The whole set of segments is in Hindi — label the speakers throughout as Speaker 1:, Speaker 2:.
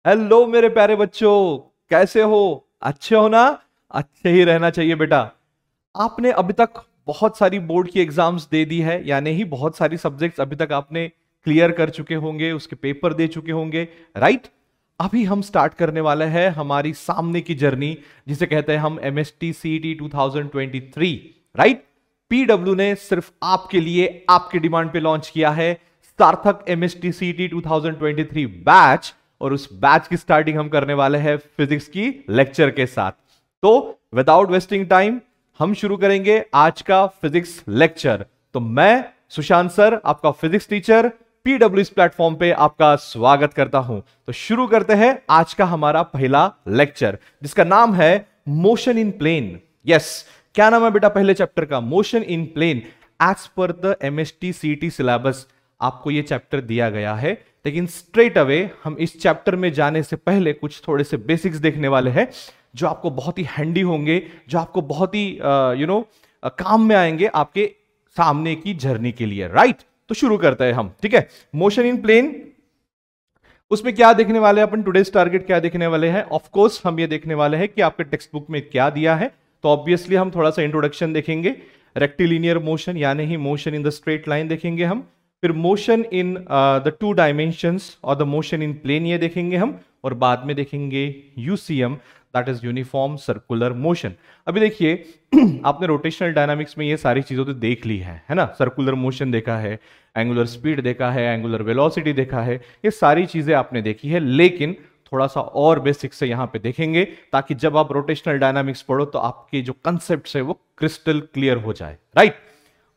Speaker 1: हेलो मेरे प्यारे बच्चों, कैसे हो? अच्छे हो ना? अच्छे ही रहना चाहिए बेटा। आपने अभी तक बहुत सारी बोर्ड की एग्जाम्स दे दी है, यानी ही बहुत सारी सब्जेक्ट्स अभी तक आपने क्लियर कर चुके होंगे, उसके पेपर दे चुके होंगे, राइट? अभी हम स्टार्ट करने वाले हैं हमारी सामने की जर्नी, जिसे कहते हैं हम एमएसटी सीईटी 2023, राइट? पीडब्ल्यू ने सिर्फ आपके लिए, आपके डिमांड पे लॉन्च किया है सार्थक एमएसटी सीईटी 2023 बैच, और उस बैच की स्टार्टिंग हम करने वाले हैं फिजिक्स की लेक्चर के साथ। तो विदाउट वेस्टिंग टाइम हम शुरू करेंगे आज का फिजिक्स लेक्चर। तो मैं सुशांत सर, आपका फिजिक्स टीचर, पीडब्ल्यू इस प्लेटफॉर्म पे आपका स्वागत करता हूं। तो शुरू करते हैं आज का हमारा पहला लेक्चर, जिसका नाम है मोशन इन प्लेन। यस, क्या नाम है बेटा पहले चैप्टर का? Motion in plane. As per the MST CET syllabus आपको यह चैप्टर दिया गया है, लेकिन स्ट्रेट अवे हम इस चैप्टर में जाने से पहले कुछ थोड़े से बेसिक्स देखने वाले हैं, जो आपको बहुत ही हैंडी होंगे, जो आपको बहुत ही काम में आएंगे आपके सामने की जर्नी के लिए, राइट? तो शुरू करते हैं हम, ठीक है? मोशन इन प्लेन, उसमें क्या देखने वाले हैं अपन? टुडेस टारगेट क्या देखने वाले हैं? ऑफ कोर्स हम ये देखने वाले हैं कि आपके टेक्स्ट बुक में क्या दिया है। तो ऑब्वियसली हम थोड़ा सा इंट्रोडक्शन देखेंगे, रेक्टिलिनियर मोशन यानी ही motion in the straight line देखेंगे हम, फिर motion in the two dimensions और द मोशन इन प्लेन ये देखेंगे हम, और बाद में देखेंगे UCM, that is uniform circular motion. अभी देखिए आपने रोटेशनल डायनामिक्स में ये सारी चीजों तो देख ली है ना? सर्कुलर मोशन देखा है, एंगुलर स्पीड देखा है, एंगुलर वेलोसिटी देखा है, ये सारी चीजें आपने देखी है, लेकिन थोड़ा सा और बेसिक से यहां पे देखेंगे, ताकि जब आप रोटेशनल डायनामिक्स पढ़ो तो आपके जो कंसेप्ट है वो क्रिस्टल क्लियर हो जाए, राइट?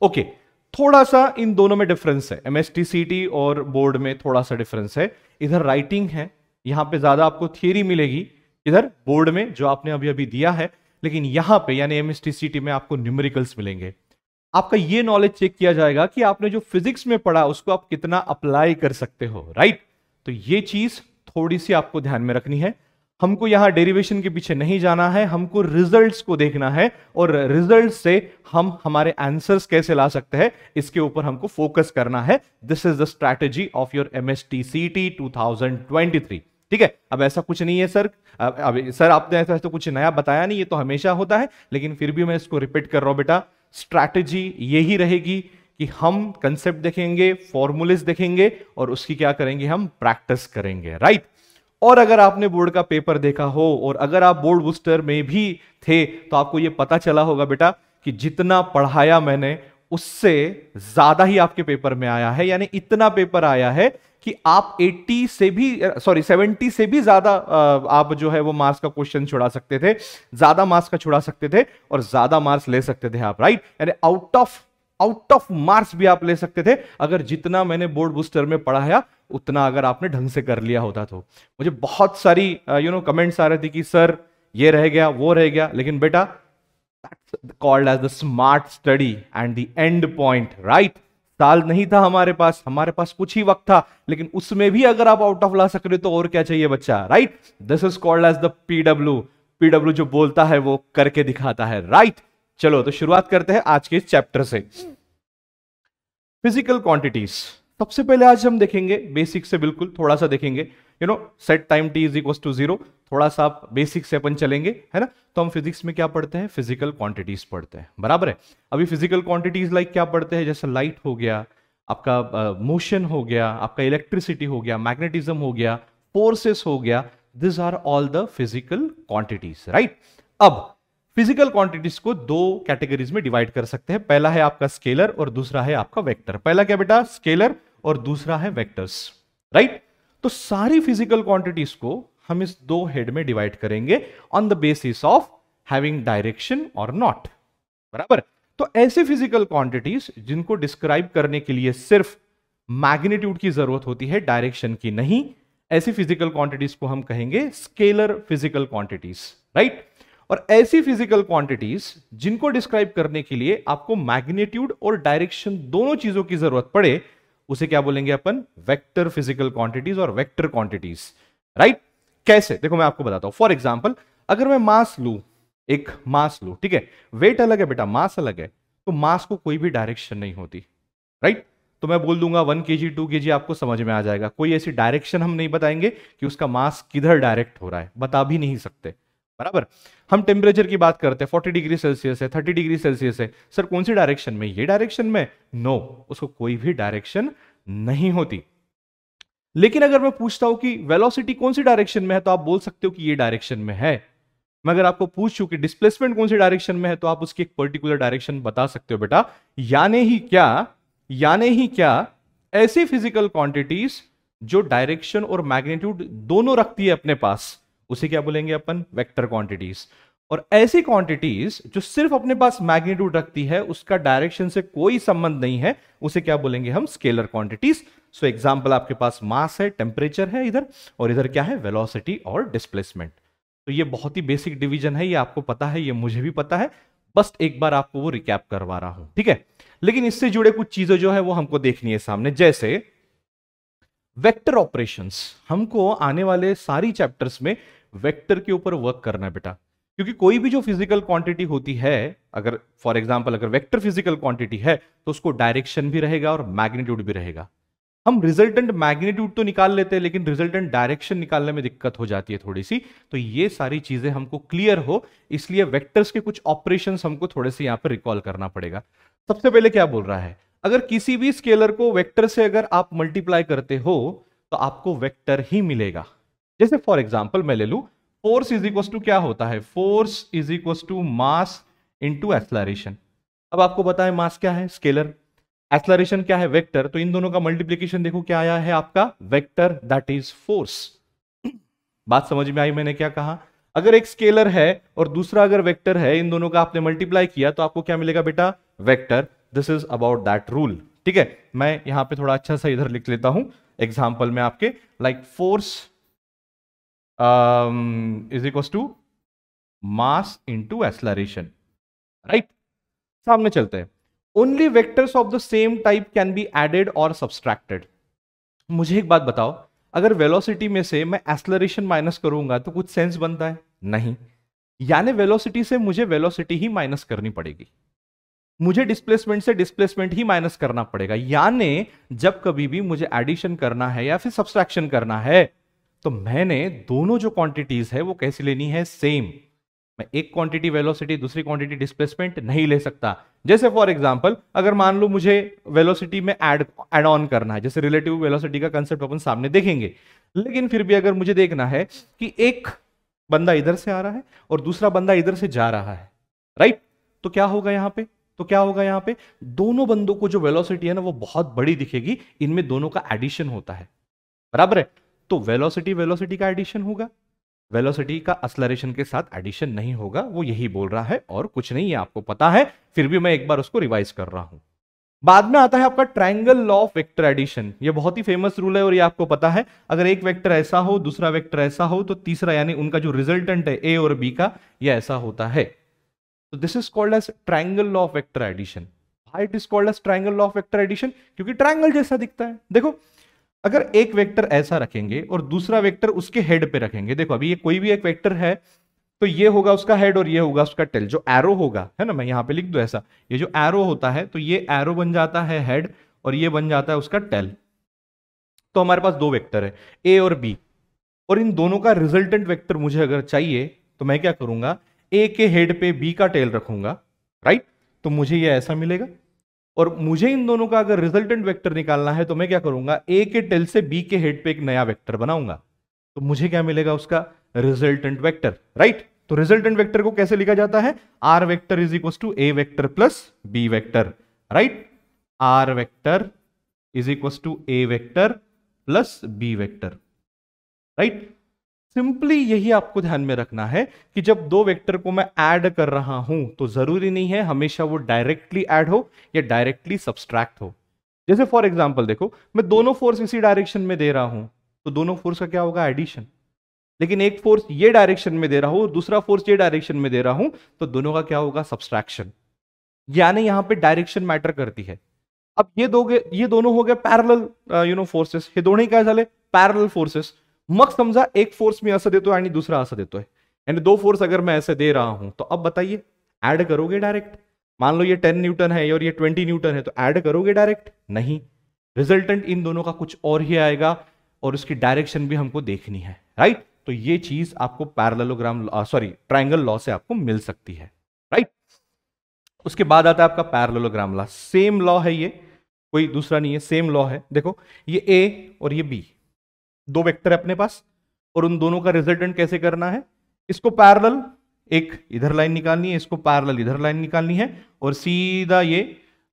Speaker 1: ओके, थोड़ा सा इन दोनों में डिफरेंस है, एमएसटी सीईटी और बोर्ड में थोड़ा सा डिफरेंस है। इधर राइटिंग है, यहां पे ज्यादा आपको थियरी मिलेगी, इधर बोर्ड में जो आपने अभी अभी दिया है, लेकिन यहां पे यानी एमएसटी सीईटी में आपको न्यूमेरिकल्स मिलेंगे। आपका ये नॉलेज चेक किया जाएगा कि आपने जो फिजिक्स में पढ़ा उसको आप कितना अप्लाई कर सकते हो, राइट? तो ये चीज थोड़ी सी आपको ध्यान में रखनी है। हमको यहां डेरिवेशन के पीछे नहीं जाना है, हमको रिजल्ट्स को देखना है, और रिजल्ट से हम हमारे आंसर्स कैसे ला सकते हैं इसके ऊपर हमको फोकस करना है। This is the strategy of your MST CET 2023, ठीक है? अब ऐसा कुछ नहीं है सर, अब सर आपने ऐसा तो कुछ नया बताया नहीं, ये तो हमेशा होता है, लेकिन फिर भी मैं इसको रिपीट कर रहा हूं बेटा। स्ट्रैटेजी यही रहेगी कि हम कंसेप्ट देखेंगे, फॉर्मूलेस देखेंगे, और उसकी क्या करेंगे? हम प्रैक्टिस करेंगे, राइट? और अगर आपने बोर्ड का पेपर देखा हो, और अगर आप बोर्ड बूस्टर में भी थे, तो आपको यह पता चला होगा बेटा कि जितना पढ़ाया मैंने उससे ज्यादा ही आपके पेपर में आया है। यानी इतना पेपर आया है कि आप 70 से भी ज्यादा आप जो है वो मार्क्स का क्वेश्चन छुड़ा सकते थे, ज्यादा मार्क्स का छुड़ा सकते थे, और ज्यादा मार्क्स ले सकते थे आप, राइट? यानी आउट ऑफ मार्क्स भी आप ले सकते थे, अगर जितना मैंने बोर्ड बूस्टर में पढ़ाया उतना अगर आपने ढंग से कर लिया होता तो। मुझे बहुत सारी कमेंट्स आ रहे थे कि सर ये रह गया, वो रह गया, लेकिन बेटा that's called as the smart study and the end point, right? साल नहीं था हमारे पास कुछ ही वक्त था, लेकिन उसमें भी अगर आप आउट ऑफ ला सक रहे हो तो और क्या चाहिए बच्चा, right? This is called as the PW जो बोलता है वो करके दिखाता है, राइट? चलो तो शुरुआत करते हैं आज के इस चैप्टर से। फिजिकल क्वांटिटीज सबसे पहले आज हम देखेंगे, बेसिक से बिल्कुल थोड़ा सा देखेंगे, set time T is equal to 0, थोड़ा सा बेसिक से अपन चलेंगे, है ना? तो हम फिजिक्स में क्या पढ़ते हैं? फिजिकल क्वांटिटीज पढ़ते हैं, बराबर है? अभी फिजिकल क्वांटिटीज लाइक क्या पढ़ते हैं? जैसे लाइट हो गया, आपका मोशन हो गया, आपका इलेक्ट्रिसिटी हो गया, मैग्नेटिज्म हो गया, फोर्सेस हो गया, this are all the physical quantities, right? अब फिजिकल क्वांटिटीज को दो कैटेगरीज में डिवाइड कर सकते हैं, पहला है आपका स्केलर और दूसरा है आपका वेक्टर। पहला क्या बेटा? स्केलर, और दूसरा है वेक्टर्स, राइट? तो सारी फिजिकल क्वांटिटीज को हम इस दो हेड में डिवाइड करेंगे on the basis of having direction और नॉट, बराबर? तो ऐसे फिजिकल क्वांटिटीज जिनको डिस्क्राइब करने के लिए सिर्फ मैग्नीट्यूड की जरूरत होती है, डायरेक्शन की नहीं, ऐसी फिजिकल क्वांटिटीज को हम कहेंगे स्केलर फिजिकल क्वांटिटीज, राइट? और ऐसी फिजिकल क्वांटिटीज जिनको डिस्क्राइब करने के लिए आपको मैग्नीट्यूड और डायरेक्शन दोनों चीजों की जरूरत पड़े, उसे क्या बोलेंगे अपन? वेक्टर फिजिकल क्वांटिटीज और वेक्टर क्वांटिटीज, राइट? कैसे? देखो मैं आपको बताता हूं। फॉर एग्जांपल, अगर मैं मास लू, एक मास लू, ठीक है? वेट अलग है बेटा, मास अलग है, तो मास को कोई भी डायरेक्शन नहीं होती, राइट? तो मैं बोल दूंगा 1 kg 2 kg, आपको समझ में आ जाएगा। कोई ऐसी डायरेक्शन हम नहीं बताएंगे कि उसका मास किधर डायरेक्ट हो रहा है, बता भी नहीं सकते, बराबर। हम टेम्परेचर की बात करते हैं, 40 डिग्री सेल्सियस है, 30 डिग्री सेल्सियस है, सर कौन सी डायरेक्शन में, ये डायरेक्शन में, नो, उसको कोई भी डायरेक्शन नहीं होती। लेकिन अगर मैं पूछता हूं कि वेलोसिटी कौन सी डायरेक्शन में है, तो आप बोल सकते हो कि ये डायरेक्शन में है। मैं अगर आपको पूछूं कि डिस्प्लेसमेंट कौन सी डायरेक्शन में है, तो आप उसकी एक पर्टिकुलर डायरेक्शन बता सकते हो बेटा। यानी ही क्या ऐसी फिजिकल क्वांटिटीज जो डायरेक्शन और मैग्नीट्यूड दोनों रखती है अपने पास, उसे क्या बोलेंगे अपन, वेक्टर क्वांटिटीज। और ऐसी क्वांटिटीज जो सिर्फ अपने पास मैग्नीट्यूड रखती है, उसका डायरेक्शन से कोई संबंध नहीं है, उसे क्या बोलेंगे हम, स्केलर क्वांटिटीज। सो एग्जांपल, आपके पास मास है, टेम्परेचर है इधर, और इधर क्या है, वेलोसिटी और डिस्प्लेसमेंट। तो ये बहुत ही बेसिक डिवीजन है, ये आपको पता है, ये मुझे भी पता है, बस एक बार आपको वो रिकैप करवा रहा हूं, ठीक है। लेकिन इससे जुड़े कुछ चीजें जो है वो हमको देखनी है सामने, जैसे वेक्टर ऑपरेशंस। हमको आने वाले सारी चैप्टर्स में वेक्टर के ऊपर वर्क करना है बेटा, क्योंकि कोई भी जो फिजिकल क्वांटिटी होती है, अगर फॉर एग्जांपल अगर वेक्टर फिजिकल क्वांटिटी है, तो उसको डायरेक्शन भी रहेगा और मैग्नीट्यूड भी रहेगा। हम रिजल्टेंट मैग्नीट्यूड तो निकाल लेते हैं, लेकिन रिजल्टेंट डायरेक्शन निकालने में दिक्कत हो जाती है थोड़ी सी। तो ये सारी चीजें हमको क्लियर हो, इसलिए वेक्टर्स के कुछ ऑपरेशंस हमको थोड़े से यहां पर रिकॉल करना पड़ेगा। सबसे पहले क्या बोल रहा है, अगर किसी भी स्केलर को वेक्टर से अगर आप मल्टीप्लाई करते हो तो आपको वेक्टर ही मिलेगा। जैसे फॉर एग्जांपल मैं ले लूं, फोर्स इज इक्वल टू क्या होता है, force is equal to mass into acceleration. अब आपको पता है मास क्या है, स्केलर, एक्सलरेशन क्या है, वेक्टर। तो इन दोनों का मल्टीप्लीकेशन देखो क्या आया है आपका, वेक्टर, दैट इज फोर्स। बात समझ में आई मैंने क्या कहा, अगर एक स्केलर है और दूसरा अगर वेक्टर है, इन दोनों का आपने मल्टीप्लाई किया तो आपको क्या मिलेगा बेटा, vector. This is about that rule, ठीक है। मैं यहां पे थोड़ा अच्छा सा इधर लिख लेता हूं एग्जाम्पल में आपके, like force is equal to mass into acceleration, right. सामने चलते हैं, only vectors of the same type can be added और सब्सट्रैक्टेड। मुझे एक बात बताओ, अगर वेलोसिटी में से मैं एक्सलरेशन माइनस करूंगा तो कुछ सेंस बनता है, नहीं। यानी वेलोसिटी से मुझे वेलोसिटी ही माइनस करनी पड़ेगी, मुझे डिस्प्लेसमेंट से डिस्प्लेसमेंट ही माइनस करना पड़ेगा। यानी जब कभी भी मुझे एडिशन करना है या फिर सब्सट्रैक्शन करना है, तो मैंने दोनों जो क्वांटिटीज है वो कैसी लेनी है, सेम। मैं एक क्वांटिटी वेलोसिटी दूसरी क्वांटिटी डिस्प्लेसमेंट नहीं ले सकता। जैसे फॉर एग्जांपल, अगर मान लो मुझे वेलोसिटी में ऐड ऑन करना है, जैसे रिलेटिव वेलोसिटी का कंसेप्ट अपन सामने देखेंगे, लेकिन फिर भी अगर मुझे देखना है कि एक बंदा इधर से आ रहा है और दूसरा बंदा इधर से जा रहा है, राइट, तो क्या होगा यहां पे, दोनों बंदों को जो वेलोसिटी है ना वो बहुत बड़ी दिखेगी, इनमें दोनों का एडिशन होता है, बराबर है। तो वेलोसिटी का एडिशन होगा, वेलोसिटी का एक्सेलरेशन के साथ एडिशन नहीं होगा, वो यही बोल रहा है और कुछ नहीं है, आपको पता है, फिर भी मैं एक बार उसको रिवाइज कर रहा हूं। बाद में आता है आपका triangle law of vector addition. ये बहुत ही फेमस रूल है और ये आपको पता है, अगर एक वेक्टर ऐसा हो दूसरा वेक्टर ऐसा हो तो तीसरा यानी उनका जो रिजल्टेंट है ए और बी का, ये ऐसा होता है। तो this is called as triangle law of vector addition. Why it is called as triangle law of vector addition, क्योंकि ट्रायंगल जैसा दिखता है। देखो, अगर एक वेक्टर ऐसा रखेंगे और दूसरा वेक्टर उसके हेड पे रखेंगे, देखो अभी ये कोई भी एक वेक्टर है तो ये होगा उसका हेड और ये होगा उसका टेल। जो एरो होगा, है ना, मैं यहां पे लिख दूं ऐसा, ये जो एरो होता है तो ये एरो बन जाता है हेड और ये बन जाता है उसका टेल। तो हमारे पास दो वेक्टर है ए और बी, और इन दोनों का रिजल्टेंट वेक्टर मुझे अगर चाहिए तो मैं क्या करूंगा, ए के हेड पे बी का टेल रखूंगा, राइट। तो मुझे ये ऐसा मिलेगा, और मुझे इन दोनों का अगर रिजल्टेंट वेक्टर निकालना है तो मैं क्या करूंगा, ए के टेल से बी के हेड पे एक नया वेक्टर बनाऊंगा, तो मुझे क्या मिलेगा, उसका रिजल्टेंट वेक्टर, राइट। तो रिजल्टेंट वेक्टर को कैसे लिखा जाता है, R vector is equal to A vector plus B vector, right. R vector is equal to A vector plus B vector, right. Simply यही आपको ध्यान में रखना है कि जब दो वेक्टर को मैं ऐड कर रहा हूं तो जरूरी नहीं है हमेशा वो डायरेक्टली ऐड हो या डायरेक्टली सब्सट्रैक्ट हो। जैसे फॉर एग्जांपल देखो, मैं दोनों फोर्स इसी डायरेक्शन में दे रहा हूं तो दोनों फोर्स का क्या होगा, एडिशन। लेकिन एक फोर्स ये डायरेक्शन में दे रहा हूं और दूसरा फोर्स ये डायरेक्शन में दे रहा हूं तो दोनों का क्या होगा, सब्सट्रैक्शन। यानी यहां पे डायरेक्शन मैटर करती है। अब ये दोनों हो गए पैरेलल फोर्सेस, हे दोन्ही काय झाले, पैरेलल फोर्सेस। मग समजा एक फोर्स मी असं देतोय आणि दुसरा असं देतोय, यानी दो फोर्स अगर मैं ऐसे दे रहा हूं तो अब बताइए ऐड करोगे डायरेक्ट, मान लो ये 10 न्यूटन है और ये 20 न्यूटन है, तो ऐड करोगे डायरेक्ट, नहीं। रिजल्टेंट इन दोनों का कुछ और ही आएगा और उसकी डायरेक्शन भी हमको देखनी है, राइट। तो ये चीज आपको पैरेललोग्राम ट्रायंगल लॉ से आपको मिल सकती है, राइट। उसके बाद आता है आपका पैरेललोग्राम लॉ। सेम लॉ है ये, कोई दूसरा नहीं है, सेम लॉ है। देखो ये ए और ये बी, दो वेक्टर है अपने पास, और उन दोनों का रिजल्टेंट कैसे करना है, इसको पैरेलल एक इधर लाइन निकालनी है, इसको पैरेलल इधर लाइन निकालनी है, और सीधा ये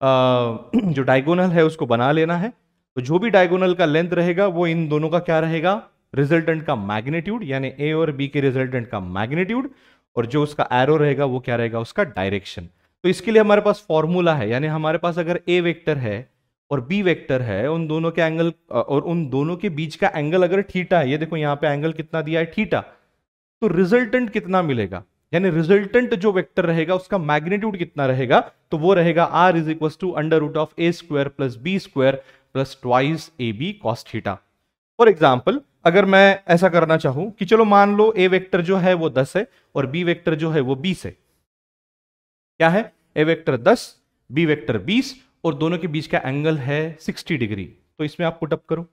Speaker 1: जो डायगोनल है उसको बना लेना है। तो जो भी डायगोनल का लेंथ रहेगा वो इन दोनों का क्या रहेगा, रिजल्टेंट का मैग्नीट्यूड, यानी ए और बी के रिजल्टेंट का मैग्नीट्यूड, और जो उसका एरो रहेगा वो क्या रहेगा, उसका डायरेक्शन। तो इसके लिए हमारे पास फॉर्मूला है, यानी हमारे पास अगर ए वेक्टर है और बी वेक्टर है, उन दोनों के एंगल और उन दोनों के बीच का एंगल अगर थीटा है, ये देखो यहां पे एंगल कितना दिया है, थीटा, तो रिजल्टेंट कितना मिलेगा, यानी रिजल्टेंट जो वेक्टर रहेगा उसका मैग्नीट्यूड कितना रहेगा, तो वो रहेगा R is equal to under root of A square plus B square plus twice A B cos theta. For example अगर मैं ऐसा करना चाहूं कि चलो मान लो ए वेक्टर जो है वो 10 है और बी वेक्टर जो है वो 20 है, क्या है, ए वेक्टर 10 बी वेक्टर 20 और दोनों के बीच का एंगल है 60 डिग्री, तो इसमें आप पुटअप करो।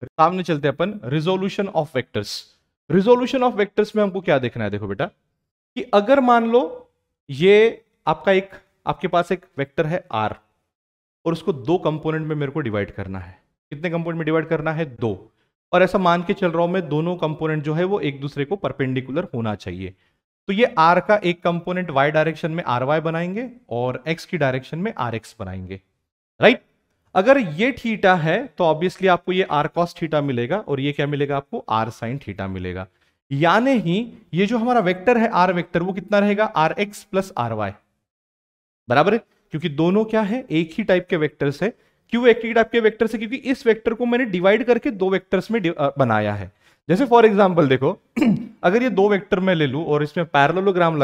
Speaker 1: सामने चलते हैं अपन resolution of vectors. Resolution of vectors में हमको क्या देखना है, देखो बेटा कि अगर मान लो ये आपके पास एक वेक्टर है r और उसको दो कंपोनेंट में मेरे को डिवाइड करना है। कितने कंपोनेंट में डिवाइड करना है, दो, और ऐसा मान के चल रहा हूं मैं दोनों कंपोनेंट जो है वो एक दूसरे को परपेंडिकुलर होना चाहिए। तो ये r का एक कंपोनेंट y डायरेक्शन में ry बनाएंगे और x की डायरेक्शन में rx बनाएंगे, राइट। अगर ये थीटा है तो ऑब्वियसली आपको ये r cos थीटा मिलेगा और ये क्या मिलेगा आपको, r sin थीटा मिलेगा। यानी ही ये जो हमारा वेक्टर है r वेक्टर वो कितना रहेगा, rx प्लस ry, बराबर है, क्योंकि दोनों क्या है, एक ही टाइप के वेक्टर्स है। क्यों एक ही टाइप के वेक्टर्स है, क्योंकि इस वेक्टर को मैंने डिवाइड करके दो वेक्टर्स में बनाया है। जैसे फॉर एग्जांपल देखो अगर ये दो वेक्टर में ले लूं और इसमें पैरेललोग्राम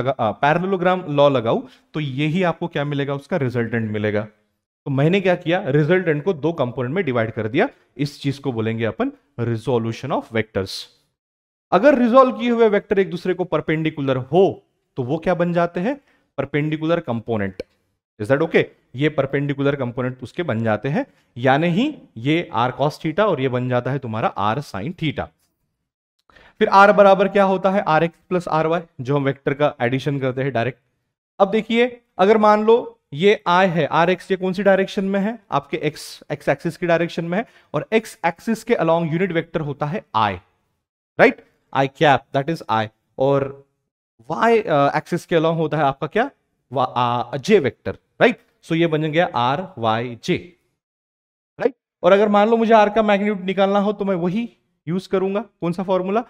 Speaker 1: लॉ लगाऊं तो यही आपको क्या मिलेगा, उसका रिजल्टेंट मिलेगा। तो मैंने क्या किया, रिजल्टेंट को दो कंपोनेंट में डिवाइड कर दिया। इस चीज को बोलेंगे अपन रिजोल्यूशन ऑफ वेक्टर्स। अगर रिजोल्व किए हुए वेक्टर एक दूसरे को परपेंडिकुलर हो तो वो क्या बन जाते हैं, perpendicular component. Is that okay, ये परपेंडिकुलर कंपोनेंट उसके बन जाते हैं, यानी ही ये r cos थीटा और ये बन जाता है तुम्हारा r sin थीटा। फिर r बराबर क्या होता है, rx प्लस ry, जो हम वेक्टर का एडिशन करते हैं डायरेक्ट। अब देखिए अगर मान लो ये i है, rx ये कौन सी डायरेक्शन में है, आपके x एक्सिस की डायरेक्शन में है, और x एक्सिस के अलोंग यूनिट वेक्टर होता है i, right, i cap that is i, और y एक्सिस के अलोंग होता है आपका क्या, j वेक्टर, राइट। सो ये बन गया r y j, राइट। और अगर मान लो मुझे r का मैग्नीट्यूड निकालना हो तो मैं वही यूज करूंगा, कौन सा formula,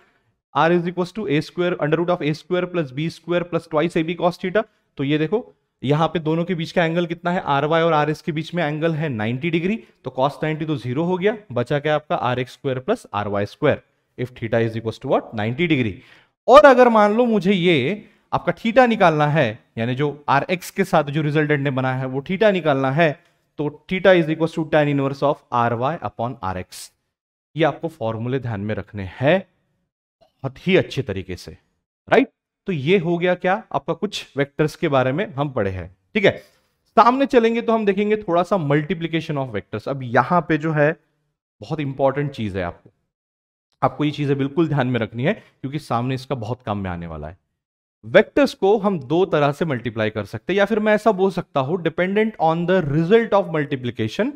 Speaker 1: r is equal to A square under root of A square plus B square plus twice A B cos theta. तो ये देखो यहां पे दोनों के बीच का एंगल कितना है, आर वाई और आर एस के बीच में एंगल है 90 डिग्री, तो कॉस 90 तो जीरो हो गया, बचा क्या आपका R X square plus R Y square if theta is equal to what 90 degree. और अगर मान लो मुझे ये आपका थीटा निकालना है, यानी जो आर एक्स के साथ जो रिजल्टेंट ने बना है वो थीटा निकालना है, तो theta is equal to tan inverse of R Y upon R X. ये आपको फॉर्मूले ध्यान में रखने हैं बहुत ही अच्छे तरीके से, राइट। तो ये हो गया क्या आपका, कुछ वेक्टर्स के बारे में हम पढ़े हैं, ठीक है। सामने चलेंगे तो हम देखेंगे थोड़ा सा मल्टीप्लीकेशन ऑफ वेक्टर्स। अब यहां पे जो है बहुत इंपॉर्टेंट चीज है, आपको ये चीजें बिल्कुल ध्यान में रखनी है क्योंकि सामने इसका बहुत काम में आने वाला है। वेक्टर्स को हम दो तरह से मल्टीप्लाई कर सकते हैं, या फिर मैं ऐसा बोल सकता हूं dependent on the result of multiplication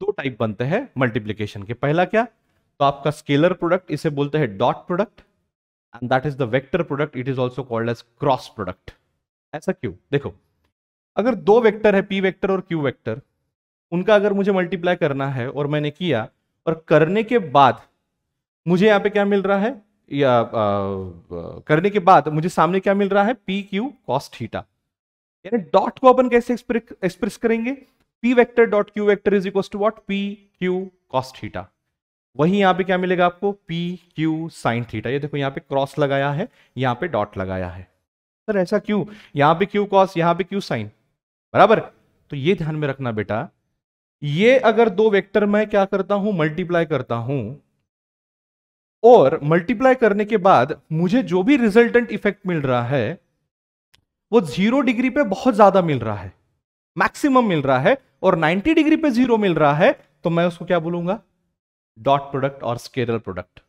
Speaker 1: दो टाइप बनते हैं मल्टीप्लीकेशन के। पहला क्या, तो आपका स्केलर प्रोडक्ट, इसे बोलते हैं dot product, and that is the vector product, it is also called as cross product. ऐसा क्यों, देखो अगर दो वेक्टर है पी वेक्टर और क्यू वेक्टर, उनका अगर मुझे मल्टीप्लाई करना है और मैंने किया, और करने के बाद मुझे यहां पे क्या मिल रहा है, या करने के बाद मुझे सामने क्या मिल रहा है, पी क्यू कॉस थीटा। यानी डॉट को अपन कैसे एक्सप्रेस करेंगे, P vector dot Q vector is equal to what, P Q cos theta. वही यहां पे क्या मिलेगा आपको, पी क्यू साइन थीटा। ये देखो यहां पे क्रॉस लगाया है, यहां पे डॉट लगाया है, सर ऐसा क्यों, यहां पे क्यू कॉस यहां पे क्यू साइन, बराबर। तो ये ध्यान में रखना बेटा, ये अगर दो वेक्टर मैं क्या करता हूं, मल्टीप्लाई करता हूं, और मल्टीप्लाई करने के बाद मुझे जो भी रिजल्टेंट इफेक्ट मिल रहा है वो 0 डिग्री पे बहुत ज्यादा मिल रहा है, मैक्सिमम मिल रहा है, और 90 डिग्री पे 0 मिल रहा है, तो मैं उसको क्या बोलूंगा, डॉट प्रोडक्ट और स्केलर प्रोडक्ट।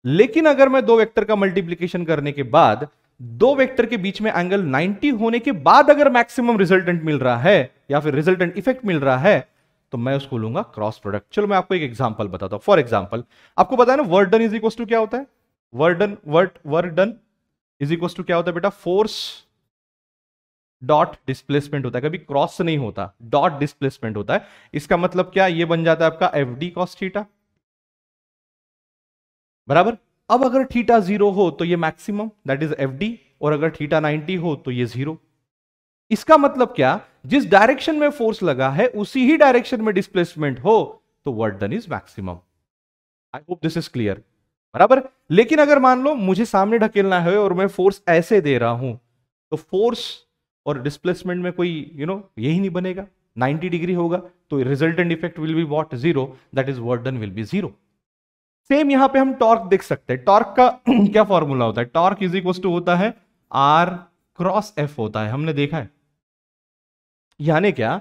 Speaker 1: लेकिन अगर मैं दो वेक्टर का मल्टीप्लीकेशन करने के बाद दो वेक्टर के बीच में एंगल 90 होने के बाद अगर मैक्सिमम रिजल्टेंट मिल रहा है या फिर रिजल्टेंट इफेक्ट मिल रहा है, तो मैं उसको लूंगा क्रॉस प्रोडक्ट। चलो मैं आपको एक एग्जांपल बताता हूं। फॉर एग्जांपल आपको पता है ना work done is equal to क्या होता है, work done is equal to क्या होता है बेटा, फोर्स डॉट डिस्प्लेसमेंट होता है, कभी क्रॉस नहीं होता, डॉट डिस्प्लेसमेंट होता है। इसका मतलब क्या, ये बन जाता है आपका एफ डी कॉस थीटा बराबर। अब अगर थीटा 0 हो तो ये maximum that is F D, और अगर थीटा 90 हो तो ये 0। इसका मतलब क्या, जिस डायरेक्शन में फोर्स लगा है उसी ही डायरेक्शन में डिस्प्लेसमेंट हो तो work done is maximum. I hope this is clear बराबर। लेकिन अगर मान लो मुझे सामने ढकेलना है और मैं फोर्स ऐसे दे रहा हूं, तो फोर्स और डिस्प्लेसमेंट में कोई यही नहीं बनेगा, 90 डिग्री होगा, तो resultant effect will be what, 0, that is work done will be 0। Same यहां पे हम टॉर्क देख सकते हैं। टॉर्क का क्या फॉर्मूला होता है, टॉर्क इज इक्वल टू होता है आर क्रॉस एफ होता है, हमने देखा है। यानी क्या,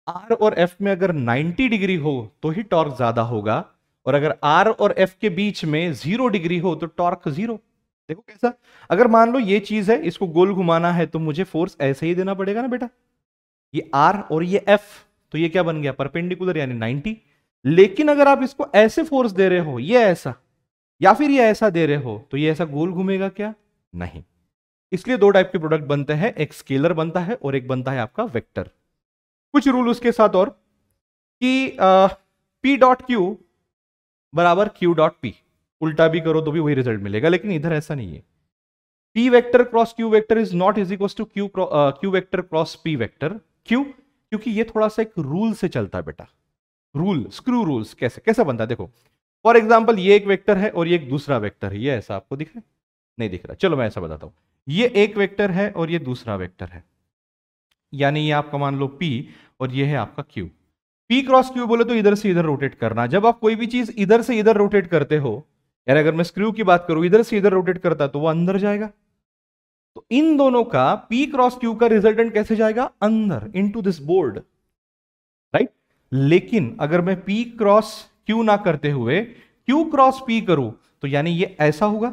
Speaker 1: आर और एफ में अगर 90 डिग्री हो तो ही टॉर्क ज्यादा होगा, और अगर आर और एफ के बीच में 0 डिग्री हो तो टॉर्क 0। देखो कैसा, अगर मान लो ये चीज है, इसको गोल घुमाना है तो मुझे फोर्स ऐसे ही देना पड़ेगा ना बेटा, ये आर और ये एफ, तो ये क्या बन गया, परपेंडिकुलर यानी 90। लेकिन अगर आप इसको ऐसे फोर्स दे रहे हो, ये ऐसा या फिर ये ऐसा दे रहे हो, तो ये ऐसा गोल घूमेगा क्या, नहीं। इसलिए दो टाइप के प्रोडक्ट बनते हैं, एक स्केलर बनता है और एक बनता है आपका वेक्टर। कुछ रूल उसके साथ और, कि P डॉट क्यू बराबर Q डॉट P, उल्टा भी करो तो भी वही रिजल्ट मिलेगा, लेकिन इधर ऐसा नहीं है। P vector cross Q vector is not is equal to Q vector cross P vector. क्यों, क्योंकि ये थोड़ा सा एक रूल से चलता है बेटा, रूल, स्क्रू रूल्स। कैसे कैसा बनता है, देखो फॉर एग्जाम्पल ये एक वेक्टर है और ये एक दूसरा वेक्टर है, ये ऐसा आपको दिख रहा है, नहीं दिख रहा, चलो मैं ऐसा बताता हूं। ये एक वेक्टर है और ये दूसरा वेक्टर है, यानी ये आपका मान लो P और ये है आपका Q। P क्रॉस Q बोले तो इधर से इधर रोटेट करना। जब आप कोई भी चीज इधर से इधर रोटेट करते हो, यानी अगर मैं स्क्रू की बात करूं, इधर से इधर रोटेट करता तो वो अंदर जाएगा, तो इन दोनों का P क्रॉस Q का रिजल्टेंट कैसे जाएगा, अंदर, इनटू दिस बोर्ड, राइट। लेकिन अगर मैं P क्रॉस Q ना करते हुए Q क्रॉस P करूं, तो यानी ये ऐसा होगा,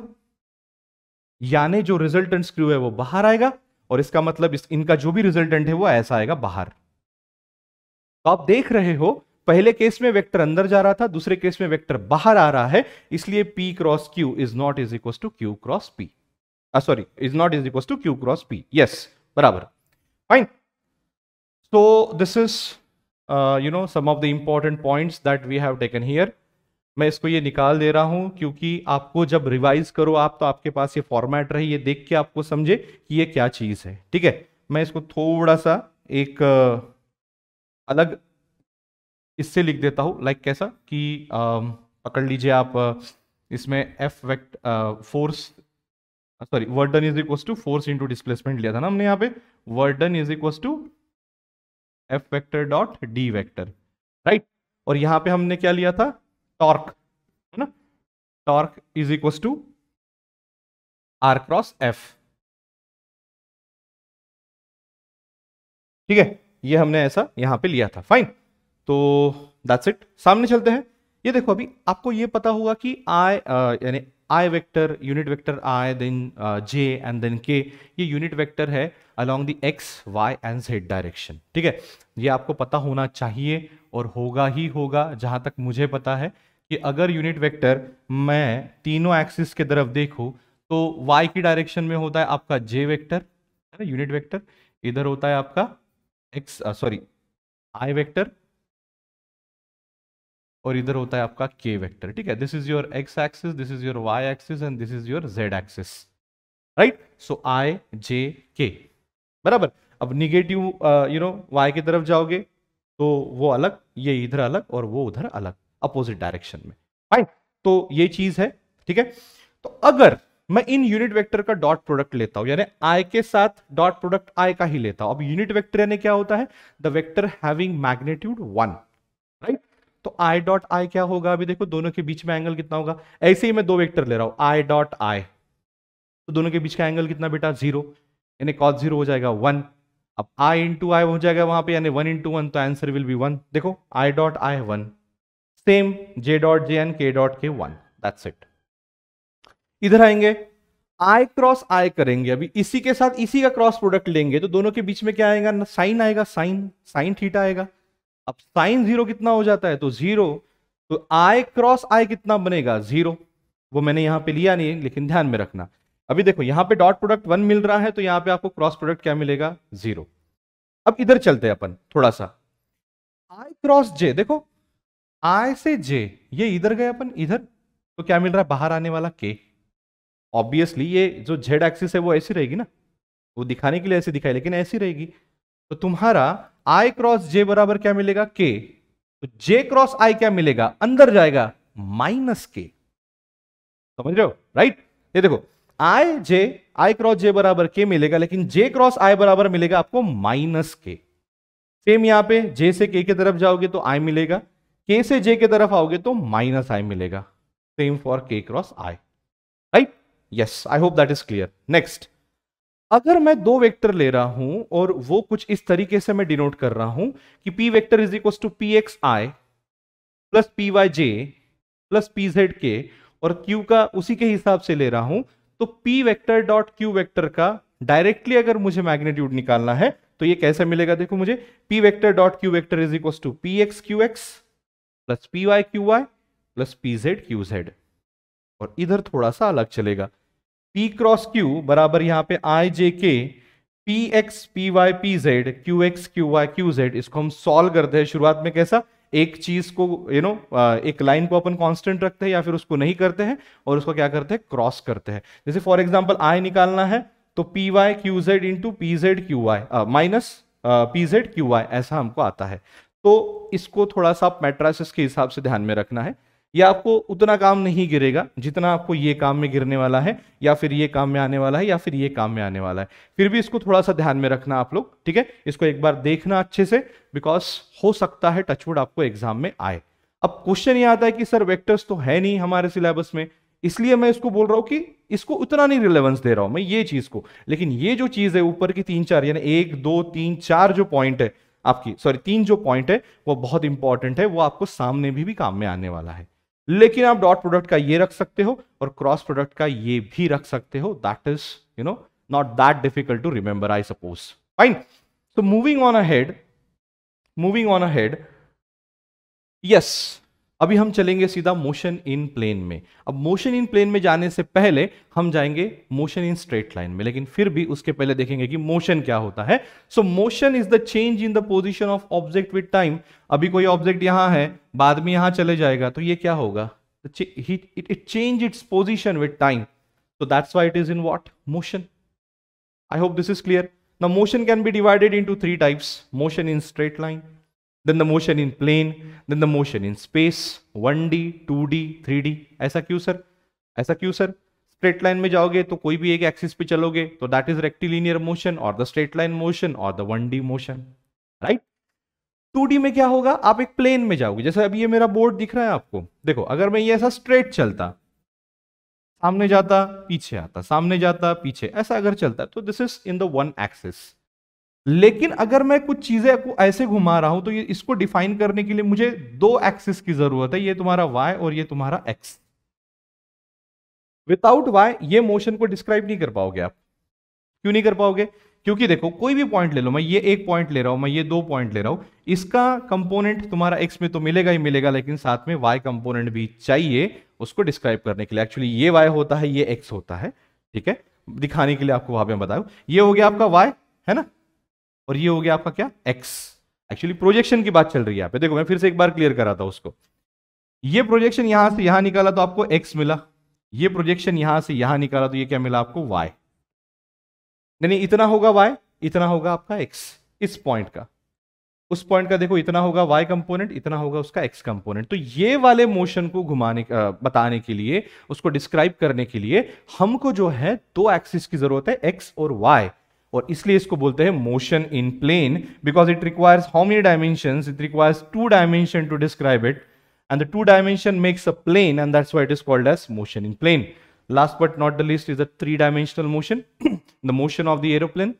Speaker 1: यानी जो रिजल्टेंट स्क्रू है वो बाहर आएगा, और इसका मतलब इनका जो भी रिजल्टेंट है वो ऐसा आएगा बाहर। तो आप देख रहे हो, पहले केस में वेक्टर अंदर जा रहा था, दूसरे केस में वेक्टर बाहर आ रहा है, इसलिए P cross Q is not is equal to Q cross P, sorry, is not is equal to Q cross P। Yes, बराबर, fine. So this is some of the important points that we have taken here. मैं इसको ये निकाल दे रहा हूं क्योंकि आपको जब रिवाइज करो आप, तो आपके पास ये फॉर्मेट रहे, ये देख के आपको समझे कि ये क्या चीज है, ठीक है। मैं इसको थोड़ा सा एक अलग इससे लिख देता हूं, लाइक कैसा कि पकड़ लीजिए आप, इसमें F vector force, sorry, work done is equal to force into displacement लिया था ना हमने यहाँ पे, work done is equal to F vector dot D vector, right. और यहां पे हमने क्या लिया था, टॉर्क, है ना, torque is equal to R cross F, ठीक है, ये हमने ऐसा यहां पे लिया था, फाइन। तो दैट्स इट, सामने चलते हैं। ये देखो, अभी आपको ये पता होगा कि आई यानी I vector, unit vector I, then J and then K, ये यूनिट वेक्टर है along the X Y and Z direction, ठीक है। ये आपको पता होना चाहिए और होगा ही होगा, जहां तक मुझे पता है कि अगर यूनिट वेक्टर मैं तीनों एक्सिस के तरफ देखूं, तो y की डायरेक्शन में होता है आपका j वेक्टर, है ना, यूनिट वेक्टर, इधर होता है आपका x, सॉरी, i वेक्टर, और इधर होता है आपका k वेक्टर, ठीक है। This is your x axis, this is your y axis and this is your z axis, right. So i j k, बराबर। अब निगेटिव y की तरफ जाओगे तो वो अलग, ये इधर अलग और वो उधर अलग, अपोजिट डायरेक्शन में, फाइन। तो ये चीज है, ठीक है। तो अगर मैं इन यूनिट वेक्टर का डॉट प्रोडक्ट लेता हूं, यानी i के साथ डॉट प्रोडक्ट i का ही लेता हूं। अब यूनिट वेक्टर यानी क्या होता है, the vector having magnitude 1, right. तो i डॉट i क्या होगा, अभी देखो दोनों के बीच में एंगल कितना होगा। ऐसे ही मैं दो वेक्टर ले रहा हूं, i डॉट i, तो दोनों के बीच का एंगल कितना बेटा, 0, यानी cos 0 हो जाएगा 1। अब i इंटू आई हो जाएगा वहां पे, यानी 1 इंटू 1, तो आंसर विल बी 1। देखो i dot i 1, same J dot J and K dot K 1, that's it. इधर आएंगे, आई क्रॉस आई करेंगे, अभी इसी के साथ इसी का क्रॉस प्रोडक्ट लेंगे तो दोनों के बीच में क्या आएगा, साइन आएगा, साइन साइन थीटा आएगा। अब साइन जीरो कितना हो जाता है, तो जीरो, तो आई क्रॉस आई कितना बनेगा, जीरो। वो मैंने यहां पे लिया नहीं लेकिन ध्यान में रखना। अभी देखो यहां पे डॉट प्रोडक्ट 1 मिल रहा है तो यहां पे आपको क्रॉस प्रोडक्ट क्या मिलेगा, जीरो। अब इधर चलते हैं अपन थोड़ा सा, आई क्रॉस जे, देखो आई से जे ये इधर गए अपन इधर, तो क्या मिल रहा है, बाहर आने वाला के। ऑब्वियसली ये जो जेड एक्सिस है वो ऐसी रहेगी ना, वो दिखाने के लिए ऐसे दिखाई लेकिन ऐसी रहेगी। तो तुम्हारा आई क्रॉस जे बराबर क्या मिलेगा, के। तो जे क्रॉस आई क्या मिलेगा, अंदर जाएगा माइनस के। समझ रहे हो, राइट। ये देखो आई जे, आई क्रॉस जे बराबर के मिलेगा, लेकिन जे क्रॉस आई बराबर मिलेगा आपको माइनस के। सेम यहां पे जे से के की तरफ जाओगे तो आई मिलेगा, के से जे की तरफ आओगे तो माइनस आई मिलेगा। सेम फॉर के cross I, right. Yes, I hope that is clear. Next, अगर मैं दो वेक्टर ले रहा हूं और वो कुछ इस तरीके से मैं डिनोट कर रहा हूं कि P vector is equal to P X I plus P Y J plus P Z K, और क्यू का उसी के हिसाब से ले रहा हूं, तो P vector dot Q vector का डायरेक्टली अगर मुझे मैग्नीट्यूड निकालना है तो ये कैसे मिलेगा, देखो मुझे P vector dot Q vector is equal to P X Q X plus P Y Q Y plus P Z Q Z. और इधर थोड़ा सा अलग चलेगा, P क्रॉस Q बराबर यहां पे I J K P X P Y P Z Q X Q Y Q Z. इसको हम सॉल्व करते हैं शुरुआत में कैसा, एक चीज को एक लाइन को अपन कांस्टेंट रखते हैं या फिर उसको नहीं करते हैं और उसको क्या करते हैं, क्रॉस करते हैं। जैसे फॉर एग्जांपल आई निकालना है तो P Y Q Z into P Z Q Y minus P Z Q Y, ऐसा हमको आता है। तो इसको थोड़ा सा मैट्रिसेस के हिसाब से ध्यान में रखना है। या आपको उतना काम नहीं गिरेगा जितना आपको ये काम में गिरने वाला है, या फिर ये काम में आने वाला है, या फिर ये काम में आने वाला है। फिर भी इसको थोड़ा सा ध्यान में रखना आप लोग, ठीक है। इसको एक बार देखना अच्छे से, बिकॉज हो सकता है टचवुड आपको एग्जाम में आए। अब क्वेश्चन ये आता है कि सर वेक्टर्स तो है नहीं हमारे सिलेबस में, इसलिए मैं इसको बोल रहा हूं कि इसको उतना नहीं रिलेवेंस दे रहा हूं मैं ये चीज को, लेकिन ये जो चीज है ऊपर की 3-4 यानी 1 2 3 4 जो पॉइंट है आपकी, सॉरी 3 जो पॉइंट है वो बहुत इंपॉर्टेंट है, वो आपको सामने भी काम में आने वाला है। लेकिन आप डॉट प्रोडक्ट का ये रख सकते हो और क्रॉस प्रोडक्ट का ये भी रख सकते हो, that is not that difficult to remember I suppose, fine. So moving on ahead, yes, अभी हम चलेंगे सीधा मोशन इन प्लेन में। अब मोशन इन प्लेन में जाने से पहले हम जाएंगे मोशन इन स्ट्रेट लाइन में, लेकिन फिर भी उसके पहले देखेंगे कि मोशन क्या होता है। सो motion is the change in the position of object with time. अभी कोई ऑब्जेक्ट यहां है, बाद में यहां चले जाएगा, तो ये क्या होगा, it change its position with time, so that's why it is in what, motion. I hope this is clear. Now motion can be divided into 3 types: motion in straight line, then the motion in plane, then the motion in space, 1D 2D 3D। ऐसा क्यों सर, स्ट्रेट लाइन में जाओगे तो कोई भी एक एक्सिस पे चलोगे तो दैट इज रेक्टिलिनियर मोशन और द स्ट्रेट लाइन मोशन और the 1D motion, right. 2D में क्या होगा, आप एक प्लेन में जाओगे, जैसे अभी ये मेरा बोर्ड दिख रहा है आपको, देखो अगर मैं ये ऐसा स्ट्रेट चलता, सामने जाता पीछे आता, सामने जाता पीछे, ऐसा अगर चलता तो this is in the 1 axis. लेकिन अगर मैं कुछ चीजें को ऐसे घुमा रहा हूं तो ये इसको डिफाइन करने के लिए मुझे 2 एक्सिस की जरूरत है, ये तुम्हारा y और ये तुम्हारा x। विदाउट y ये मोशन को डिस्क्राइब नहीं कर पाओगे आप। क्यों नहीं कर पाओगे, क्योंकि देखो कोई भी पॉइंट ले लो, मैं ये 1 पॉइंट ले रहा हूं, मैं ये 2 पॉइंट ले रहा हूं, इसका कंपोनेंट तुम्हारा x में तो मिलेगा ही मिलेगा, लेकिन साथ में y कंपोनेंट भी चाहिए उसको डिस्क्राइब करने के लिए। एक्चुअली ये y होता है, ये x होता है, ठीक है, दिखाने के लिए आपको वहां पे बताऊं। ये हो गया आपका y है ना, और ये हो गया आपका क्या, x। एक्चुअली प्रोजेक्शन की बात चल रही है यहाँ पे, देखो मैं फिर से एक बार क्लियर कराता हूं उसको। ये प्रोजेक्शन यहां से यहां निकाला तो आपको x मिला, ये प्रोजेक्शन यहां से यहां निकाला तो ये क्या मिला आपको, y। नहीं इतना होगा y, इतना होगा आपका x, इस पॉइंट का, उस पॉइंट का देखो इतना होगा y कंपोनेंट, इतना होगा उसका x कंपोनेंट। तो ये वाले मोशन को घुमाने बताने के लिए, उसको डिस्क्राइब करने के लिए हमको जो है 2 एक्सिस की जरूरत है, x और y, और इसलिए इसको बोलते हैं motion in plane, because it requires how many dimensions, it requires 2 dimension to describe it, and the 2 dimension makes a plane, and that's why it is called as motion in plane. Last but not the least is the 3-dimensional motion, the motion of the aeroplane.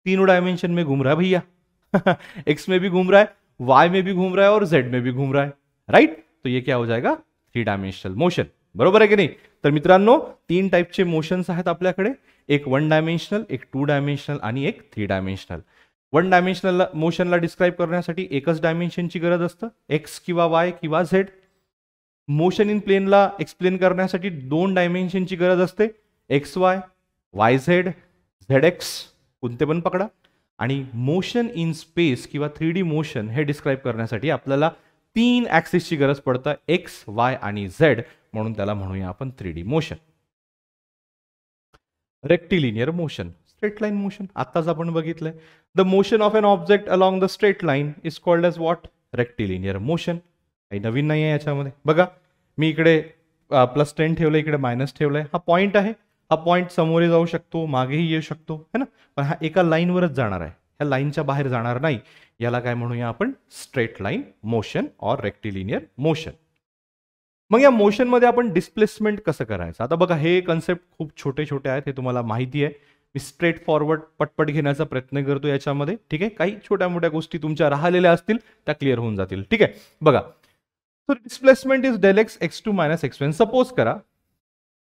Speaker 1: तीनों डायमेंशन में घूम रहा है भैया एक्स में भी घूम रहा है, वाई में भी घूम रहा है और जेड में भी घूम रहा है, राइट? तो ये क्या हो जाएगा? 3 डायमेन्शनल मोशन, बरोबर आहे की नाही? तर मित्रांनो 3 टाईपचे मोशन्स आहेत आपल्याकडे, एक 1 डायमेन्शनल, एक 2 डायमेन्शनल आणि एक 3 डायमेन्शनल. 1 डायमेन्शनल मोशनला डिस्क्राईब करण्यासाठी एकच डायमेन्शनची गरज असतं, एक्स किंवा वाय किंवा झेड. मोशन इन प्लेनला एक्सप्लेन करण्यासाठी 2 डायमेन्शनची गरज असते, एक्स वाय, वाय झेड, झेड एक्स, कोणते पण पकडा. आणि मोशन इन स्पेस किंवा 3D मोशन हे डिस्क्राईब करण्यासाठी आपल्याला 3 ॲक्सिसची गरज पडतं, एक्स वाय आणि झेड, म्हणून त्याला म्हणूया आपण 3D motion. Rectilinear motion, straight line motion आत्ताच आपण बघितलंय. The motion of an object along the straight line is called as what? Rectilinear motion. काही नवीन नाही आहे याच्यामध्ये. बघा मी इकडे +10 ठेवलंय, इकडे मायनस ठेवलंय. हा पॉईंट आहे, हा पॉईंट समोर जाऊ शकतो, मागेही येऊ शकतो, है ना? पण हा एका लाईनवरच जाणार आहे, ह्या लाईनच्या बाहेर जाणार नाही. याला काय म्हणूया आपण? स्ट्रेट लाईन मोशन और रेक्टिलिनियर मोशन. मग या मोशन मध्ये आपण डिस्प्लेसमेंट कसं करायचं? आता बघा हे कन्सेप्ट खूप छोटे छोटे आहेत, हे तुम्हाला माहिती आहे. मी स्ट्रेट फॉरवर्ड पटपट घेण्याचा प्रयत्न करतो याच्यामध्ये, ठीक आहे? काही छोट्या मोठ्या गोष्टी तुमच्या राहिलेल्या असतील त्या क्लिअर होऊन जातील, ठीक आहे? बघा, so displacement is del X x2 - x1. Suppose करा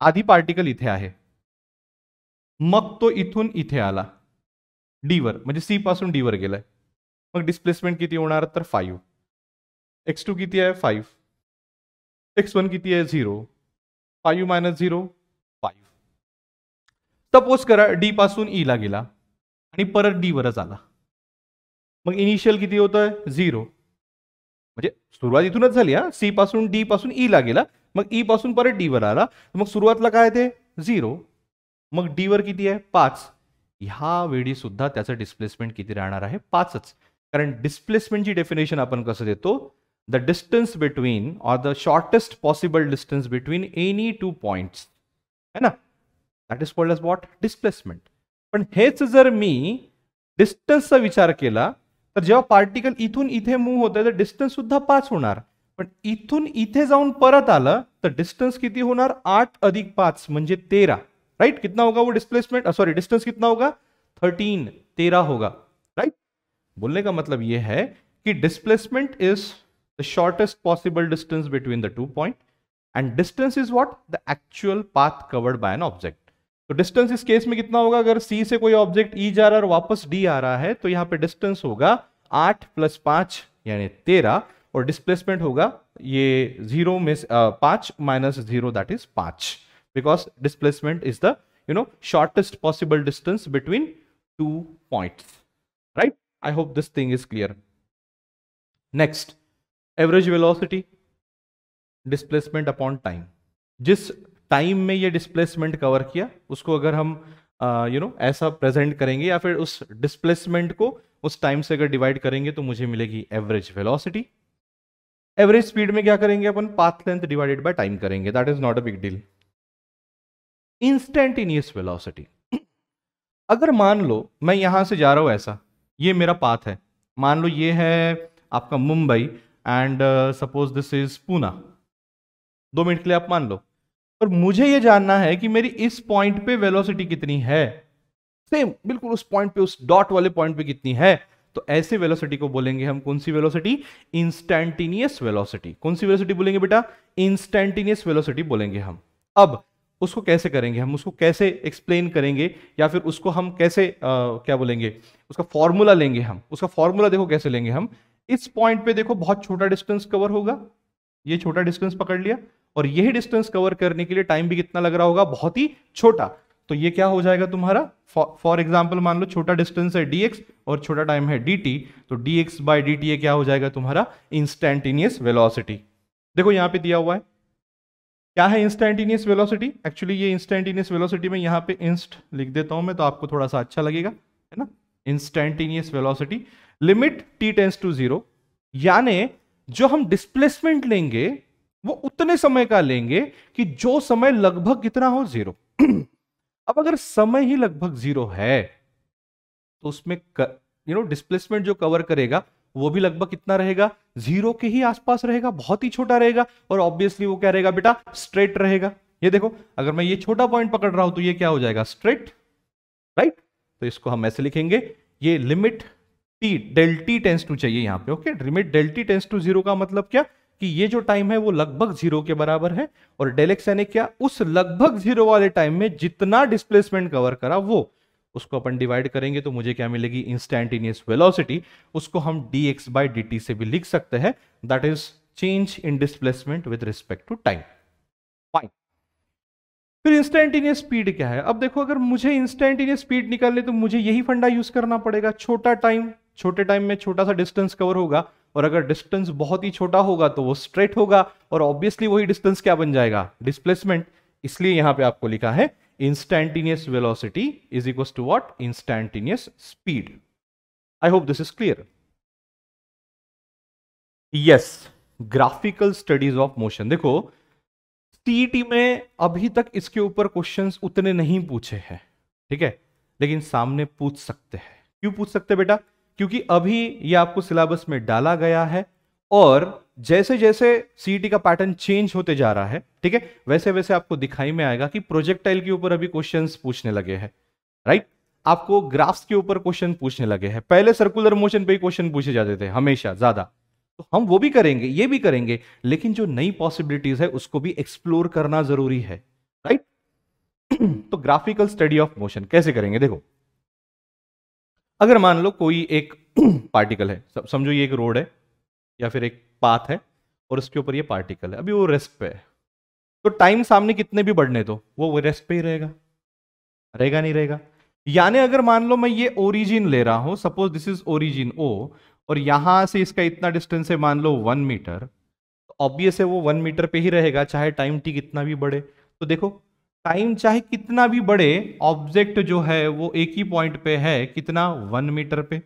Speaker 1: आधी पार्टिकल इथे आहे, मग तो इथून इथे आला डी वर, म्हणजे सी पासून डी वर गेलाय. मग डिस्प्लेसमेंट किती होणार? तर 5. x2 किती आहे? 5. x1 किती आहे? 0. 5 - 0 5. सपोज करा डी पासून ई ला गेला आणि परत डी वरच आला. मग इनिशियल किती होतं? 0. म्हणजे सुरुवात इथूनच झाली, हा. सी पासून डी पासून ई ला गेला, मग ई पासून परत डी वर आला, मग सुरुवातला काय ते 0. मग डी वर किती आहे? 5. ह्या वेळी सुद्धा त्याचं डिस्प्लेसमेंट किती राहणार आहे? 5च. कारण डिस्प्लेसमेंटची डेफिनेशन आपण कसं देतो? The distance between or the shortest possible distance between any 2 points, है ना? That is called as what? Displacement. पण हेच जर मी डिस्टन्सचा विचार केला तर जेव्हा पार्टिकल इथून इथे मूव्ह होतं तर डिस्टन्स सुद्धा 5 होणार. पण इथून इथे जाऊन परत आलं तर डिस्टन्स किती होणार? 8 + 5 म्हणजे 13, राइट? कितना होगा वो डिस्प्लेसमेंट? सॉरी, डिस्टेंस कितना होगा? 13 होगा, राइट? बोलने का मतलब ये है कि displacement is the shortest possible distance between the 2 point and distance is what? The actual path covered by an object. तो डिस्टेंस इस केस में कितना होगा? अगर सी से कोई ऑब्जेक्ट ई जा रहा है और वापस डी आ रहा है तो यहां पे डिस्टेंस होगा 8 + 5 यानी 13, और डिस्प्लेसमेंट होगा ये 0 में 5 - 0 that is 5, because displacement is the shortest possible distance between 2 points, right? I hope this thing is clear. Next, average velocity, displacement upon time. जिस टाइम में ये डिस्प्लेसमेंट कवर किया उसको अगर हम ऐसा प्रेजेंट करेंगे या फिर उस डिस्प्लेसमेंट को उस टाइम से अगर डिवाइड करेंगे तो मुझे मिलेगी एवरेज वेलोसिटी. एवरेज स्पीड में क्या करेंगे अपन? Path length divided by time करेंगे, that is not a big deal. Instantaneous velocity, अगर मान लो मैं यहां से जा रहा हूं ऐसा, ये मेरा पाथ है, मान लो ये है आपका Mumbai and suppose this is Poona. 2 minute के लिए आप मान लो, और मुझे ये जानना है कि मेरी इस पॉइंट पे वेलोसिटी कितनी है, सेम बिल्कुल उस पॉइंट पे, उस डॉट वाले पॉइंट पे कितनी है. तो ऐसे वेलोसिटी को बोलेंगे हम कौन सी वेलोसिटी? Instantaneous velocity. कौन सी वेलोसिटी बोलेंगे बेटा? इंस्टेंटेनियस वेलोसिटी बोलेंगे हम. अब उसको कैसे करेंगे हम? उसको कैसे एक्सप्लेन करेंगे, या फिर उसको हम कैसे क्या बोलेंगे, उसका फॉर्मूला लेंगे हम. उसका फॉर्मूला देखो कैसे लेंगे हम. इस पॉइंट पे देखो बहुत छोटा डिस्टेंस कवर होगा, ये छोटा डिस्टेंस पकड़ लिया, और यही डिस्टेंस कवर करने के लिए टाइम भी कितना लग रहा होगा? बहुत ही छोटा. तो ये क्या हो जाएगा तुम्हारा? फॉर एग्जाम्पल मान लो छोटा डिस्टेंस है dx और छोटा टाइम है dt, तो dx/dt ये क्या हो जाएगा तुम्हारा? Instantaneous velocity. देखो यहां पे दिया हुआ है क्या है इंस्टेंटेनियस वेलोसिटी. एक्चुअली ये इंस्टेंटेनियस वेलोसिटी में यहां पे इंस्ट लिख देता हूं मैं, तो आपको थोड़ा सा अच्छा लगेगा, है ना? Instantaneous velocity limit t tends to 0, यानी जो हम डिस्प्लेसमेंट लेंगे वो उतने समय का लेंगे कि जो समय लगभग कितना हो? 0. अब अगर समय ही लगभग 0 है तो उसमें डिस्प्लेसमेंट जो कवर करेगा वो भी लगभग कितना रहेगा? 0 के ही आसपास रहेगा, बहुत ही छोटा रहेगा, और ऑब्वियसली वो क्या रहेगा बेटा? स्ट्रेट रहेगा. ये देखो अगर मैं ये छोटा पॉइंट पकड़ रहा हूं तो ये क्या हो जाएगा? Straight, right? तो इसको हम ऐसे लिखेंगे, ये limit T del T tends to चाहिए यहां पे, okay. Limit del T tends to zero का मतलब क्या कि ये जो टाइम है वो लगभग जीरो के बराबर है, और डेल एक्स यानी क्या, उस लगभग जीरो वाले टाइम में जितना डिस्प्लेसमेंट कवर करा वो, उसको अपन डिवाइड करेंगे तो मुझे क्या मिलेगी, इंस्टैंटेनियस वेलोसिटी। उसको हम dx बाई dt से भी लिख सकते हैं, that is change in displacement with respect to time. Fine. फिर इंस्टैंटेनियस स्पीड क्या है? अब देखो, अगर मुझे इंस्टैंटेनियस स्पीड निकालने तो मुझे यही फंडा यूज करना पड़ेगा, छोटा टाइम, छोटे टाइम में छोटा सा डिस्टेंस कवर होगा, और अगर डिस्टेंस बहुत ही छोटा होगा तो वो स्ट्रेट होगा, और ऑब्वियसली वही डिस्टेंस क्या बन जाएगा, डिस्प्लेसमेंट। इसलिए यहां पे आपको लिखा है instantaneous velocity is equal to what, instantaneous speed. I hope this is clear. Yes, graphical studies of motion. देखो, सीईटी में अभी तक इसके ऊपर क्वेश्चंस उतने नहीं पूछे हैं, ठीक है, लेकिन सामने पूछ सकते हैं। क्यों पूछ सकते हैं बेटा? क्योंकि अभी ये आपको सिलेबस में डाला गया है, और जैसे जैसे सीईटी का पैटर्न चेंज होते जा रहा है, ठीक है, वैसे वैसे आपको दिखाई में आएगा कि प्रोजेक्टाइल के ऊपर अभी क्वेश्चंस पूछने लगे हैं, राइट। आपको ग्राफ्स के ऊपर क्वेश्चन पूछने लगे हैं। पहले सर्कुलर मोशन पे ही क्वेश्चन पूछे जाते थे हमेशा ज्यादा, तो हम वो भी करेंगे, ये भी करेंगे, लेकिन जो नई पॉसिबिलिटीज है उसको भी एक्सप्लोर करना जरूरी है, राइट। तो ग्राफिकल स्टडी ऑफ मोशन कैसे करेंगे? देखो, अगर मान लो कोई एक पार्टिकल है, समझो ये एक रोड है या फिर एक पाथ है, और उसके ऊपर ये पार्टिकल है, अभी वो रेस्ट पे है, तो टाइम सामने कितने भी बढ़ने दो वो रेस्ट पे ही रहेगा, रहेगा नहीं रहेगा। यानी अगर मान लो मैं ये ओरिजिन ले रहा हूं, suppose this is origin O, और यहां से इसका इतना डिस्टेंस है मान लो 1 मीटर, तो ऑब्वियस है वो 1 मीटर पे ही रहेगा, चाहे टाइम टी कितना भी बढ़े। तो देखो, टाइम चाहे कितना भी बढ़े, ऑब्जेक्ट जो है वो एक ही पॉइंट पे है, कितना, 1 मीटर पे।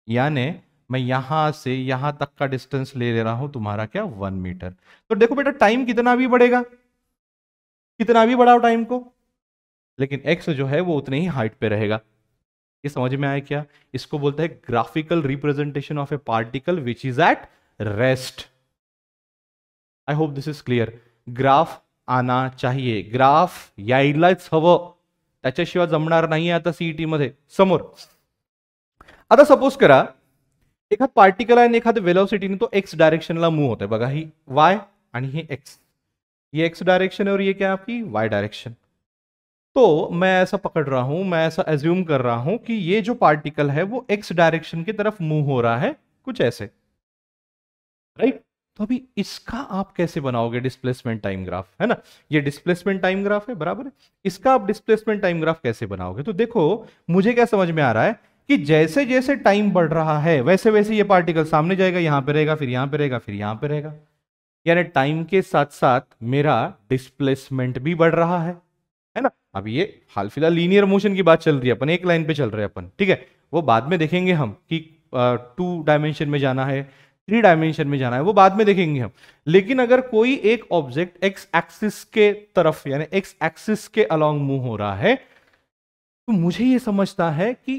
Speaker 1: यानी मैं यहां से यहां तक का डिस्टेंस ले रहा हूं तुम्हारा क्या, 1 मीटर। तो देखो बेटा, टाइम कितना भी बढ़ेगा, कितना भी बढ़ाओ टाइम को, लेकिन एक्स जो है वो उतने ही हाइट पे रहेगा। ये समझ में आया क्या? इसको बोलते हैं graphical representation of a particle which is at rest. I hope this is clear. Graph आना चाहिए, ग्राफ यायलाच हवं, त्याच्याशिवाय जमणार नाही आता सीईटी मध्ये। समोर आता सपोज करा एखाद पार्टिकल आहे आणि एखाद्या वेलोसिटीने तो एक्स डायरेक्शनला मूव्ह होतोय, बघा ही वाय आणि ही एक्स, ये एक्स डायरेक्शन है और ये क्या आपकी वाई डायरेक्शन। तो मैं ऐसा पकड़ रहा हूं, मैं ऐसा एज्यूम कर रहा हूं कि ये जो पार्टिकल है वो एक्स डायरेक्शन की तरफ मूव हो रहा है, कुछ ऐसे, राइट। तो अभी इसका आप कैसे बनाओगे डिस्प्लेसमेंट टाइम ग्राफ, है ना, ये डिस्प्लेसमेंट टाइम ग्राफ है, बराबर है। इसका आप डिस्प्लेसमेंट टाइम ग्राफ कैसे बनाओगे? तो देखो, मुझे क्या समझ में आ रहा है कि जैसे जैसे टाइम बढ़ रहा है वैसे वैसे ये पार्टिकल सामने जाएगा, यहां पे रहेगा, फिर यहां पे रहेगा, फिर यहां पे रहेगा। यानी टाइम के साथ साथ मेरा डिस्प्लेसमेंट भी बढ़ रहा है ना। अब ये हाल फिलहाल लीनियर मोशन की बात चल रही है, अपन एक लाइन पे चल रहे हैं अपन, ठीक है, वो बाद में देखेंगे हम कि 2 डायमेंशन में जाना है, 3 डायमेंशन में जाना है, वो बाद में देखेंगे हम। लेकिन अगर कोई एक ऑब्जेक्ट एक्स एक्सिस के तरफ यानी एक्स एक्सिस के अलोंग मूव हो रहा है, तो मुझे ये समझता है कि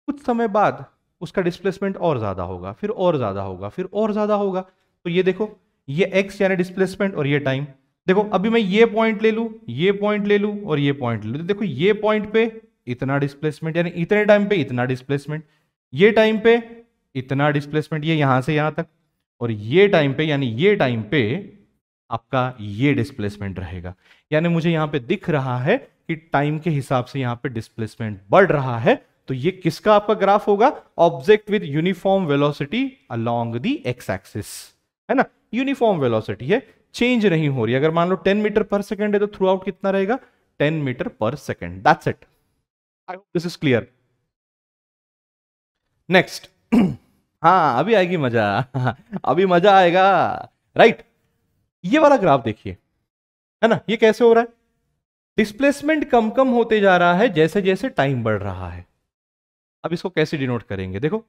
Speaker 1: कुछ समय बाद उसका डिस्प्लेसमेंट और ज्यादा होगा, फिर और ज्यादा होगा, फिर और ज्यादा होगा। तो ये देखो, ये एक्स यानी डिस्प्लेसमेंट और ये टाइम। देखो अभी मैं ये पॉइंट ले लूं, ये पॉइंट ले लूं और ये पॉइंट ले लूं, तो देखो ये पॉइंट पे इतना डिस्प्लेसमेंट यानी इतने टाइम पे इतना डिस्प्लेसमेंट, ये टाइम पे इतना डिस्प्लेसमेंट, ये यहां से यहां तक, और ये टाइम पे यानी ये टाइम पे आपका ये डिस्प्लेसमेंट रहेगा। यानी मुझे यहां पे दिख रहा है कि टाइम के हिसाब से यहां पे डिस्प्लेसमेंट बढ़ रहा है। तो ये किसका आपका ग्राफ होगा? Object with uniform velocity along the x axis, है ना, यूनिफॉर्म वेलोसिटी है, चेंज नहीं हो रही। अगर मान लो 10 मीटर पर सेकंड है तो थ्रू आउट कितना रहेगा? 10 metre per second. That's it. I hope this is clear. Next हाँ, अभी आएगी मजा अभी मजा आएगा, राइट। ये वाला ग्राफ देखिए, है ना, ये कैसे हो रहा है? डिस्प्लेसमेंट कम कम होते जा रहा है जैसे जैसे टाइम बढ़ रहा है। अब इसको कैसे डिनोट करेंगे? देखो,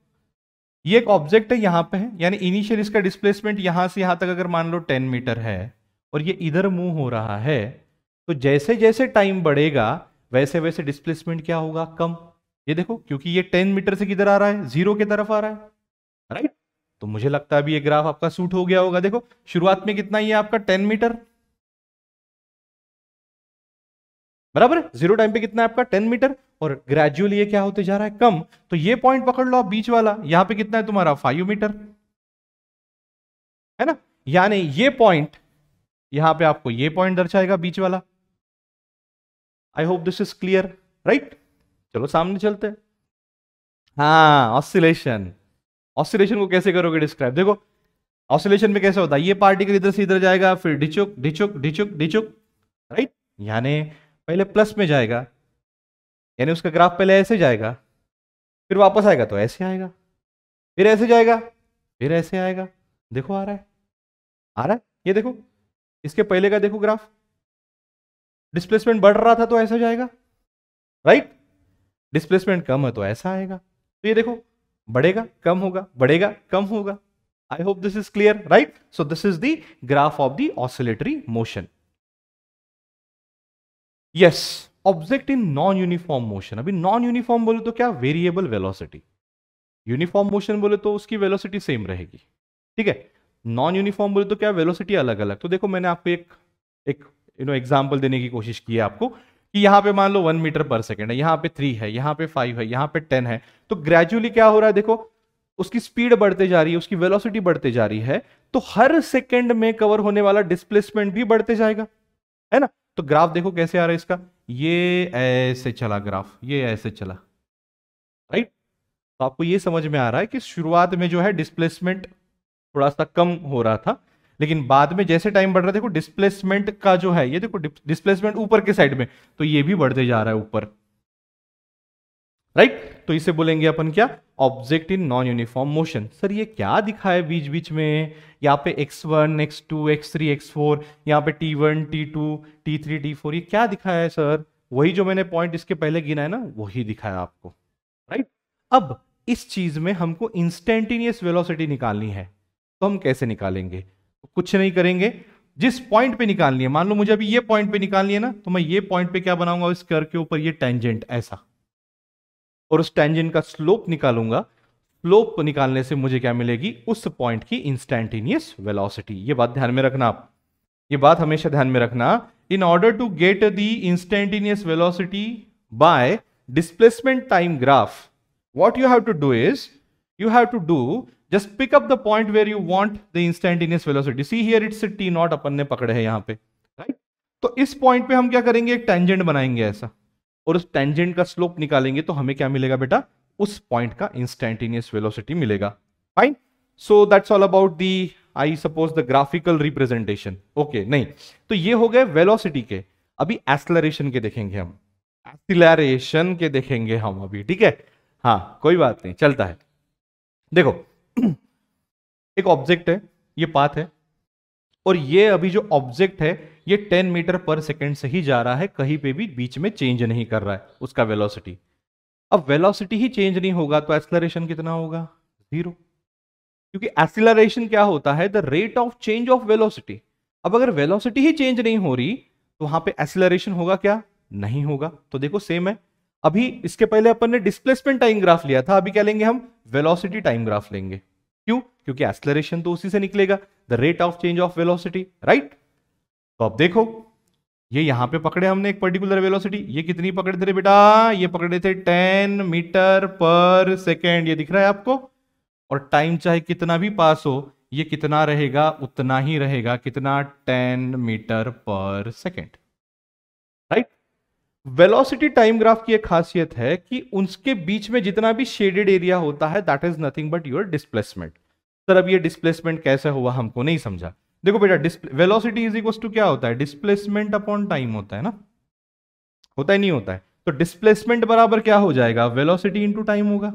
Speaker 1: ये एक ऑब्जेक्ट है, यहां पे है, यानी इनिशियल इसका डिस्प्लेसमेंट यहां से यहां तक अगर मान लो 10 मीटर है और ये इधर मूव हो रहा है, तो जैसे जैसे टाइम बढ़ेगा वैसे वैसे डिस्प्लेसमेंट क्या होगा? कम। ये देखो, क्योंकि ये 10 मीटर से किधर आ रहा है? 0 की तरफ आ रहा है, राइट। तो मुझे लगता है अभी ये ग्राफ आपका सूट हो गया होगा। देखो शुरुआत में कितना, ये आपका 10 मीटर, बराबर है, 0 टाइम पे कितना है आपका? 10 मीटर, और ग्रेजुअली ये क्या होते जा रहा है, कम। तो ये पॉइंट पकड़ लो आप बीच वाला, यहां पे कितना है तुम्हारा 5 मीटर, है ना। यानी ये पॉइंट, यहां पे आपको ये पॉइंट दर्शाएगा बीच वाला। आई hope this is clear, right. चलो सामने चलते हैं। हाँ, ऑसिलेशन। ऑसिलेशन को कैसे करोगे डिस्क्राइब, देखो ऑसिलेशन में कैसे होता है, ये पार्टिकल इधर से इधर जाएगा, फिर डिचुक डिचुक डिचुक डिचुक, राइट। यानी पहले प्लस में जाएगा, यानी उसका ग्राफ पहले ऐसे जाएगा, फिर वापस आएगा तो ऐसे आएगा, फिर ऐसे जाएगा, फिर ऐसे आएगा। देखो आ रहा है, आ रहा है, ये देखो, इसके पहले का देखो ग्राफ, डिस्प्लेसमेंट बढ़ रहा था तो ऐसा जाएगा, राइट। डिस्प्लेसमेंट कम है तो ऐसा आएगा। तो ये देखो, बढ़ेगा कम होगा, बढ़ेगा कम होगा। आई hope this is clear, right. So this is the graph of the oscillatory motion. Yes, object in non uniform motion. अभी नॉन यूनिफॉर्म बोले तो क्या, वेरिएबल वेलोसिटी। यूनिफॉर्म मोशन बोले तो उसकी वेलोसिटी सेम रहेगी, ठीक है। नॉन यूनिफॉर्म बोले तो क्या, वेलोसिटी अलग अलग। तो देखो मैंने आपको एक एग्जांपल देने की कोशिश की है आपको, कि यहां पे मान लो 1 मीटर पर सेकेंड है, यहां पे 3 है, यहां पे 5 है, यहां पे 10 है। तो ग्रेजुअली क्या हो रहा है, देखो उसकी स्पीड बढ़ते जा रही है, उसकी वेलोसिटी बढ़ते जा रही है, तो हर सेकेंड में कवर होने वाला डिस्प्लेसमेंट भी बढ़ते जाएगा, है ना। तो ग्राफ देखो कैसे आ रहा है इसका, ये ऐसे चला ग्राफ, ये ऐसे चला, राइट। तो आपको ये समझ में आ रहा है कि शुरुआत में जो है डिस्प्लेसमेंट थोड़ा सा कम हो रहा था, लेकिन बाद में जैसे टाइम बढ़ रहा है, देखो डिस्प्लेसमेंट का जो है, ये देखो डिस्प्लेसमेंट ऊपर के साइड में, तो ये भी बढ़ते जा रहा है ऊपर, राइट। तो इसे बोलेंगे अपन क्या, object in non uniform motion. Sir ये क्या दिखा है बीच बीच में, यहाँ पे x1 x2 x3 x4, यहाँ पे t1 t2 t3 t4, ये क्या दिखा है सर। वही जो मैंने पॉइंट इसके पहले गिना है ना, वही दिखाया आपको, राइट। अब इस चीज में हमको इंस्टेंटेनियस वेलोसिटी निकालनी है, तो हम कैसे निकालेंगे, कुछ नहीं करेंगे, जिस पॉइंट पे निकालनी है, मान लो मुझे अभी ये पॉइंट पे निकालनी है ना, तो मैं ये पॉइंट पे क्या बनाऊंगा, इस कर्व के ऊपर ये टेंजेंट ऐसा, और उस टेंजेंट का स्लोप निकालूंगा। स्लोप को निकालने से मुझे क्या मिलेगी, उस पॉइंट की इंस्टेंटेनियस वेलोसिटी। ये बात ध्यान में रखना आप, ये बात हमेशा ध्यान में रखना। In order to get the instantaneous velocity by displacement time graph, what you have to do is, you have to do, just pick up the point where you want the instantaneous velocity. See here it's a t naught अपन ने पकड़े है यहाँ पे, right? तो इस पॉइंट पे हम क्या करेंगे, एक टेंजेंट बनाएंगे ऐसा, और उस टेंजेंट का स्लोप निकालेंगे, तो हमें क्या मिलेगा बेटा, उस पॉइंट का इंस्टेंटेनियस वेलोसिटी मिलेगा। Fine, so that's all about the, I suppose the graphical representation. Okay, नहीं तो ये हो गए वेलोसिटी के। अभी एक्सेलरेशन के देखेंगे हम, एक्सीलरेशन के देखेंगे हम अभी, ठीक है। हाँ कोई बात नहीं, चलता है। देखो एक ऑब्जेक्ट है, ये पाथ है, और ये अभी जो ऑब्जेक्ट है ये 10 मीटर पर सेकेंड से ही जा रहा है, कहीं पे भी बीच में चेंज नहीं कर रहा है उसका वेलोसिटी। अब वेलोसिटी ही चेंज नहीं होगा तो एक्सेलरेशन कितना होगा, 0, क्योंकि एक्सेलरेशन क्या होता है, the rate of change of velocity. अब अगर वेलोसिटी ही चेंज नहीं हो रही तो वहां पे एक्सेलरेशन होगा क्या, नहीं होगा। तो देखो सेम है, अभी इसके पहले अपन ने डिस्प्लेसमेंट टाइम ग्राफ लिया था, अभी क्या लेंगे हम, वेलोसिटी टाइम ग्राफ लेंगे। क्यों, क्योंकि एक्सेलरेशन तो उसी से निकलेगा, the rate of change of velocity, right. तो अब देखो ये यहां पे पकड़े हमने एक पर्टिकुलर वेलोसिटी, ये कितनी पकड़े थे बेटा, ये पकड़े थे 10 मीटर पर सेकेंड, ये दिख रहा है आपको। और टाइम चाहे कितना भी पास हो, ये कितना रहेगा, उतना ही रहेगा, कितना, 10 metre per second, right. Velocity time graph की एक खासियत है कि उसके बीच में जितना भी शेडेड एरिया होता है, that is nothing but your displacement. Sir अब ये डिस्प्लेसमेंट कैसे हुआ हमको नहीं समझा। देखो बेटा, वेलोसिटी इज इक्वल टू क्या होता है, डिस्प्लेसमेंट अपॉन टाइम होता है ना, होता है नहीं होता है। तो डिस्प्लेसमेंट बराबर क्या हो जाएगा, वेलोसिटी इंटू टाइम होगा,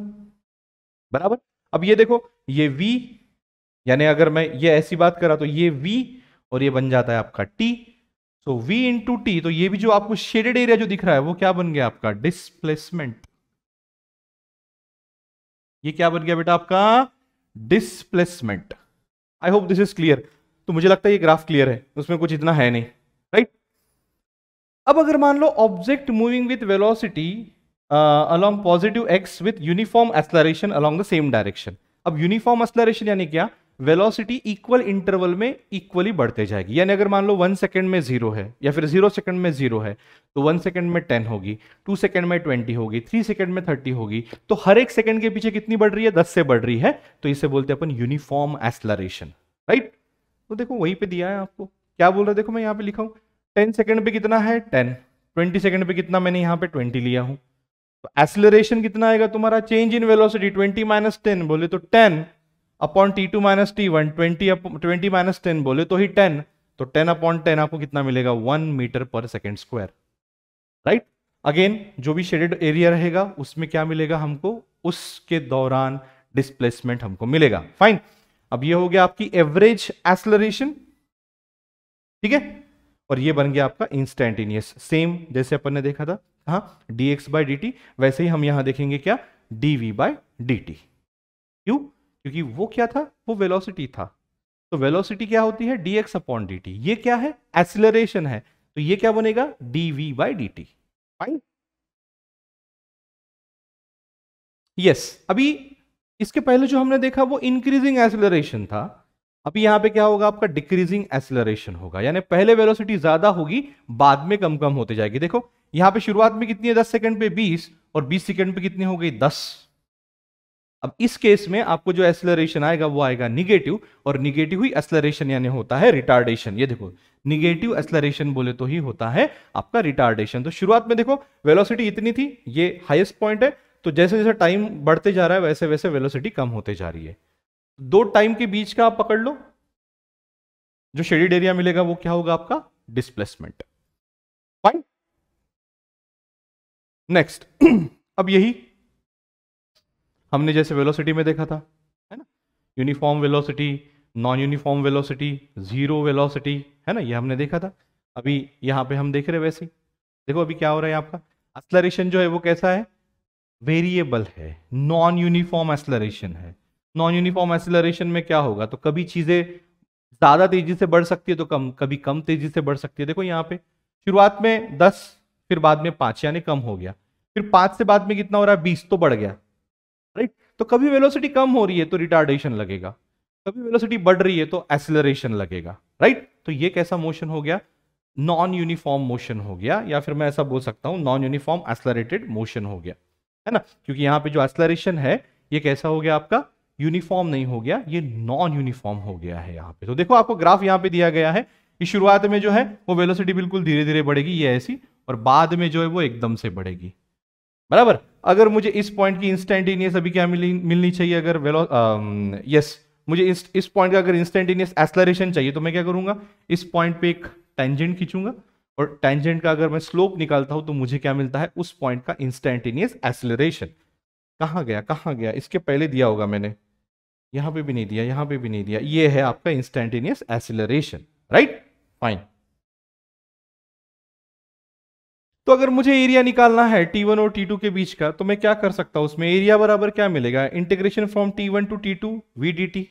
Speaker 1: बराबर। अब ये देखो, ये v, यानी अगर मैं ये ऐसी बात करा तो ये v, और ये बन जाता है आपका t। तो v इंटू टी, तो ये भी जो आपको शेडेड एरिया जो दिख रहा है वो क्या बन गया आपका, डिस्प्लेसमेंट। ये क्या बन गया बेटा आपका, displacement. I hope this is clear. तो मुझे लगता है ये ग्राफ क्लियर है, उसमें कुछ इतना है नहीं, राइट। अब अगर मान लो object moving with velocity along positive x with uniform acceleration along the same direction। अब यूनिफॉर्म एक्सेलरेशन यानी क्या, वेलोसिटी इक्वल इंटरवल में इक्वली बढ़ते जाएगी। यानी अगर मान लो 1 सेकंड में 0 है या फिर 0 सेकंड में 0 है तो 1 सेकंड में 10 होगी, 2 सेकंड में 20 होगी, 3 सेकंड में 30 होगी, तो हर एक सेकंड के पीछे कितनी बढ़ रही है? 10 से बढ़ रही है। तो इसे बोलते हैं अपन यूनिफॉर्म एक्सेलरेशन, राइट। तो देखो वहीं पे दिया है आपको, क्या बोल रहा है, देखो मैं यहाँ पे लिखा हूं 10 सेकंड पे कितना है 10, 20 सेकंड पे कितना, मैंने यहाँ पे 20 लिया हूं। तो एक्सेलरेशन कितना आएगा तुम्हारा? चेंज इन वेलोसिटी 20 माइनस 10 बोले तो 10 upon t2 minus t1, 20 minus 10 बोले तो ही 10, तो 10 अपॉन 10 आपको कितना मिलेगा? 1 metre per second square, right. Again जो भी शेडेड एरिया रहेगा उसमें क्या मिलेगा हमको? उसके दौरान डिस्प्लेसमेंट हमको मिलेगा। फाइन, अब ये हो गया आपकी एवरेज एक्सेलरेशन, ठीक है। और ये बन गया आपका इंस्टेंटेनियस, सेम जैसे अपन ने देखा था हाँ dx बाई dt, वैसे ही हम यहां देखेंगे क्या? dv by dt। क्यों? क्योंकि वो क्या था? वो वेलोसिटी था। तो वेलोसिटी क्या होती है? dx upon dt। ये क्या है? एक्सेलरेशन है, तो ये क्या बनेगा? dv by dt। Fine, yes. अभी इसके पहले जो हमने देखा वो इंक्रीजिंग एक्सेलरेशन था, अभी यहां पे क्या होगा? आपका डिक्रीजिंग एक्सेलरेशन होगा। यानी पहले वेलोसिटी ज्यादा होगी, बाद में कम कम होते जाएगी। देखो यहां पे शुरुआत में कितनी है? 10 सेकंड पे 20, और 20 सेकंड पे कितनी हो गई? 10। अब इस केस में आपको जो एक्सेलरेशन आएगा वो आएगा निगेटिव, और निगेटिव ही एक्सेलरेशन यानी होता है रिटार्डेशन। ये देखो निगेटिव एक्सेलरेशन बोले तो ही होता है आपका रिटार्डेशन। तो शुरुआत में देखो वेलोसिटी इतनी थी, ये हाईएस्ट पॉइंट है, तो जैसे जैसे टाइम बढ़ते जा रहा है वैसे वैसे वेलोसिटी कम होते जा रही है। दो टाइम के बीच का आप पकड़ लो, जो शेडेड एरिया मिलेगा वो क्या होगा? आपका डिस्प्लेसमेंट। फाइन, नेक्स्ट अब यही हमने जैसे वेलोसिटी में देखा था, है ना, uniform velocity, non uniform velocity, zero velocity, है ना, ये हमने देखा था। अभी यहां पे हम देख रहे हैं वैसे ही। देखो अभी क्या हो रहा है आपका? एक्सेलरेशन जो है वो कैसा है? वेरिएबल है, नॉन यूनिफॉर्म एक्सेलरेशन है। नॉन यूनिफॉर्म एक्सेलरेशन में क्या होगा? तो कभी चीजें ज्यादा तेजी से बढ़ सकती है तो कभी कम तेजी से बढ़ सकती है। देखो यहाँ पे शुरुआत में 10, फिर बाद में 5 यानी कम हो गया, फिर 5 से बाद में कितना हो रहा है? 20, तो बढ़ गया, राइट। तो कभी वेलोसिटी कम हो रही है तो रिटार्डेशन लगेगा, कभी वेलोसिटी बढ़ रही है तो एक्सेलरेशन लगेगा, राइट। तो ये कैसा मोशन हो गया? नॉन यूनिफॉर्म मोशन हो गया, या फिर मैं ऐसा बोल सकता हूं नॉन यूनिफॉर्म एक्सेलरेटेड मोशन हो गया, है ना। क्योंकि यहां पे जो एक्सेलरेशन है ये कैसा हो गया आपका? यूनिफॉर्म नहीं हो गया, ये नॉन यूनिफॉर्म हो गया है यहाँ पे। तो देखो आपको ग्राफ यहाँ पे दिया गया है कि शुरुआत में जो है वो वेलोसिटी बिल्कुल धीरे धीरे बढ़ेगी, ये ऐसी, और बाद में जो है वो एकदम से बढ़ेगी, बराबर। अगर मुझे इस पॉइंट की इंस्टेंटेनियस अभी क्या मिलनी चाहिए? अगर यस, मुझे इस पॉइंट का अगर इंस्टेंटेनियस एक्सेलरेशन चाहिए तो मैं क्या करूंगा? इस पॉइंट पे एक टेंजेंट खींचूंगा, और टेंजेंट का अगर मैं स्लोप निकालता हूं तो मुझे क्या मिलता है? उस पॉइंट का इंस्टेंटेनियस एक्सेलरेशन। कहां गया, कहां गया? इसके पहले दिया होगा मैंने, यहां पे भी नहीं दिया, यहां पे भी नहीं दिया। ये है आपका इंस्टेंटेनियस एक्सेलरेशन, राइट। फाइन, तो अगर मुझे एरिया निकालना है T1 और T2 के बीच का, तो मैं क्या कर सकता हूं? उसमें एरिया बराबर क्या मिलेगा? Integration from T1 to T2 v dt,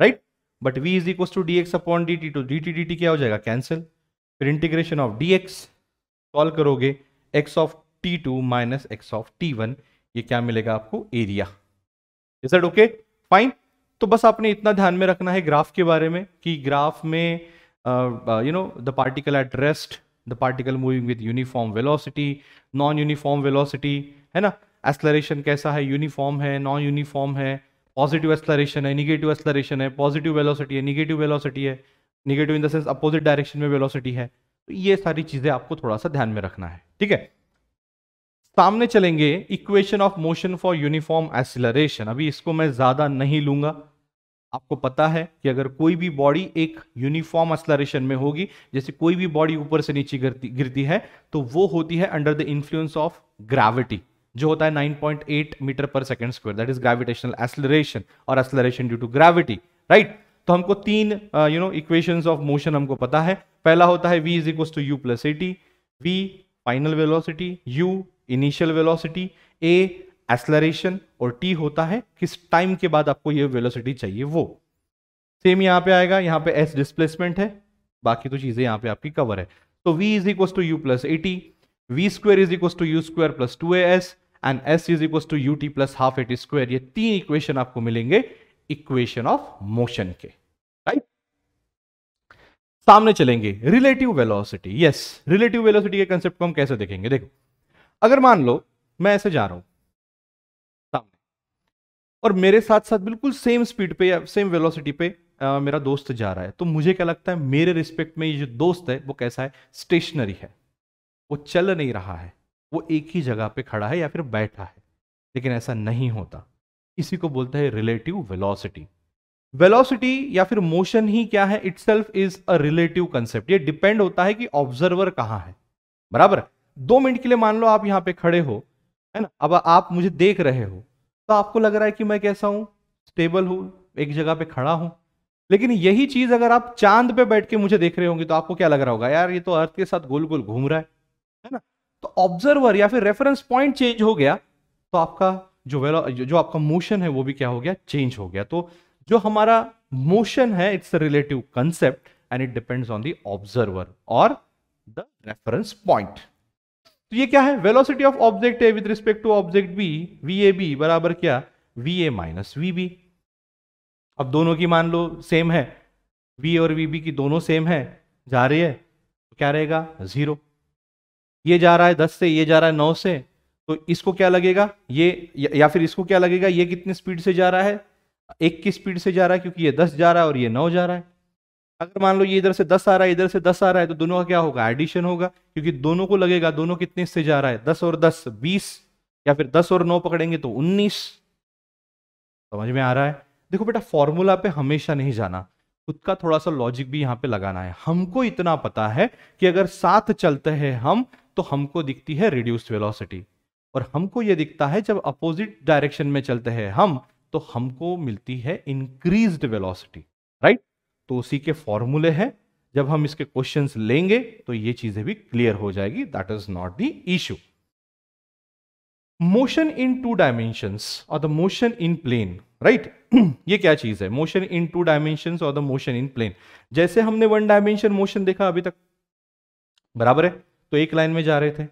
Speaker 1: right. But v is equal to dx upon dt, तो dt dt क्या हो जाएगा? कैंसिल। फिर इंटीग्रेशन ऑफ dx, सॉल्व करोगे x of T2 minus x of T1, ये क्या मिलेगा आपको? Area. Is that okay? Fine. तो बस आपने इतना ध्यान में रखना है ग्राफ के बारे में कि ग्राफ में the particle at rest, the particle moving with uniform velocity, non uniform velocity, है ना, एक्सेलरेशन कैसा है? यूनिफॉर्म है, नॉन यूनिफॉर्म है, पॉजिटिव एक्सेलरेशन है, निगेटिव एक्सेलरेशन है, पॉजिटिव वेलोसिटी है, निगेटिव वेलोसिटी है, negative in the sense opposite direction में वेलोसिटी है। तो ये सारी चीजें आपको थोड़ा सा ध्यान में रखना है, ठीक है। सामने चलेंगे equation of motion for uniform acceleration. अभी इसको मैं ज्यादा नहीं लूंगा, आपको पता है कि अगर कोई भी बॉडी एक यूनिफॉर्म एक्सेलरेशन में होगी, जैसे कोई भी बॉडी ऊपर से नीचे गिरती है, तो वो होती है under the influence of gravity, जो होता है 9.8 metre per second square, that is gravitational acceleration और acceleration due to gravity, right. तो हमको तीन इक्वेशंस ऑफ मोशन हमको पता है। पहला होता है v is equal to u plus at, v final velocity, u initial velocity, a acceleration, और t होता है किस टाइम के बाद आपको ये वेलोसिटी चाहिए वो। सेम यहां पे आएगा, यहां पे s डिस्प्लेसमेंट है, बाकी तो चीजें यहां पे आपकी कवर है। तो v is equal to u plus at, v square is equal to u square plus 2as, and s is equal to ut plus half at square. ये तीन इक्वेशन आपको मिलेंगे इक्वेशन ऑफ मोशन के, राइट। सामने चलेंगे, relative velocity. Yes, relative velocity के कंसेप्ट को हम कैसे देखेंगे? देखो, अगर मान लो मैं ऐसे जा रहा हूं सामने, और मेरे साथ साथ बिल्कुल सेम स्पीड पे या सेम वेलोसिटी पे मेरा दोस्त जा रहा है, तो मुझे क्या लगता है, मेरे रिस्पेक्ट में ये जो दोस्त है वो कैसा है? स्टेशनरी है, वो चल नहीं रहा है, वो एक ही जगह पे खड़ा है या फिर बैठा है। लेकिन ऐसा नहीं होता, इसी को बोलते हैं रिलेटिव वेलोसिटी। वेलोसिटी या फिर मोशन ही क्या है? Itself is a relative concept. ये डिपेंड होता है कि ऑब्जर्वर कहां है, बराबर। 2 मिनट के लिए मान लो आप यहां पे खड़े हो, है ना, अब आप मुझे देख रहे हो, तो आपको लग रहा है कि मैं कैसा हूं? स्टेबल हूं, एक जगह पे खड़ा हूं। लेकिन यही चीज अगर आप चांद पे बैठ के मुझे देख रहे होंगे, तो आपको क्या लग रहा होगा? यार ये तो अर्थ के साथ गोल गोल घूम रहा है ना। तो ऑब्जर्वर या फिर रेफरेंस पॉइंट चेंज हो गया, तो आपका जो आपका मोशन है वो भी क्या हो गया? चेंज हो गया। तो जो हमारा मोशन है, it's a relative concept and it depends on the observer और द रेफरेंस पॉइंट। तो ये क्या है? Velocity of object A with respect to object B, V A B बराबर क्या? V A minus V B. अब दोनों की मान लो सेम है, वी और वी बी की दोनों सेम है, जा रही है, तो क्या रहेगा? 0। ये जा रहा है 10 से, ये जा रहा है 9 से, तो इसको क्या लगेगा? ये या फिर इसको क्या लगेगा? ये कितनी स्पीड से जा रहा है? 1 की स्पीड से जा रहा है, क्योंकि ये 10 जा रहा है और ये 9 जा रहा है। अगर मान लो ये इधर से 10 आ रहा है, इधर से 10 आ रहा है, तो दोनों का क्या होगा? एडिशन होगा, क्योंकि दोनों को लगेगा दोनों कितने से जा रहा है? 10 और 10 20, या फिर 10 और 9 पकड़ेंगे तो 19। समझ में आ रहा है? देखो बेटा, फॉर्मूला पे हमेशा नहीं जाना, खुद का थोड़ा सा लॉजिक भी यहां पे लगाना है। हमको इतना पता है कि अगर साथ चलते हैं हम, तो हमको दिखती है रिड्यूस्ड वेलोसिटी, और हमको यह दिखता है जब अपोजिट डायरेक्शन में चलते हैं हम, तो हमको मिलती है इंक्रीज्ड वेलोसिटी, राइट। तो उसी के फॉर्मूले हैं, जब हम इसके क्वेश्चंस लेंगे तो ये चीजें भी क्लियर हो जाएगी। That is not the issue. Motion in 2 dimensions और the motion in plane, right. ये क्या चीज है? मोशन इन 2 डायमेंशंस और द मोशन इन प्लेन। जैसे हमने 1 डायमेंशन मोशन देखा अभी तक, बराबर है, तो एक लाइन में जा रहे थे।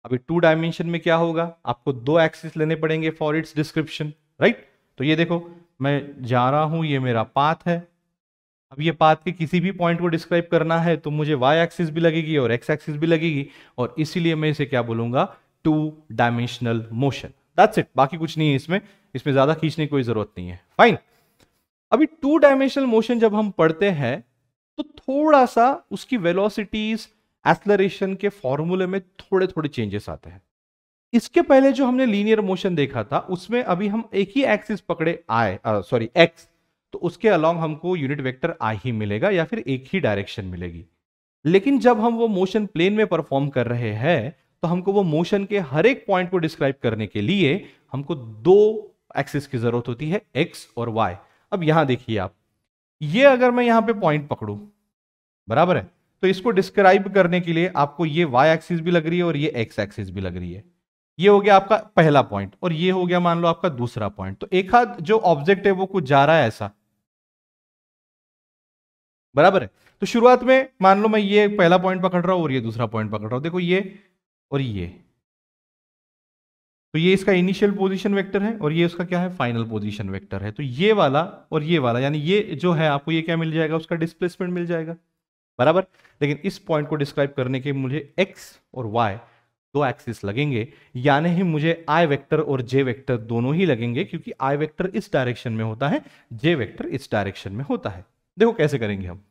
Speaker 1: अभी 2 डायमेंशन में क्या होगा? आपको 2 एक्सिस लेने पड़ेंगे फॉर इट्स डिस्क्रिप्शन, राइट। तो ये देखो, मैं जा रहा हूं, ये मेरा पाथ है। अब ये पाथ के किसी भी पॉइंट को डिस्क्राइब करना है तो मुझे वाई एक्सिस भी लगेगी और एक्स एक्सिस भी लगेगी, और इसीलिए मैं इसे क्या बोलूंगा? 2 डायमेंशनल मोशन। दैट्स इट, बाकी कुछ नहीं है इसमें, इसमें ज्यादा खींचने की कोई जरूरत नहीं है। फाइन। अभी 2 डायमेंशनल मोशन जब हम पढ़ते हैं, तो थोड़ा सा उसकी वेलोसिटीज, एक्सलरेशन के फॉर्मूले में थोड़े थोड़े चेंजेस आते हैं। इसके पहले जो हमने लीनियर मोशन देखा था, उसमें अभी हम एक ही एक्सिस पकड़े, एक्स, तो उसके अलोंग हमको यूनिट वेक्टर आई ही मिलेगा या फिर एक ही डायरेक्शन मिलेगी। लेकिन जब हम वो मोशन प्लेन में परफॉर्म कर रहे हैं, तो हमको वो मोशन के हर एक पॉइंट को डिस्क्राइब करने के लिए हमको 2 एक्सिस की जरूरत होती है, एक्स और वाई। अब यहां देखिए आप, ये अगर मैं यहां पे पॉइंट पकड़ू, बराबर है, तो इसको डिस्क्राइब करने के लिए आपको ये वाई एक्सिस भी लग रही है और ये एक्स एक्सिस भी लग रही है। ये हो गया आपका पहला पॉइंट, और ये हो गया मान लो आपका दूसरा पॉइंट। तो एक हाथ जो ऑब्जेक्ट है वो कुछ जा रहा है ऐसा, बराबर है। तो शुरुआत में मान लो मैं ये पहला पॉइंट पकड़ रहा हूं और ये दूसरा पॉइंट पकड़ रहा हूं, देखो ये और ये, तो ये इसका इनिशियल पोजीशन वेक्टर है और ये उसका क्या है? फाइनल पोजीशन वेक्टर है। तो ये वाला और ये वाला, यानी ये जो है आपको ये क्या मिल जाएगा? उसका डिस्प्लेसमेंट मिल जाएगा, बराबर। लेकिन इस पॉइंट को डिस्क्राइब करने के मुझे एक्स और वाई 2 एक्सिस लगेंगे, यानी ही मुझे आई वेक्टर और जे वेक्टर दोनों ही लगेंगे, क्योंकि आई वेक्टर इस डायरेक्शन में होता है, जे वेक्टर इस डायरेक्शन में होता है। देखो कैसे करेंगे हम।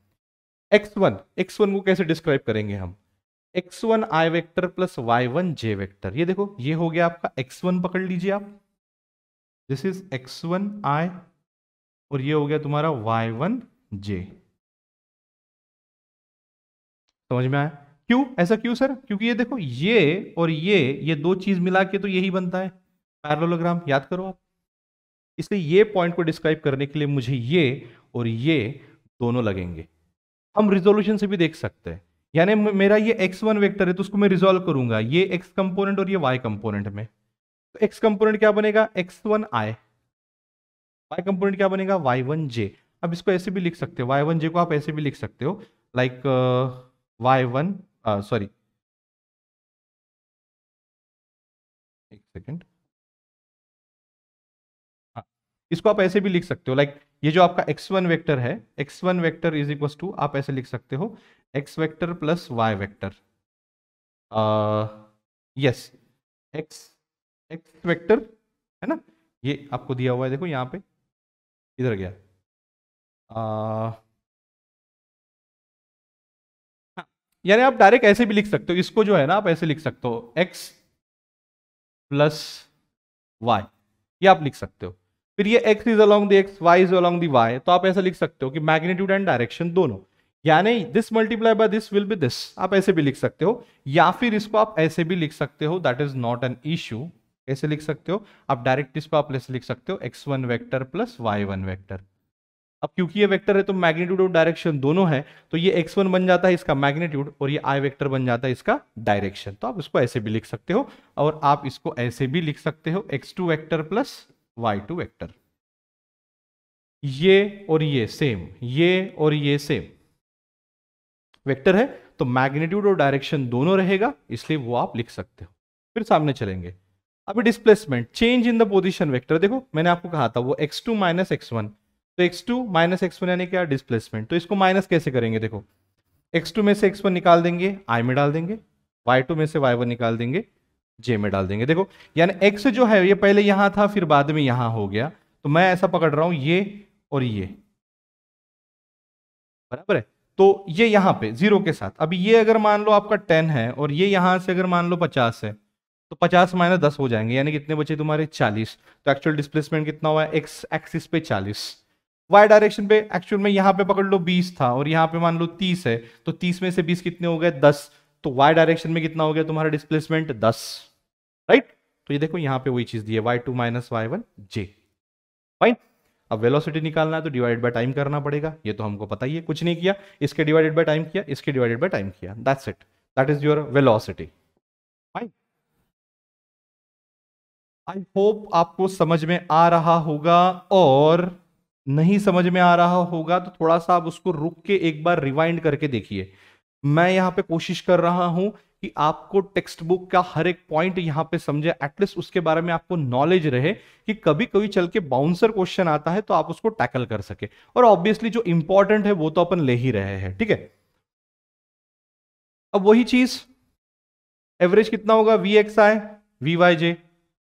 Speaker 1: x1 को कैसे डिस्क्राइब करेंगे हम? x1 आई वेक्टर प्लस y1 जे वेक्टर। ये देखो, ये हो गया आपका x1, पकड़ लीजिए आप, दिस इज x1 आई, और ये हो गया तुम्हारा y1 जे। समझ में आया? क्यों ऐसा? क्यों सर? क्योंकि ये देखो, ये और ये 2 चीज मिला के तो यही बनता है पैरेललोग्राम, याद करो आप। इसलिए ये पॉइंट को डिस्क्राइब करने के लिए मुझे ये और ये दोनों लगेंगे। हम रिजोल्यूशन से भी देख सकते हैं, यानी मेरा ये x1 वेक्टर है, तो उसको मैं रिजोल्व करूंगा, ये x कंपोनेंट और ये y कंपोनेंट में। तो x कंपोनेंट क्या बनेगा? x1 i, y कंपोनेंट क्या बनेगा? y1 j। अब इसको ऐसे भी लिख सकते हो, y1 j को आप ऐसे भी लिख सकते हो, लाइक y1, सॉरी, एक सेकेंड, हाँ, इसको आप ऐसे भी लिख सकते हो, लाइक ये जो आपका x1 वेक्टर है, x1 vector is equal to, आप ऐसे लिख सकते हो x vector plus y vector, yes x x vector है ना, ये आपको दिया हुआ है, देखो यहाँ पे इधर गया, हाँ, यानी आप डायरेक्ट ऐसे भी लिख सकते हो, इसको जो है ना आप ऐसे लिख सकते हो x प्लस वाई, ये आप लिख सकते हो। फिर ये x is along the x, y is along the y, तो आप ऐसा लिख सकते हो कि मैग्नीट्यूड एंड डायरेक्शन दोनों, यानी this multiply by this will be this, आप ऐसे भी लिख सकते हो, या फिर इसको आप ऐसे भी लिख सकते हो, that is not an issue. कैसे लिख सकते हो आप, डायरेक्ट इसको आप ऐसे लिख सकते हो x1 vector plus y1 vector. अब क्योंकि ये वेक्टर है तो मैग्नीट्यूड और डायरेक्शन दोनों है, तो ये x1 बन जाता है इसका मैग्नीट्यूड और ये i वेक्टर बन जाता है इसका डायरेक्शन, तो आप इसको ऐसे भी लिख सकते हो, और आप इसको ऐसे भी लिख सकते हो x2 vector plus y2 vector. ये और ये सेम, ये और ये सेम वेक्टर है, तो मैग्नीट्यूड और डायरेक्शन दोनों रहेगा, इसलिए वो आप लिख सकते हो। फिर सामने चलेंगे, अभी displacement change in the position vector, देखो मैंने आपको कहा था वो x2 माइनस x1, तो x2 माइनस x1 यानी क्या, डिस्प्लेसमेंट, तो इसको माइनस कैसे करेंगे, देखो x2 में से x1 निकाल देंगे i में डाल देंगे, y2 में से y1 निकाल देंगे j में डाल देंगे। देखो यानी x जो है ये पहले यहां था फिर बाद में यहां हो गया, तो मैं ऐसा पकड़ रहा हूं ये और ये, बराबर है, तो ये यहां पे जीरो के साथ, अभी ये अगर मान लो आपका 10 है और ये यहां से अगर मान लो 50 है, तो 50 माइनस 10 हो जाएंगे, यानी कितने बचे तुम्हारे 40, तो एक्चुअल डिस्प्लेसमेंट कितना हुआ है, एक्स एक्सिस पे 40, वाई डायरेक्शन पे एक्चुअल में यहां पे पकड़ लो 20 था और यहां पे मान लो 30 है, तो 30 में से 20 कितने हो गए 10, तो वाई डायरेक्शन में कितना हो गया तुम्हारा डिस्प्लेसमेंट 10, राइट। तो ये देखो यहां पे वही चीज दी है, y2 minus y1 j, fine. अब वेलोसिटी निकालना है तो डिवाइडेड बाय टाइम करना पड़ेगा, ये तो हमको पता ही है, कुछ नहीं किया, इसके डिवाइडेड बाय टाइम किया, इसके डिवाइडेड बाय टाइम किया, that's it, that is your velocity, fine. I hope आपको समझ में आ रहा होगा, और नहीं समझ में आ रहा होगा तो थोड़ा सा आप उसको रुक के एक बार रिवाइंड करके देखिए। मैं यहां पे कोशिश कर रहा हूं कि आपको टेक्स्ट बुक का हर एक पॉइंट यहां पे समझे, एटलीस्ट उसके बारे में आपको नॉलेज रहे कि कभी कभी चल के बाउंसर क्वेश्चन आता है तो आप उसको टैकल कर सके, और ऑब्वियसली जो इंपॉर्टेंट है वो तो अपन ले ही रहे हैं, ठीक है। अब वही चीज एवरेज कितना होगा, V X I V Y J,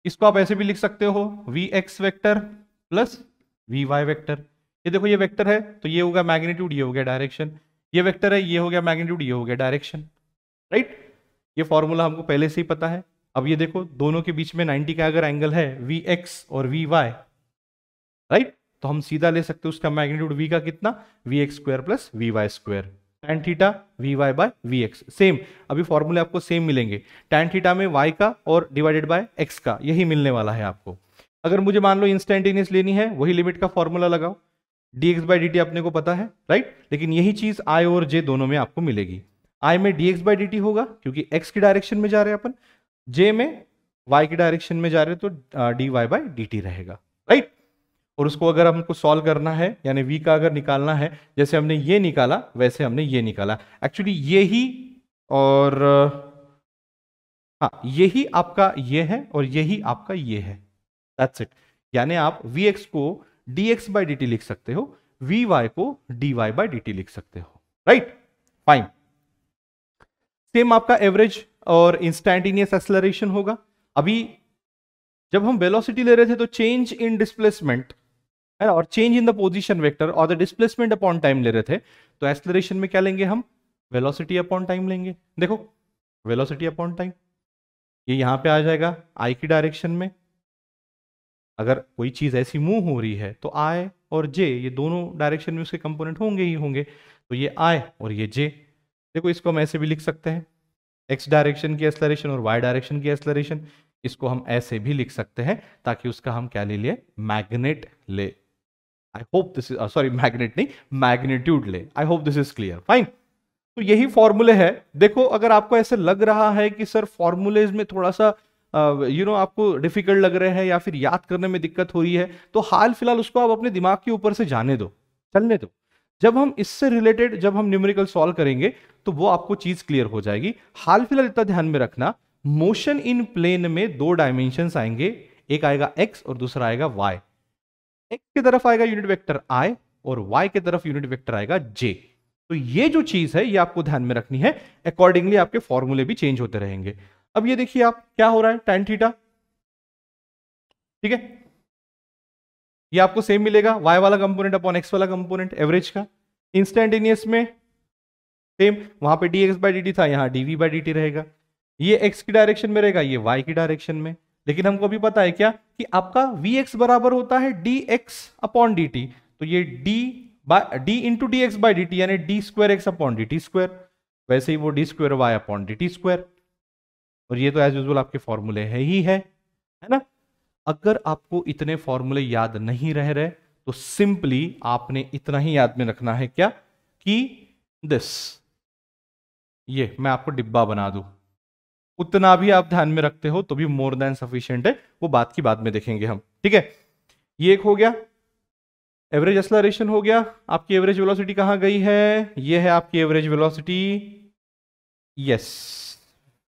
Speaker 1: इसको आप ऐसे भी लिख सकते हो V X vector plus V Y vector. ये देखो ये वेक्टर है तो ये होगा मैग्नीट्यूड, ये हो गया डायरेक्शन, ये वेक्टर है ये हो गया मैग्नीट्यूड, ये हो गया डायरेक्शन, राइट। ये फॉर्मूला हमको पहले से ही पता है। अब ये देखो दोनों के बीच में 90 का अगर एंगल है वी एक्स और वी वाई, राइट, तो हम सीधा ले सकते हैं उसका मैग्नीट्यूड वी का कितना, V X square plus V Y square, tan theta V Y by V X, same अभी फॉर्मूले आपको सेम मिलेंगे, tan थीटा में y का और डिवाइडेड बाय x का, यही मिलने वाला है आपको। अगर मुझे मान लो इंस्टेंटेनियस लेनी है, वही लिमिट का फॉर्मूला लगाओ, dx बाई dt अपने को पता है, राइट, लेकिन यही चीज i और j दोनों में आपको मिलेगी। i में dx बाई dt होगा क्योंकि x की डायरेक्शन में जा रहे हैं अपन, j में y की डायरेक्शन में जा रहे हैं तो dy बाई dt रहेगा, राइट। और उसको अगर हमको सॉल्व करना है यानी v का अगर निकालना है, जैसे हमने ये निकाला वैसे हमने ये निकाला, एक्चुअली ये ही, और हाँ यही आपका ये है और यही आपका ये है, दैट्स इट। यानी आप vx को dx बाई dt लिख सकते हो, vy को dy बाई dt लिख सकते हो, राइट, फाइन। सेम आपका एवरेज और इंस्टैंटेनियस एक्सेलरेशन होगा। अभी जब हम वेलोसिटी ले रहे थे तो चेंज इन डिस्प्लेसमेंट है ना, और change in the position vector और द डिस्प्लेसमेंट अपॉन टाइम ले रहे थे, तो एक्सेलरेशन में क्या लेंगे हम, वेलोसिटी अपॉन टाइम लेंगे। देखो वेलोसिटी अपॉन टाइम ये यहां पे आ जाएगा आई की डायरेक्शन में, अगर कोई चीज ऐसी मूव हो रही है तो आई और जे ये दोनों डायरेक्शन में उसके कंपोनेंट होंगे ही होंगे, तो ये आई और ये जे। देखो इसको हम ऐसे भी लिख सकते हैं, एक्स डायरेक्शन की एक्सेलरेशन और वाई डायरेक्शन की एक्सेलरेशन, इसको हम ऐसे भी लिख सकते हैं ताकि उसका हम क्या ले लिए, मैग्नेट ले। आई hope this is, sorry magnet नहीं, मैग्नीट्यूड ले। आई hope this is clear, fine. तो यही फॉर्मूले है। देखो अगर आपको ऐसे लग रहा है कि सर फॉर्मूलेज में थोड़ा सा आपको डिफिकल्ट लग रहे हैं या फिर याद करने में दिक्कत हो रही है, तो हाल फिलहाल उसको आप अपने दिमाग के ऊपर से जाने दो, चलने दो। जब हम इससे रिलेटेड जब हम न्यूमेरिकल सॉल्व करेंगे तो वो आपको चीज क्लियर हो जाएगी। हाल फिलहाल इतना ध्यान में रखना, मोशन इन प्लेन में दो डायमेंशंस आएंगे, एक आएगा एक्स और दूसरा आएगा वाई। एक्स की तरफ आएगा यूनिट वेक्टर आई और वाई की तरफ यूनिट वेक्टर आएगा जे। तो ये जो चीज है ये आपको ध्यान में रखनी है, अकॉर्डिंगली आपके फॉर्मूले भी चेंज होते रहेंगे। अब ये देखिए आप क्या हो रहा है, tan थीटा, ठीक है, ये आपको सेम मिलेगा y वाला कंपोनेंट अपॉन x वाला कंपोनेंट एवरेज का। इंस्टेंटेनियस में सेम, वहां पे dx बाई dt था, यहां dv बाई dt रहेगा। ये x की डायरेक्शन में रहेगा, ये y की डायरेक्शन में। लेकिन हमको अभी पता है क्या कि आपका vx बराबर होता है dx अपॉन dt, तो ये d into D X by D T यानी D square X upon D T square, वैसे ही वो D square Y upon D T square. और ये तो एज यूजुअल आपके फॉर्मूले है ना। अगर आपको इतने फॉर्मूले याद नहीं रह रहे तो सिंपली आपने इतना ही याद में रखना है, क्या कि दिस, ये मैं आपको डिब्बा बना दूं, उतना भी आप ध्यान में रखते हो तो भी मोर देन सफिशिएंट है, वो बात की बाद में देखेंगे हम, ठीक है। ये एक हो गया, एवरेज एक्सेलरेशन हो गया। आपकी एवरेज वेलोसिटी कहां गई है, ये है आपकी average velocity, yes,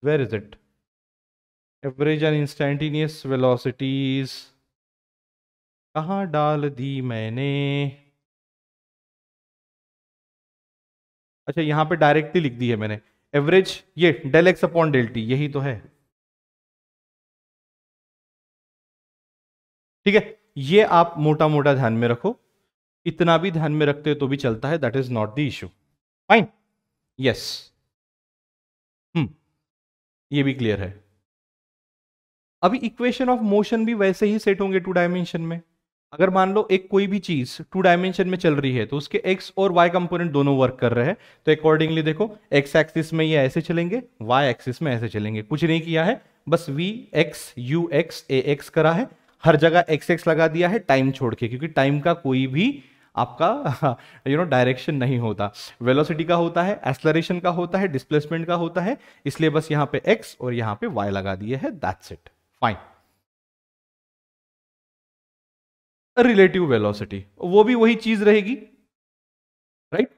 Speaker 1: where is it, average and instantaneous velocities कहां डाल दी मैंने, अच्छा यहां पे डायरेक्टली लिख दी है मैंने एवरेज, ये del X upon del T, यही तो है, ठीक है। ये आप मोटा मोटा ध्यान में रखो, इतना भी ध्यान में रखते हो तो भी चलता है, that is not the issue, fine, yes, ये भी क्लियर है। अभी इक्वेशन ऑफ मोशन भी वैसे ही सेट होंगे टू डायमेंशन में। अगर मान लो एक कोई भी चीज टू डायमेंशन में चल रही है तो उसके एक्स और वाई कंपोनेंट दोनों वर्क कर रहे हैं, तो अकॉर्डिंगली देखो एक्स एक्सिस में ये ऐसे चलेंगे, वाई एक्सिस में ऐसे चलेंगे। कुछ नहीं किया है, बस V X U X A X करा है, हर जगह एक्स एक्स लगा दिया है टाइम छोड़ के, क्योंकि टाइम का कोई भी आपका डायरेक्शन नहीं होता, वेलोसिटी का होता है, एक्सेलरेशन का होता है, डिस्प्लेसमेंट का होता है, इसलिए बस यहां पे एक्स और यहां पे वाई लगा दिए है, that's it, fine. Relative velocity वो भी वही चीज रहेगी, राइट।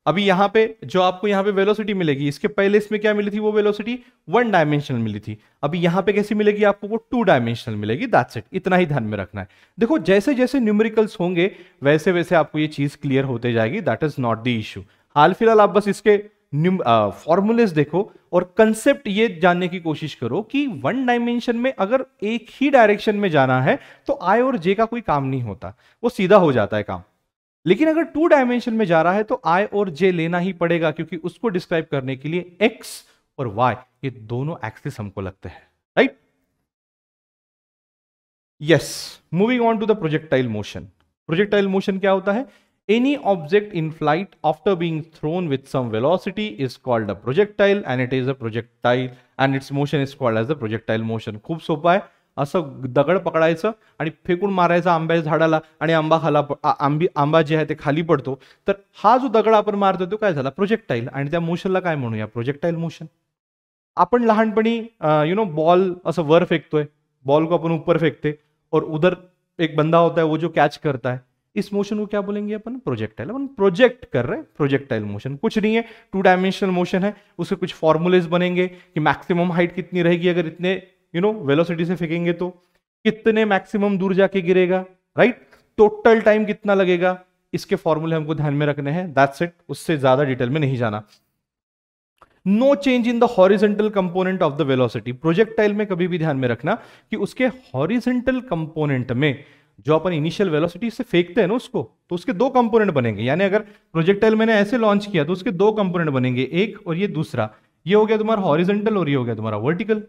Speaker 1: अभी यहां पे जो आपको यहां पे वेलोसिटी मिलेगी, इसके पहले इसमें क्या मिली थी, वो वेलोसिटी वन डायमेंशनल मिली थी, अभी यहां पे कैसी मिलेगी आपको, वो टू डायमेंशनल मिलेगी, दैट्स इट, इतना ही ध्यान में रखना है। देखो जैसे जैसे न्यूमेरिकल्स होंगे वैसे वैसे आपको ये चीज क्लियर होते जाएगी, that is not the issue. हाल फिलहाल आप बस इसके फॉर्मूलेस देखो और कंसेप्ट ये जानने की कोशिश करो कि वन डायमेंशन में अगर एक ही डायरेक्शन में जाना है तो आई और जे का कोई काम नहीं होता, वो सीधा हो जाता है काम। लेकिन अगर टू डायमेंशन में जा रहा है तो आई और जे लेना ही पड़ेगा, क्योंकि उसको डिस्क्राइब करने के लिए एक्स और वाई ये दोनों एक्सिस हमको लगते हैं, right. Yes, moving on to the projectile motion. Projectile motion क्या होता है, any object in flight after being thrown with some velocity is called a projectile and it is a projectile and its motion is called as the projectile motion. खूप सोपं आहे, असं दगड पकडायचं आणि फेकून मारायचा आंब्याच्या झाडाला आणि आंबा जे आहे ते खाली पडतो, तर हा जो दगड आपण मारतो तो काय झाला, प्रोजेक्टाईल, आणि त्या मोशनला काय म्हणूया, प्रोजेक्टाईल मोशन। आपण लहानपणी बॉल असं वर फेकतोय, बॉल को अपन ऊपर फेंकते और उधर एक बंदा होता है वो जो कैच करता है, इस मोशन को क्या बोलेंगे अपन, प्रोजेक्टाइल। अपन प्रोजेक्ट कर रहे हैं, प्रोजेक्टाइल मोशन कुछ नहीं है, टू डायमेंशनल मोशन है, उसके कुछ फॉर्मूलेज बनेंगे कि मैक्सिमम हाइट कितनी रहेगी अगर इतने वेलोसिटी से फेंकेंगे तो, कितने मैक्सिमम दूर जाके गिरेगा, राइट, टोटल टाइम कितना लगेगा, इसके फॉर्मूले हमको ध्यान में रखने हैं, दैट्स इट, उससे ज्यादा डिटेल में नहीं जाना। No change in the horizontal component of the velocity. Projectile में कभी भी ध्यान में रखना कि उसके हॉरिजेंटल कंपोनेंट में जो अपन इनिशियल वेलोसिटी से फेंकते हैं ना उसको, तो उसके दो कंपोनेंट बनेंगे। यानी अगर प्रोजेक्टाइल मैंने ऐसे लॉन्च किया तो उसके दो कंपोनेंट बनेंगे, एक और ये दूसरा, ये हो गया तुम्हारा हॉरिजेंटल और ये हो गया तुम्हारा वर्टिकल।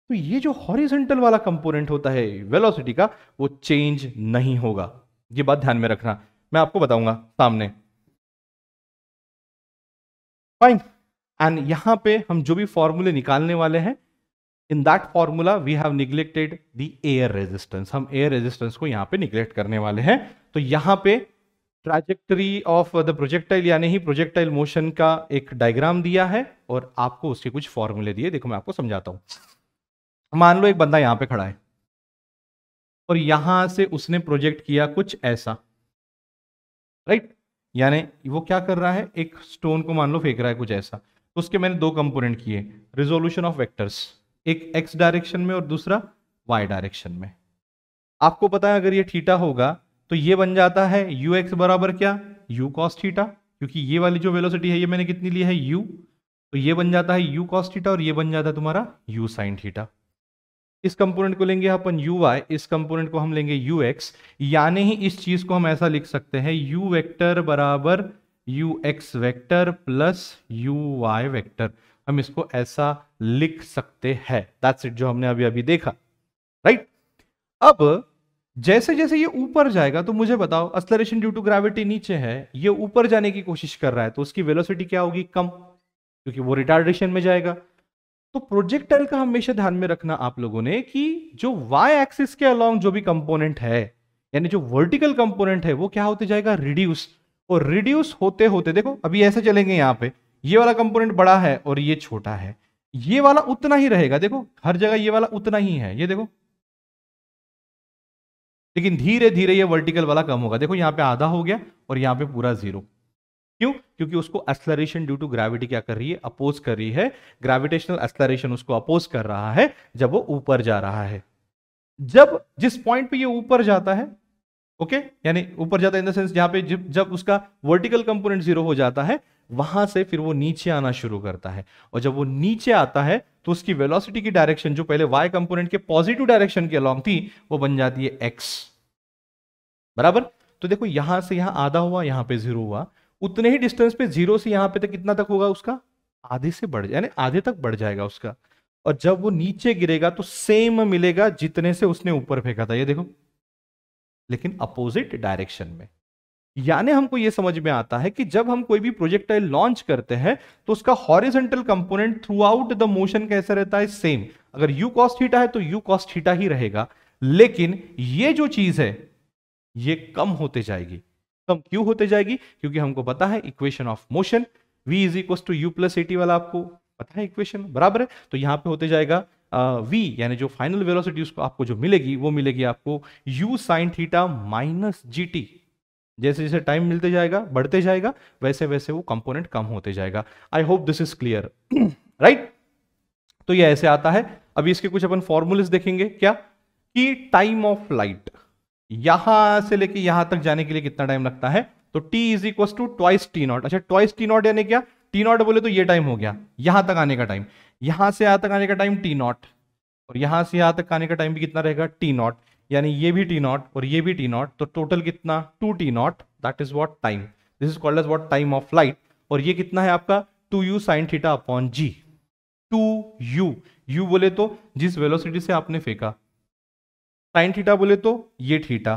Speaker 1: तो ये जो हॉरिजेंटल वाला कंपोनेंट होता है वेलोसिटी का, वो चेंज नहीं होगा, ये बात ध्यान में रखना, मैं आपको बताऊंगा सामने, फाइन। एंड यहां पे हम जो भी फॉर्मूले निकालने वाले हैं, in that formula we have neglected the air resistance, हम एयर रेजिस्टेंस को यहां पे निग्लेक्ट करने वाले हैं। तो यहां पे ट्रैजेक्टरी ऑफ द प्रोजेक्टाइल यानी ही प्रोजेक्टाइल मोशन का एक डायग्राम दिया है और आपको उसके कुछ फॉर्मूले दिए। देखो मैं आपको समझाता हूं। मान लो एक बंदा यहां पे खड़ा है और यहां से उसने प्रोजेक्ट किया कुछ ऐसा, राइट, यानी वो क्या कर रहा है, एक स्टोन को मान लो फेंक रहा है कुछ ऐसा, तो उसके मैंने दो कंपोनेंट किए, रिजोल्यूशन ऑफ वेक्टर्स, एक एक्स डायरेक्शन में और दूसरा वाई डायरेक्शन में। आपको पता है अगर ये थीटा होगा तो ये बन जाता है यू एक्स बराबर क्या, यू कॉस थीटा, क्योंकि ये वाली जो वेलोसिटी है ये मैंने कितनी ली है यू, तो ये बन जाता है यू कॉस थीटा और ये बन जाता है तुम्हारा यू साइन थीटा। इस कंपोनेंट को लेंगे अपन यू वाई, इस कंपोनेंट को हम लेंगे यू एक्स, यानी ही इस चीज को हम ऐसा लिख सकते हैं यू वेक्टर बराबर u x vector plus u y vector, हम इसको ऐसा लिख सकते हैं। दैट्स इट, जो हमने अभी अभी देखा, राइट। अब जैसे जैसे ये ऊपर जाएगा तो मुझे बताओ, एक्सेलरेशन ड्यू टू ग्रेविटी नीचे है, ये ऊपर जाने की कोशिश कर रहा है, तो उसकी वेलोसिटी क्या होगी, कम, क्योंकि वो रिटार्डेशन में जाएगा। तो प्रोजेक्टाइल का हमेशा ध्यान में रखना आप लोगों ने कि जो वाई एक्सिस के अलोंग जो भी कंपोनेंट है, यानी जो वर्टिकल कंपोनेंट है, वो क्या होते जाएगा, रिड्यूस, और रिड्यूस होते होते देखो अभी ऐसे चलेंगे, यहां पे ये वाला कंपोनेंट बड़ा है और ये छोटा है, ये वाला उतना ही रहेगा, देखो हर जगह ये वाला उतना ही है, ये देखो, लेकिन धीरे धीरे ये वर्टिकल वाला कम होगा, देखो यहां पे आधा हो गया और यहां पे पूरा जीरो। क्यों? क्योंकि उसको एक्सेलरेशन ड्यू टू ग्रेविटी क्या कर रही है, अपोज कर रही है, ग्रेविटेशनल एक्सेलरेशन उसको अपोज कर रहा है जब वो ऊपर जा रहा है। जब जिस पॉइंट पे ये ऊपर जाता है, ओके, यानी ऊपर जाता है इन द सेंस जहां पे जब उसका वर्टिकल कंपोनेंट जीरो हो जाता है, वहां से फिर वो नीचे आना शुरू करता है, और जब वो नीचे आता है तो उसकी वेलोसिटी की डायरेक्शन जो पहले वाई कंपोनेंट के पॉजिटिव डायरेक्शन के अलोंग थी, वो बन जाती है एक्स बराबर। तो देखो यहां से यहां आधा हुआ, यहां पे जीरो हुआ, उतने ही डिस्टेंस पे जीरो से यहां पे तक कितना तक होगा उसका, आधे से बढ़ यानी आधे तक बढ़ जाएगा उसका, और जब वो नीचे गिरेगा तो सेम मिलेगा जितने से उसने ऊपर फेंका था, ये देखो, लेकिन अपोजिट डायरेक्शन में। यानी हमको यह समझ में आता है कि जब हम कोई भी प्रोजेक्टाइल लॉन्च करते हैं तो उसका horizontal component through out the motion कैसा रहता है, सेम। अगर यू कॉस थीटा है तो यू कॉस थीटा ही रहेगा, लेकिन ये जो चीज है ये कम होते जाएगी। कम क्यों होते जाएगी? क्योंकि हमको पता है equation of motion v is equal to u plus a t वाला आपको पता है इक्वेशन, बराबर है। तो यहां पे होते जाएगा v, यानी जो फाइनल वेलोसिटी उसको आपको जो मिलेगी वो मिलेगी आपको u sine theta minus G T. जैसे जैसे टाइम मिलते जाएगा, बढ़ते जाएगा, वैसे वैसे वो कंपोनेंट कम होते जाएगा। आई hope this is clear, right. तो ये ऐसे आता है। अभी इसके कुछ अपन फॉर्मूलेस देखेंगे, क्या कि टाइम ऑफ लाइट यहां से लेके यहां तक जाने के लिए कितना टाइम लगता है, तो t is equal to twice t naught. अच्छा, ट्वाइस टी नॉट यानी क्या, टी नॉट बोले तो ये टाइम हो गया, यहां तक आने का टाइम, यहां से यहां तक आने का टाइम टी नॉट, और यहां से यहां तक आने का टाइम भी कितना रहेगा, टी नॉट, यानी ये भी टी नॉट और ये भी टी नॉट, तो टोटल कितना, two t naught, that is what time, this is called as what time of light. और ये कितना है आपका, two u sine theta upon g. Two u, u बोले तो जिस वेलोसिटी से आपने फेंका, साइन थीटा बोले तो ये थीटा,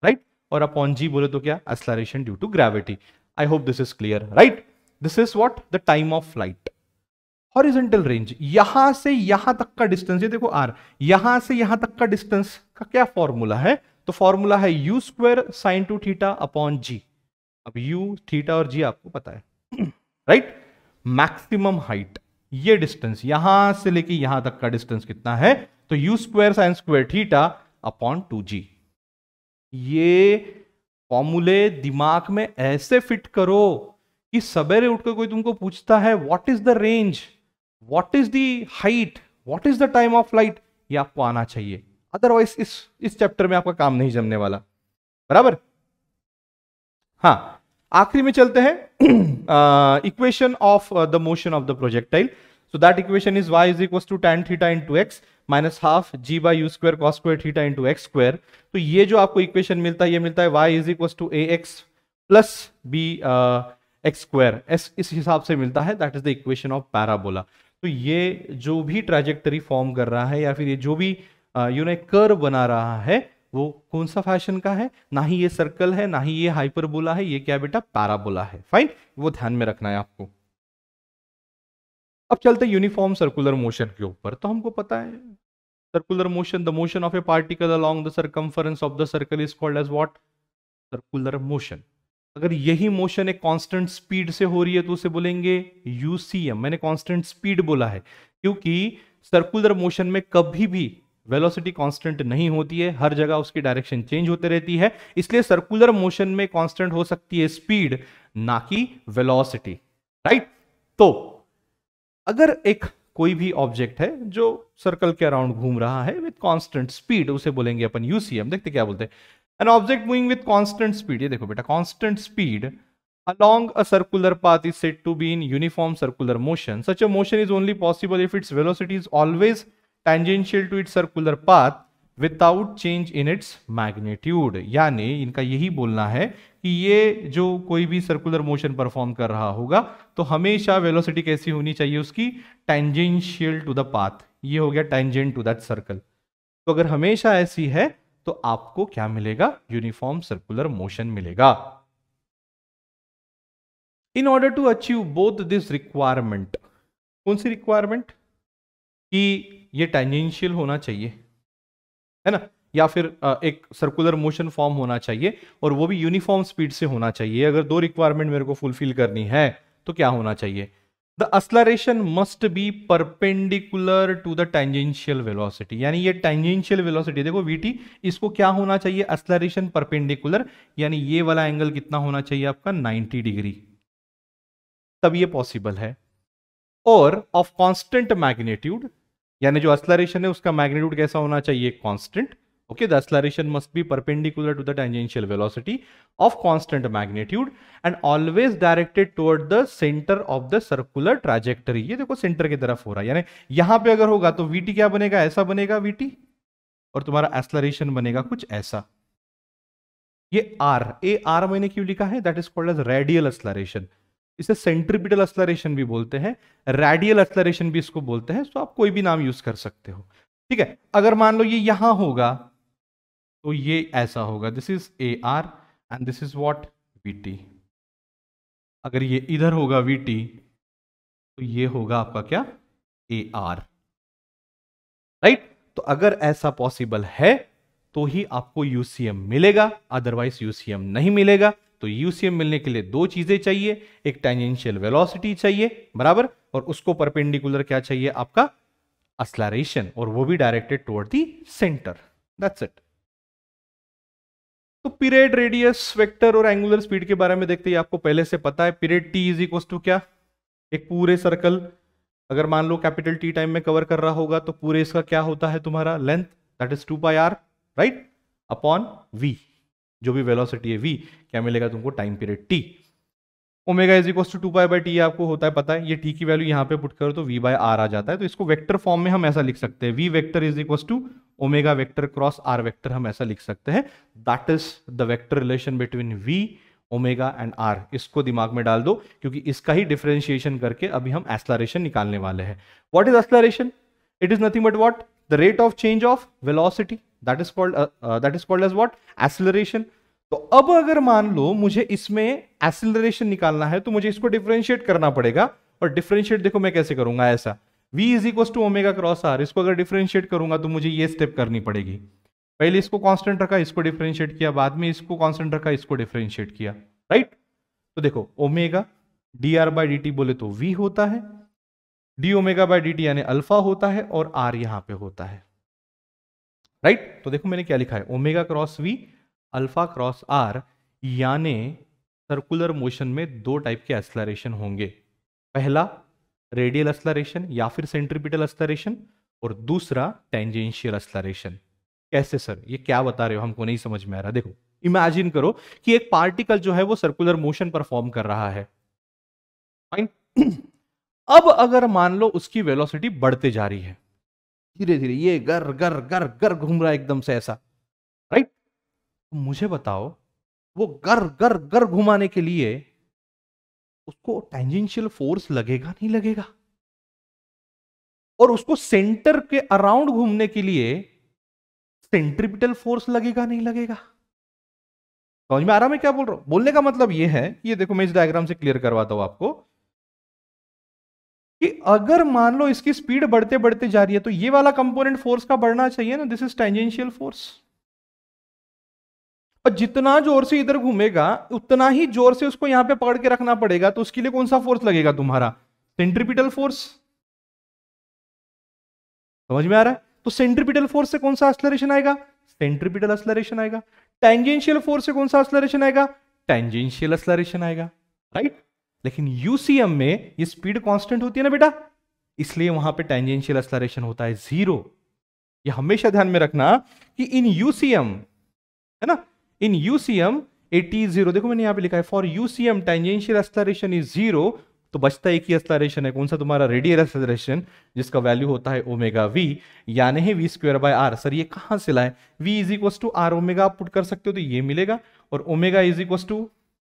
Speaker 1: राइट, और अपॉन जी बोले तो क्या, acceleration due to gravity. I hope this is clear, right. This is what the time of light. Horizontal range, यहां से यहां तक का डिस्टेंस, ये देखो आर, यहां से यहां तक का डिस्टेंस का क्या फॉर्मूला है, तो फॉर्मूला है U square sine two theta upon G. अब यू, थीटा और जी आपको पता है, राइट। मैक्सिमम हाइट, ये डिस्टेंस यहां से लेके यहां तक का डिस्टेंस कितना है, तो U square sine square theta upon two G. ये फॉर्मूले दिमाग में ऐसे फिट करो कि सवेरे उठकर कोई तुमको पूछता है what is the range, what is the height, what is the time of light, ये आपको आना चाहिए, अदरवाइज इस चैप्टर में आपका काम नहीं जमने वाला, बराबर। हाँ, आखिरी में चलते हैं equation of the motion of the projectile. So that equation is y is equal to tan theta into x minus half g by u square cos square theta into x square. तो ये जो आपको इक्वेशन मिलता है, ये मिलता है y is equal to ax plus b x square, इस हिसाब से मिलता है, that is the equation of parabola. तो ये जो भी ट्रैजेक्टरी फॉर्म कर रहा है या फिर ये जो भी कर्व बना रहा है, वो कौन सा फैशन का है, ना ही ये सर्कल है ना ही ये हाइपरबोला है, ये क्या बेटा, पैराबोला है। फाइन, वो ध्यान में रखना है आपको। अब चलते यूनिफॉर्म सर्कुलर मोशन के ऊपर। तो हमको पता है circular motion, the motion of a particle along the circumference of the circle is called as what, circular motion. अगर यही मोशन एक कांस्टेंट स्पीड से हो रही है तो उसे बोलेंगे यूसीएम। मैंने कांस्टेंट स्पीड बोला है क्योंकि सर्कुलर मोशन में कभी भी वेलोसिटी कांस्टेंट नहीं होती है, हर जगह उसकी डायरेक्शन चेंज होते रहती है, इसलिए सर्कुलर मोशन में कांस्टेंट हो सकती है स्पीड, ना कि वेलोसिटी, राइट। तो अगर एक कोई भी ऑब्जेक्ट है जो सर्कल के अराउंड घूम रहा है विद कांस्टेंट स्पीड, उसे बोलेंगे अपन यूसीएम। देखते क्या बोलते हैं, an object moving with constant speed, ये देखो बेटा constant speed along a circular path is said to be in uniform circular motion. Such a motion is only possible if its velocity is always tangential to its circular path without change in its magnitude. यानी इनका यही बोलना है कि ये जो कोई भी सर्कुलर मोशन परफॉर्म कर रहा होगा तो हमेशा वेलोसिटी कैसी होनी चाहिए उसकी, टेंजेंशियल टू द पाथ, ये हो गया टेंजेंट टू दैट सर्कल। तो अगर हमेशा ऐसी है तो आपको क्या मिलेगा, यूनिफॉर्म सर्कुलर मोशन मिलेगा। In order to achieve both this requirement, कौन सी रिक्वायरमेंट, कि ये टेंजेंशियल होना चाहिए है ना, या फिर एक सर्कुलर मोशन फॉर्म होना चाहिए और वो भी यूनिफॉर्म स्पीड से होना चाहिए। अगर दो रिक्वायरमेंट मेरे को फुलफिल करनी है तो क्या होना चाहिए, the acceleration must be perpendicular to the tangential velocity, यानी ये टेंजेंशियल वेलोसिटी देखो vt, इसको क्या होना चाहिए, एक्सेलरेशन परपेंडिकुलर, यानी ये वाला एंगल कितना होना चाहिए आपका 90 डिग्री, तब ये पॉसिबल है। और ऑफ कांस्टेंट मैग्नीट्यूड, यानी जो एक्सेलरेशन है उसका मैग्नीट्यूड कैसा होना चाहिए, constant. Okay, the acceleration must be perpendicular to the tangential velocity of constant magnitude and always directed toward the centre of the circular trajectory, ये देखो सेंटर की तरफ हो रहा है, यानी यहां पे अगर होगा तो vt क्या बनेगा, ऐसा बनेगा vt, और तुम्हारा एक्सेलरेशन बनेगा कुछ ऐसा। ये r मैंने क्यों लिखा है, that is called as radial acceleration, इसे सेंट्रीपिटल एक्सेलरेशन भी बोलते हैं, रेडियल एक्सेलरेशन भी इसको बोलते हैं, तो आप कोई भी नाम यूज कर सकते हो। ठीक है, अगर मान लो ये यहां होगा तो ये ऐसा होगा, this is AR and this is what VT। अगर ये इधर होगा VT तो ये होगा आपका क्या, AR, राइट। तो अगर ऐसा पॉसिबल है तो ही आपको UCM मिलेगा, अदरवाइज UCM नहीं मिलेगा। तो यूसीएम मिलने के लिए दो चीजें चाहिए, एक टेंजेंशियल वेलोसिटी चाहिए बराबर, और उसको परपेंडिकुलर क्या चाहिए आपका, एक्सेलरेशन, और वो भी directed toward the centre, that's it. तो पीरियड, रेडियस, वेक्टर और एंगुलर स्पीड के बारे में देखते ही आपको पहले से पता है, period t is equal to क्या, एक पूरे सर्कल अगर मान लो कैपिटल T टाइम में कवर कर रहा होगा तो पूरे इसका क्या होता है तुम्हारा length, that is 2πr, right, upon v, जो भी वेलोसिटी है v, क्या मिलेगा तुमको, time period t। Omega is equal to 2π/t आपको होता है पता है, ये t की वैल्यू यहां पे पुट करो तो v/r आ जाता है। तो इसको वेक्टर फॉर्म में हम ऐसा लिख सकते हैं, v vector is equal to omega vector cross r vector, हम ऐसा लिख सकते हैं, that is the vector relation between v, omega and r। इसको दिमाग में डाल दो क्योंकि इसका ही डिफरेंशिएशन करके अभी हम एक्सेलरेशन निकालने वाले हैं। What is acceleration, it is nothing but what, the rate of change of velocity, that is called as what, acceleration. तो अब अगर मान लो मुझे इसमें एक्सेलरेशन निकालना है तो मुझे इसको डिफरेंशिएट करना पड़ेगा, और डिफरेंशिएट देखो मैं कैसे करूंगा, ऐसा v is equal to omega cross r, इसको अगर डिफरेंशिएट करूंगा तो मुझे ये स्टेप करनी पड़ेगी, पहले इसको कांस्टेंट रखा, इसको डिफरेंशिएट किया, बाद में इसको कांस्टेंट रखा, इसको डिफरेंशिएट किया, राइट। तो देखो ओमेगा dr/dt बोले तो v होता है, d ओमेगा/dt यानी अल्फा होता है, और r यहां पे होता है, राइट। तो देखो मैंने क्या लिखा है, omega cross v, alpha cross r, यानी सर्कुलर मोशन में दो टाइप के एक्सेलरेशन होंगे, पहला रेडियल एक्सेलरेशन या फिर सेंट्रीपिटल एक्सेलरेशन, और दूसरा टेंजेंशियल एक्सेलरेशन। कैसे सर, ये क्या बता रहे हो, हमको नहीं समझ में आ रहा। देखो इमेजिन करो कि एक पार्टिकल जो है वो सर्कुलर मोशन परफॉर्म कर रहा है, फाइन। अब अगर मान लो उसकी वेलोसिटी बढ़ते जा रही है, धीरे धीरे ये गर गर गर गर घूम रहा है एकदम से ऐसा, राइट। तो मुझे बताओ वो गर गर गर घुमाने के लिए उसको टेंजेंशियल फोर्स लगेगा नहीं लगेगा, और उसको सेंटर के अराउंड घूमने के लिए सेंट्रीपिटल फोर्स लगेगा नहीं लगेगा। समझ में आ रहा मैं क्या बोल रहा हूं, बोलने का मतलब यह है, ये देखो मैं इस डायग्राम से क्लियर करवाता हूं आपको, कि अगर मान लो इसकी स्पीड बढ़ते बढ़ते जा रही है तो ये वाला कंपोनेंट फोर्स का बढ़ना चाहिए ना, दिस इज टेंजेंशियल फोर्स, और जितना जोर से इधर घूमेगा उतना ही जोर से उसको यहां पे पकड़ के रखना पड़ेगा, तो उसके लिए कौन सा फोर्स लगेगा तुम्हारा, सेंट्रीपिटल फोर्स। समझ में आ रहा है, तो सेंट्रीपिटल फोर्स से कौन सा एक्सेलरेशन आएगा, सेंट्रीपिटल एक्सेलरेशन आएगा, टेंजेंशियल फोर्स से कौन सा एक्सेलरेशन आएगा, टेंजेंशियल एक्सेलरेशन आएगा, राइट। लेकिन यूसीएम में ये स्पीड कांस्टेंट होती है ना बेटा, इसलिए वहां पे टेंजेंशियल एक्सेलरेशन होता है 0। ये हमेशा ध्यान में रखना कि इन यूसीएम, है ना, इन यूसीएम AT इज 0, देखो मैंने यहां पे लिखा है for UCM tangential acceleration is 0, तो बचता एक ही एक्सेलरेशन है, कौन सा, तुम्हारा रेडियल एक्सेलरेशन, जिसका वैल्यू होता है ओमेगा वी, यानी है v square by r. Sir ये कहां से लाए, v is equal to r omega आप पुट कर सकते हो तो ये मिलेगा, और ओमेगा इज इक्वल टू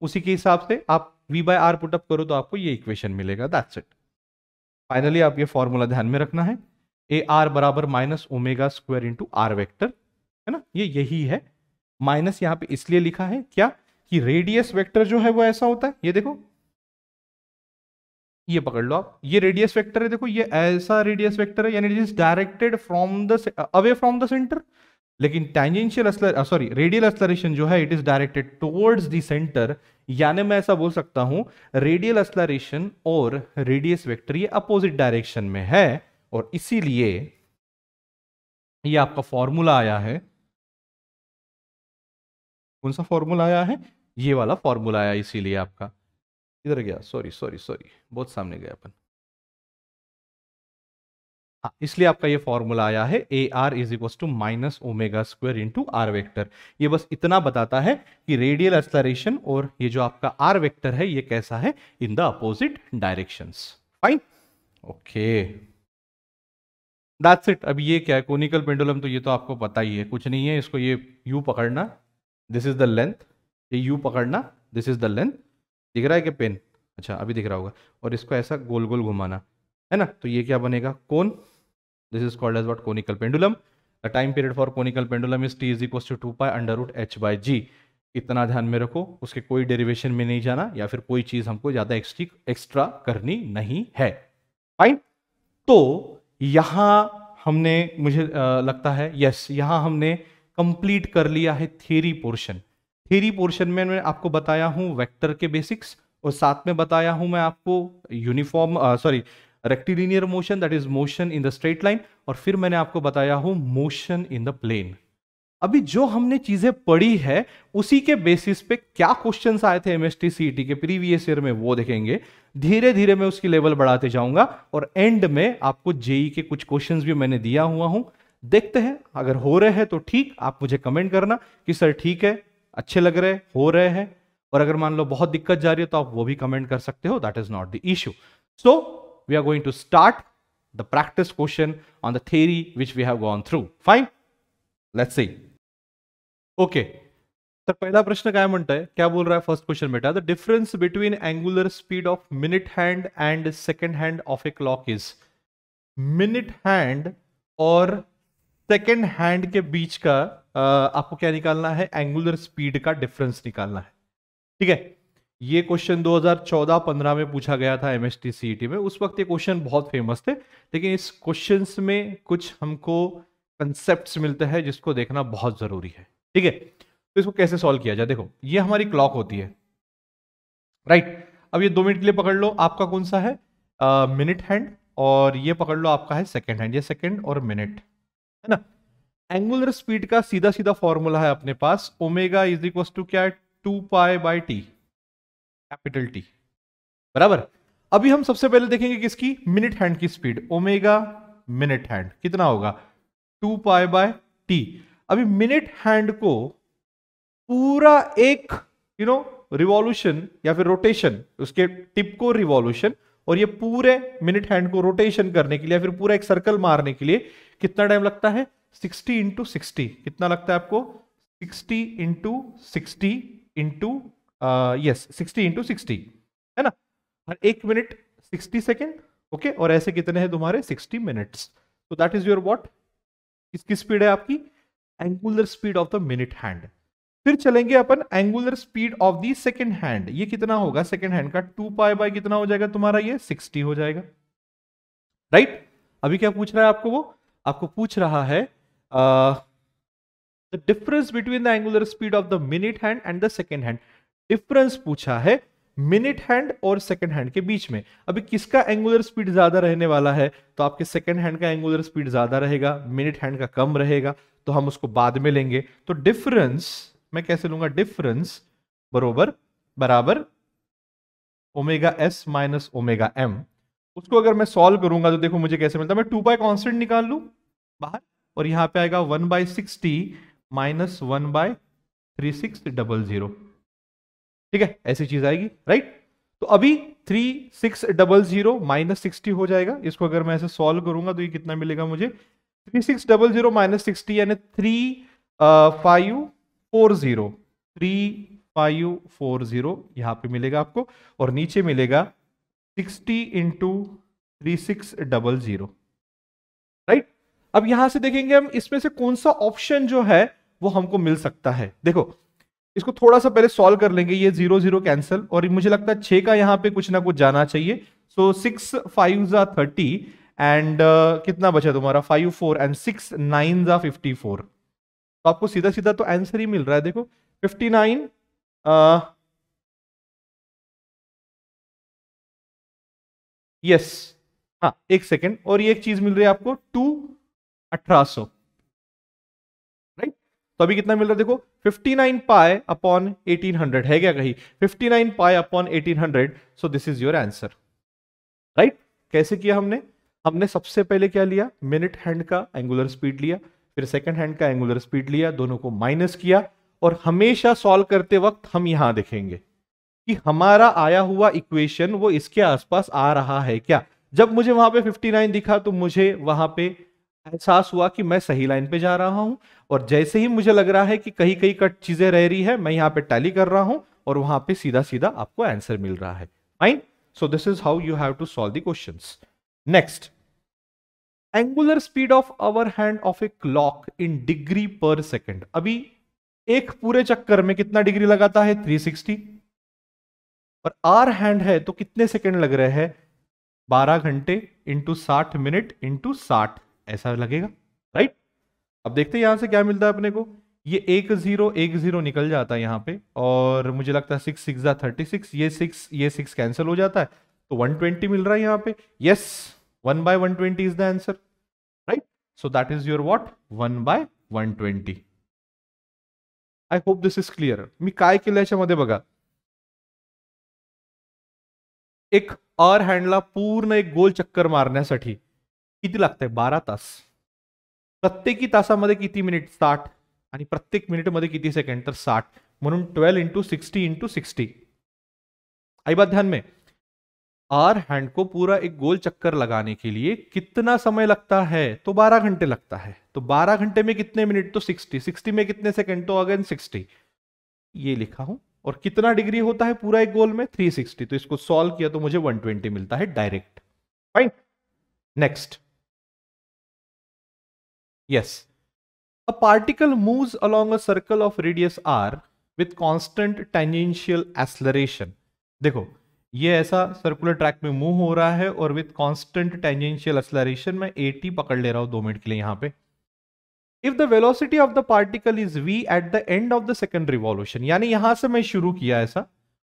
Speaker 1: उसी के हिसाब से आप वी बाय आर पुटअप करो तो आपको ये इक्वेशन मिलेगा, दैट्स इट। फाइनली आप ये फॉर्मूला ध्यान में रखना है, ए आर बराबर minus omega square into r vector, है ना, ये यही है। माइनस यहां पे इसलिए लिखा है क्या, कि रेडियस वेक्टर जो है वो ऐसा होता है, ये देखो, ये पकड़ लो आप, ये रेडियस वेक्टर है, देखो ये ऐसा रेडियस वेक्टर है, यानी it is directed from the away from the centre, लेकिन टेंजेंशियल सॉरी रेडियल एक्सेलरेशन जो है it is directed towards the centre, यानी मैं ऐसा बोल सकता हूं रेडियल एक्सेलरेशन और रेडियस वेक्टर ये अपोजिट डायरेक्शन में है, और इसीलिए ये आपका फॉर्मूला आया है, कौन सा फॉर्मूला आया है, ये वाला फॉर्मूला आया, इसीलिए आपका इधर गया, सॉरी सॉरी सॉरी बहुत सामने गया अपन, हाँ, इसलिए आपका ये फॉर्मूला आया है a r is equal to minus omega square into r vector. ये बस इतना बताता है कि रेडियल एक्सेलरेशन और ये जो आपका आर वेक्टर है ये कैसा है, in the opposite directions. Fine, okay, that's it. अब ये क्या है, कोनिकल पेंडुलम, तो ये तो आपको पता ही है, कुछ नहीं है, इसको ये यू पकड़ना, दिस इज द लेंथ, ये यू पकड़ना, दिस इज द लेंथ, दिख रहा है कि पेन, अच्छा अभी दिख रहा होगा, और इसको ऐसा गोल गोल घुमाना है ना, तो ये क्या बनेगा, cone, this is called as what, conical pendulum. The time period for conical pendulum is T is equal to 2 pi under root H by G. इतना ध्यान में रखो, उसके कोई डेरिवेशन में नहीं जाना, या फिर कोई चीज हमको ज्यादा एक्स्ट्रा करनी नहीं है। फाइन, तो यहां हमने, मुझे लगता है यस, यहां हमने कंप्लीट कर लिया है थियरी पोर्शन। थियरी पोर्शन में मैं आपको बताया हूं वेक्टर के बेसिक्स, और साथ में बताया हूं मैं आपको uniform sorry rectilinear motion, that is motion in the straight line, और फिर मैंने आपको बताया हूं मोशन इन द प्लेन। अभी जो हमने चीजें पढ़ी है उसी के बेसिस पे क्या क्वेश्चंस आए थे एमएसटी सीईटी के प्रीवियस ईयर में वो देखेंगे, धीरे धीरे मैं उसकी लेवल बढ़ाते जाऊंगा, और एंड में आपको जेई के कुछ क्वेश्चंस भी मैंने दिया हुआ हूं, देखते हैं अगर हो रहे हैं तो ठीक, आप मुझे कमेंट करना कि सर ठीक है, अच्छे लग रहे, हो रहे हैं, और अगर मान लो बहुत दिक्कत जा रही है तो आप वो भी कमेंट कर सकते हो, that is not the issue. So we are going to start the practice question on the theory which we have gone through. Fine, let's see. Okay, तर पहिला प्रश्न काय म्हणतोय, क्या बोल रहा है फर्स्ट क्वेश्चन बेटा, the difference between angular speed of minute hand and second hand of a clock is, minute hand और सेकेंड हैंड के बीच का आपको क्या निकालना है, एंगुलर स्पीड का डिफरेंस निकालना है, ठीक है। ये क्वेश्चन 2014-15 में पूछा गया था एमएसटी सीईटी में, उस वक्त ये क्वेश्चन बहुत फेमस थे, लेकिन इस क्वेश्चंस में कुछ हमको कंसेप्ट्स मिलते हैं जिसको देखना बहुत जरूरी है, ठीक है। तो इसको कैसे सॉल्व किया जाए, देखो ये हमारी क्लॉक होती है, राइट। अब ये 2 मिनट के लिए पकड़ लो, आपका कौन सा है, मिनट हैंड, और ये पकड़ लो आपका है सेकेंड हैंड, ये सेकेंड और मिनट, है ना। एंगुलर स्पीड का सीधा सीधा फॉर्मूला है अपने पास, ओमेगा इज इक्वल टू क्या है, 2 pi by T, capital T, बराबर। अभी हम सबसे पहले देखेंगे किसकी, मिनट हैंड की स्पीड, ओमेगा मिनट हैंड कितना होगा, 2 पाई बाय टी। अभी मिनट हैंड को पूरा एक रिवॉल्यूशन या फिर रोटेशन, उसके टिप को रिवॉल्यूशन, और ये पूरे मिनट हैंड को रोटेशन करने के लिए या फिर पूरा एक सर्कल मारने के लिए कितना टाइम लगता है, 60 इंटू 60, कितना लगता है आपको, 60 इंटू 60 इंटू यस 60 इंटू 60, है ना, हर 1 मिनट 60 सेकेंड, ओके, और ऐसे कितने हैं तुम्हारे 60 मिनट्स, तो दैट इज योर व्हाट, किसकी स्पीड है आपकी, angular speed of the minute hand. फिर चलेंगे अपन angular speed of the second hand, ये कितना होगा सेकेंड हैंड का, 2 पाई बाय कितना हो जाएगा तुम्हारा, ये 60 हो जाएगा, राइट। अभी क्या पूछ रहा है आपको, वो आपको पूछ रहा है the difference between the angular speed of the minute hand and the second hand, difference पूछा है मिनट हैंड और सेकेंड हैंड के बीच में। अभी किसका एंगुलर स्पीड ज्यादा रहने वाला है, तो आपके सेकेंड हैंड का एंगुलर स्पीड ज्यादा रहेगा, मिनट हैंड का कम रहेगा, तो हम उसको बाद में लेंगे। तो डिफरेंस मैं कैसे लूंगा, डिफरेंस बराबर omega s minus omega m. उसको अगर मैं सॉल्व करूंगा तो देखो मुझे कैसे मिलता है, मैं 2 पाई कांस्टेंट निकाल लूं बाहर, और यहां पे आएगा 1/60 माइनस 1/3, 3600, ठीक है, ऐसी चीज आएगी, राइट। तो अभी 3600 माइनस 60 हो जाएगा। इसको अगर मैं ऐसे सॉल्व करूंगा तो ये कितना मिलेगा मुझे, 3600 माइनस 60 यानी 3540 यहां पे मिलेगा आपको, और नीचे मिलेगा 60 इंटू 3600, राइट। अब यहां से देखेंगे हम इसमें से कौन सा ऑप्शन जो है वो हमको मिल सकता है। देखो इसको थोड़ा सा पहले सॉल्व कर लेंगे, ये 0 0 कैंसिल, और मुझे लगता है 6 का यहां पे कुछ ना कुछ जाना चाहिए। सो 6 5 जा 30 एंड कितना बचा तुम्हारा 5 4 एंड 6 9 जा 54। तो आपको सीधा सीधा तो आंसर ही मिल रहा है, देखो 59 यस, हाँ एक सेकेंड, और ये एक चीज मिल रही है आपको 2 1800, राइट। तो अभी कितना मिल रहा है देखो 59 पाई अपॉन 1800 है क्या कहीं, 59 pi upon 1800, so this is your answer, right. कैसे किया हमने, हमने सबसे पहले क्या लिया, मिनट हैंड का एंगुलर स्पीड लिया, फिर सेकंड हैंड का एंगुलर स्पीड लिया, दोनों को माइनस किया, और हमेशा सॉल्व करते वक्त हम यहां देखेंगे कि हमारा आया हुआ इक्वेशन वो इसके आसपास आ रहा है क्या। जब मुझे वहां पे 59 दिखा तो मुझे वहां पे एहसास हुआ कि मैं सही लाइन पे जा रहा हूं, और जैसे ही मुझे लग रहा है कि कहीं कहीं कट चीजें रह रही है, मैं यहां पे टैली कर रहा हूं और वहां पे सीधा सीधा आपको आंसर मिल रहा है, fine. So this is how you have to solve the questions. Next, angular speed of hour hand of a clock in degree per second. अभी एक पूरे चक्कर में कितना डिग्री लगाता है 360, और आर हैंड है तो कितने सेकंड लग रहे हैं 12 घंटे इंटू 60 मिनट इंटू 60 ऐसा लगेगा, राइट। अब देखते हैं यहां से क्या मिलता है अपने को, ये 1 0 निकल जाता है यहां पे, और मुझे लगता है 6 6 36, ये 6 कैंसिल हो जाता है, तो 120 मिल रहा है यहां पे, yes 1/120 is the answer, right. So that is your what 1/120। I hope this is clear. मी काय केलं याच्यामध्ये बघा, एक आर हँडला पूर्ण एक गोल चक्कर मारण्यासाठी किती लागतंय 12 तास, प्रत्येकी तासामध्ये किती मिनिट 60, आणि प्रत्येक मिनिटमध्ये किती सेकंड तर 60, म्हणून 12 इंटू 60 इंटू 60। आई बात ध्यान में, आर हैंड को पूरा एक गोल चक्कर लगाने के लिए कितना समय लगता है, तो 12 घंटे लगता है। तो 12 घंटे में कितने मिनट, तो 60, 60 में कितने सेकंड, तो अगेन 60, ये लिखा हूं। और कितना डिग्री होता है पूरा एक गोल में 360, तो इसको सॉल्व किया तो मुझे 120 मिलता है direct, fine. Next, yes, a particle moves along a circle of radius r with constant tangential acceleration. देखो ये ऐसा सर्कुलर ट्रैक में मूव हो रहा है और विथ कांस्टेंट टेंजेंशियल एक्सेलरेशन, मैं 80 पकड़ ले रहा हूं 2 मिनट के लिए यहां पे। If the velocity of the particle is v at the end of the second revolution, यानी यहां से मैं शुरू किया ऐसा,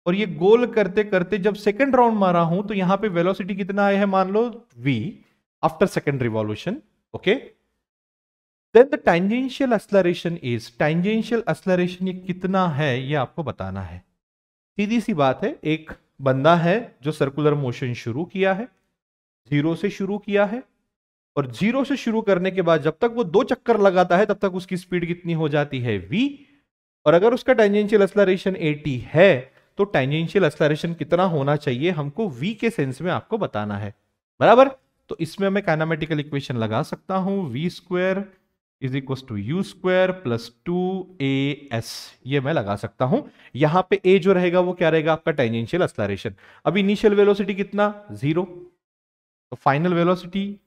Speaker 1: और ये गोल करते करते जब सेकंड राउंड मारा हूं तो यहां पे वेलोसिटी कितना आया है, मान लो v after second revolution, okay. Then the tangential acceleration is, tangential acceleration ये कितना है ये आपको बताना है। सीधी सी बात है, एक बंदा है जो सर्कुलर मोशन शुरू किया है, 0 से शुरू किया है, और 0 से शुरू करने के बाद जब तक वो 2 चक्कर लगाता है तब तक उसकी स्पीड कितनी हो जाती है v, और अगर उसका टेंजेंशियल एक्सेलरेशन 80 है तो टेंजेंशियल एक्सेलरेशन कितना होना चाहिए हमको v के सेंस में आपको बताना है, बराबर। तो इसमें मैं काइनेमेटिकल इक्वेशन लगा सकता हूं, v square is equal to u square plus 2as, ये मैं लगा सकता हूं। यहां पे a जो रहेगा वो क्या रहेगा, आपका टेंजेंशियल एक्सेलरेशन। अब इनिशियल वेलोसिटी कितना 0, तो फाइनल वेलोसिटी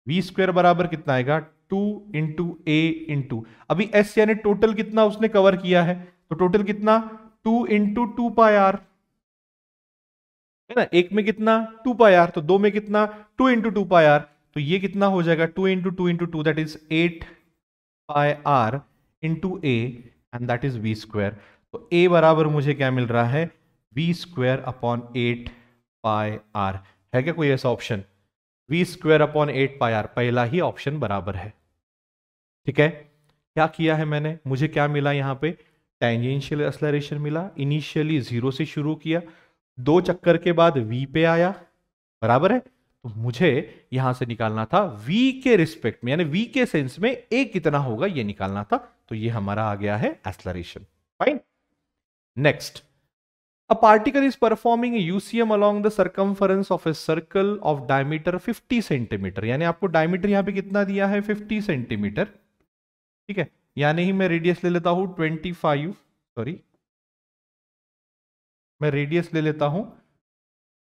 Speaker 1: v स्क्वायर बराबर कितना आएगा 2 इंटू ए इंटू, अभी s यानी टोटल कितना उसने कवर किया है, तो टोटल कितना 2 इंटू 2 पाई आर, है ना। एक में कितना 2 पाई आर, तो 2 में कितना 2 इंटू 2 पाई आर, तो ये कितना हो जाएगा 2 into 2 into 2, that is 8 pi r into a, and that is v square. तो a बराबर मुझे क्या मिल रहा है, v square upon 8 pi r. है क्या कोई ऐसा option, v square upon 8 pi r, पहला ही ऑप्शन बराबर है, ठीक है। क्या किया है मैंने, मुझे क्या मिला यहां पे, टेंजेंशियल एक्सेलरेशन मिला, इनिशियली 0 से शुरू किया, 2 चक्कर के बाद v पे आया, बराबर है। तो मुझे यहां से निकालना था v के रिस्पेक्ट में, यानी v के सेंस में a कितना होगा ये निकालना था, तो ये हमारा आ गया है acceleration, fine. Next, a particle is performing a UCM along the circumference of a circle of diameter 50 centimetre, यानी आपको डायमीटर यहां पे कितना दिया है 50 सेंटीमीटर, ठीक है, यानी ही मैं रेडियस ले लेता हूं 25, सॉरी मैं रेडियस ले लेता हूं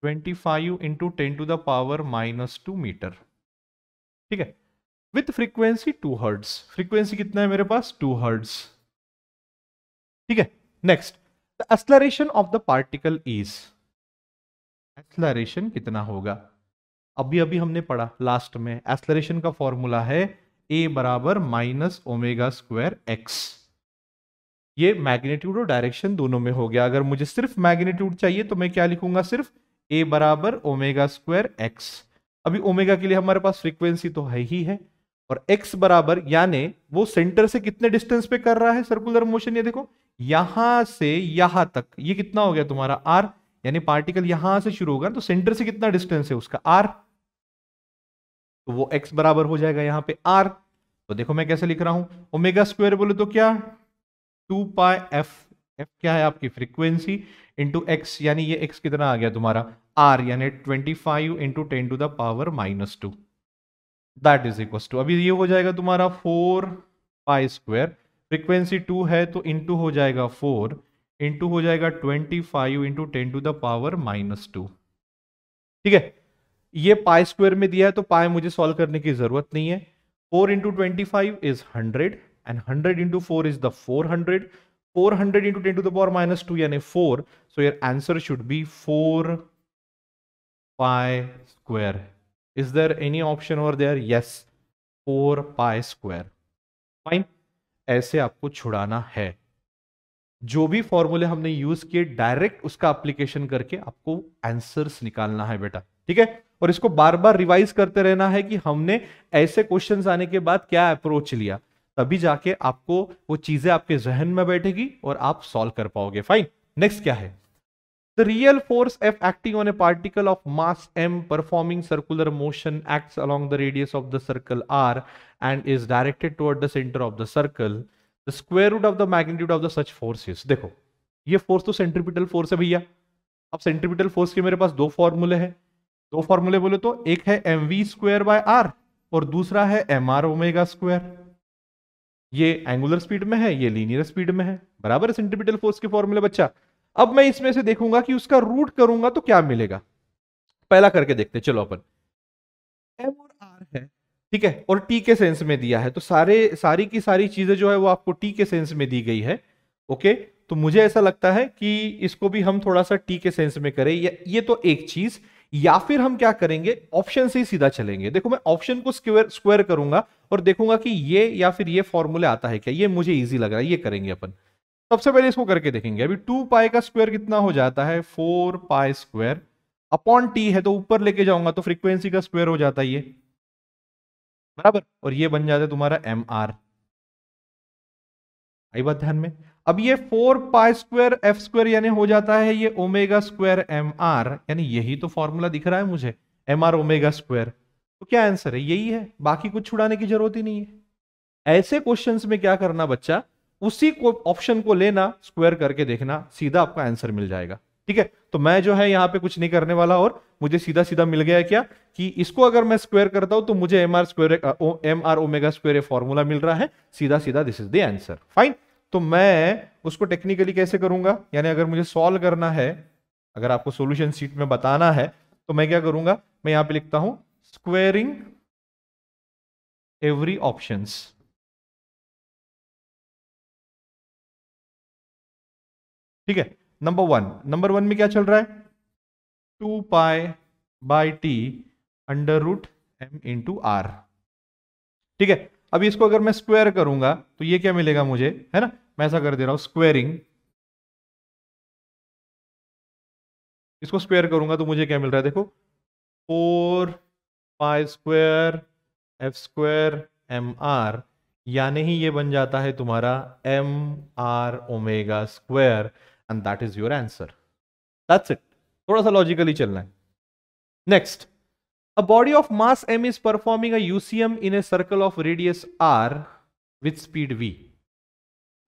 Speaker 1: 25 इंटू 10⁻⁻² मीटर, ठीक है, विथ फ्रीक्वेंसी 2 हर्ट्ज। फ्रीक्वेंसी कितना है मेरे पास 2 हर्ट्ज, ठीक है। Next, the acceleration of the particle is, acceleration कितना होगा, अभी अभी हमने पढ़ा लास्ट में, एक्सेलरेशन का फॉर्मूला है a बराबर -ω² x। ये मैग्नीट्यूड और डायरेक्शन दोनों में हो गया। अगर मुझे सिर्फ मैग्नीट्यूड चाहिए तो मैं क्या लिखूंगा, सिर्फ a बराबर ω² x। अभी ओमेगा के लिए हमारे पास फ्रीक्वेंसी तो है ही है, और x बराबर, यानी वो सेंटर से कितने डिस्टेंस पे कर रहा है सर्कुलर मोशन, ये देखो यहां से यहां तक, ये कितना हो गया तुम्हारा r, यानी पार्टिकल यहां से शुरू होगा तो सेंटर से कितना डिस्टेंस है उसका r, तो वो x बराबर हो जाएगा यहां पे r। तो देखो मैं कैसे लिख रहा हूं, ω² बोले तो क्या 2πf, f क्या है आपकी फ्रीक्वेंसी, इंटू x, यानी ये x कितना आ गया तुम्हारा r, यानी 25 into 10⁻², that is equal to, अभी ये हो जाएगा तुम्हारा 4π², फ्रीक्वेंसी 2 है तो इंटू हो जाएगा 4, इंटू हो जाएगा 25 इंटू 10⁻², ठीक है। ये π² में दिया है तो पाई मुझे सॉल्व करने की जरूरत नहीं है। 4 into 25 is 100 and 100 into 4 is the 400, 400 into 10⁻² यानी 4, so your answer should be 4π²। Is there any option over there, yes 4π², fine. ऐसे आपको छुड़ाना है, जो भी फॉर्मूले हमने यूज किए डायरेक्ट उसका एप्लीकेशन करके आपको आंसर्स निकालना है बेटा, ठीक है। और इसको बार बार रिवाइज करते रहना है कि हमने ऐसे क्वेश्चंस आने के बाद क्या अप्रोच लिया, तभी जाके आपको वो चीजें आपके जहन में बैठेगी और आप सॉल्व कर पाओगे, फाइन। नेक्स्ट क्या है, the real force F acting on a particle of mass m performing circular motion acts along the radius of the circle r and is directed toward the center of the circle. The square root of the magnitude of the such force is, देखो ये फोर्स तो सेंट्रीपिटल फोर्स है भैया। अब सेंट्रीपिटल फोर्स के मेरे पास दो फॉर्मूले हैं, दो फॉर्मूले बोले तो एक है mv²/r और दूसरा है mr⍵²। ये एंगुलर स्पीड में है, ये लीनियर स्पीड में है, बराबर है सेंट्रीपिटल फोर्स के फॉर्मूले बच्चा। अब मैं इसमें से देखूंगा कि उसका रूट करूंगा तो क्या मिलेगा, पहला करके देखते चलो अपन। m और r है, ठीक है, और t के सेंस में दिया है, तो सारी की सारी चीजें जो है वो आपको t के सेंस में दी गई है, ओके। तो मुझे ऐसा लगता है कि इसको भी हम थोड़ा सा t के सेंस में करें, ये तो एक चीज, या फिर हम क्या करेंगे ऑप्शन से ही सीधा चलेंगे। देखो मैं ऑप्शन को स्क्वायर करूंगा और देखूंगा कि ये या फिर ये फॉर्मूला आता है क्या, ये मुझे इजी लग रहा है, ये करेंगे अपन। सबसे पहले इसको करके देखेंगे। अभी 2π का स्क्वायर कितना हो जाता है 4π² अपॉन t है, तो ऊपर लेके जाऊंगा तो फ्रीक्वेंसी का स्क्वायर हो जाता है ये, बराबर, और ये बन जाता है तुम्हारा mr। आई बात ध्यान में। अब ये 4π² f² यानी हो जाता है ये ω² mr, यानी यही तो फॉर्मूला दिख रहा है मुझे, mr⍵²। तो क्या आंसर है, यही है, बाकी कुछ छुड़ाने की जरूरत ही नहीं है। ऐसे क्वेश्चंस में क्या करना बच्चा, उसी को ऑप्शन को लेना, स्क्वायर करके देखना, सीधा आपका आंसर मिल जाएगा, ठीक है। तो मैं जो है यहां पे कुछ नहीं करने वाला, और मुझे सीधा सीधा मिल गया क्या कि इसको अगर मैं स्क्वायर करता हूं तो मुझे mr⍵² फॉर्मूला मिल रहा है, सीधा सीधा this is the answer, fine. तो मैं उसको टेक्निकली कैसे करूंगा, यानी अगर मुझे सॉल्व करना है, अगर आपको सॉल्यूशन शीट में बताना है तो मैं क्या करूंगा, मैं यहां पे लिखता हूं स्क्वेयरिंग एवरी ऑप्शंस, ठीक है। नंबर वन में क्या चल रहा है 2π/t √m इंटू r, ठीक है। अभी इसको अगर मैं स्क्वायर करूंगा तो ये क्या मिलेगा मुझे, है ना, मैं ऐसा कर दे रहा हूं स्क्वेयरिंग, इसको स्क्वायर करूंगा तो मुझे क्या मिल रहा है देखो 4π² f² mr, यानी ही ये बन जाता है तुम्हारा mr⍵², and that is your answer, that's it. थोड़ा सा लॉजिकली चलना है। Next, a body of mass m is performing a UCM in a circle of radius r with speed v.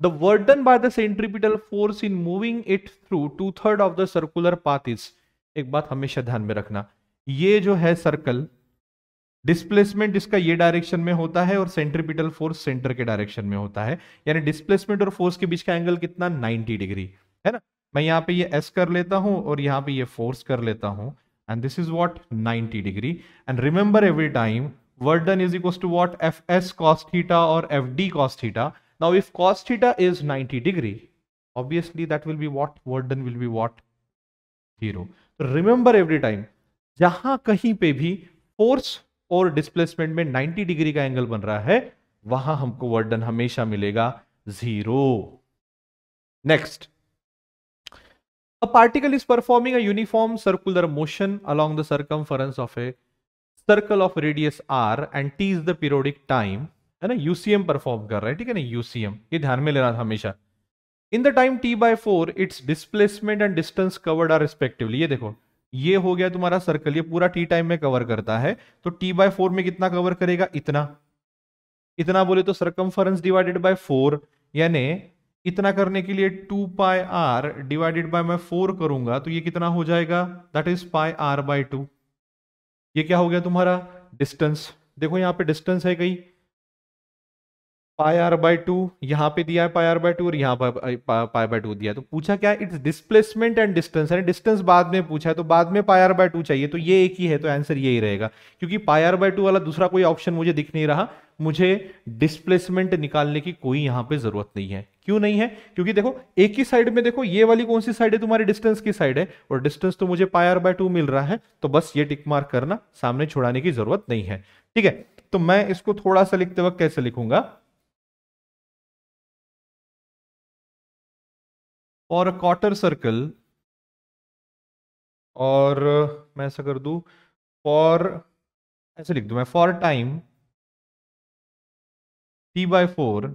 Speaker 1: The वर्डन by the centripetal force in moving it through 2/3 of the circular path is, एक बात हमेशा ध्यान में रखना, ये जो है सर्कल, डिस्प्लेसमेंट इसका ये डायरेक्शन में होता है और सेंट्रीपिटल फोर्स सेंटर के डायरेक्शन में होता है, यानी डिस्प्लेसमेंट और फोर्स के बीच का एंगल कितना, 90 डिग्री है ना। मैं यहां पे ये एस कर लेता हूं और यहां पे ये फोर्स कर लेता हूं, and this is what 90 degree. And remember every time work done is equal to what, F S cos theta और F D cos theta. Now if cos theta is 90 degree, obviously that will be what, work done will be what, 0। तो रिमेंबर एवरी टाइम जहां कहीं पे भी फोर्स और डिस्प्लेसमेंट में 90 डिग्री का एंगल बन रहा है, वहां हमको वर्क डन हमेशा मिलेगा 0। Next, a particle is performing a uniform circular motion along the circumference of a circle of radius r and t is the periodic time, है ना, यूसीएम परफॉर्म कर रहा है, ठीक है ना, यूसीएम, ये ध्यान में लेना था हमेशा। In the time t/4 its displacement and distance covered are respectively, ये देखो ये हो गया तुम्हारा सर्कल, ये पूरा टी टाइम में कवर करता है, तो t/4 में कितना कवर करेगा, इतना, इतना बोले तो सर्कमफरेंस डिवाइडेड बाय 4, यानी इतना करने के लिए 2πr डिवाइडेड बाय मैं 4 करूंगा तो ये कितना हो जाएगा, दैट इज πr/2। ये क्या हो गया तुम्हारा डिस्टेंस, देखो यहां पे डिस्टेंस है कहीं, πr/2 यहां पे दिया है πr/2 और यहां पर π/2 दिया है, तो पूछा क्या, इट्स डिस्प्लेसमेंट एंड डिस्टेंस, यानी डिस्टेंस बाद में पूछा है तो बाद में πr/2 चाहिए, तो ये एक ही है, तो आंसर यही रहेगा, क्योंकि πr/2 वाला दूसरा कोई ऑप्शन मुझे दिख नहीं रहा, मुझे डिस्प्लेसमेंट निकालने की कोई यहां पे जरूरत नहीं है। क्यों नहीं है, क्योंकि देखो एक ही साइड में, देखो ये वाली कौन सी साइड है, तुम्हारी डिस्टेंस की साइड है, और डिस्टेंस तो मुझे πr/2 मिल रहा है, तो बस ये टिक मार्क करना, सामने छुड़ाने की जरूरत नहीं है, ठीक है। तो मैं इसको थोड़ा सा लिखते वक्त कैसे लिखूंगा, और क्वार्टर सर्कल, और मैं ऐसा कर दूं, फॉर, ऐसे लिख दूं मैं, for time t/4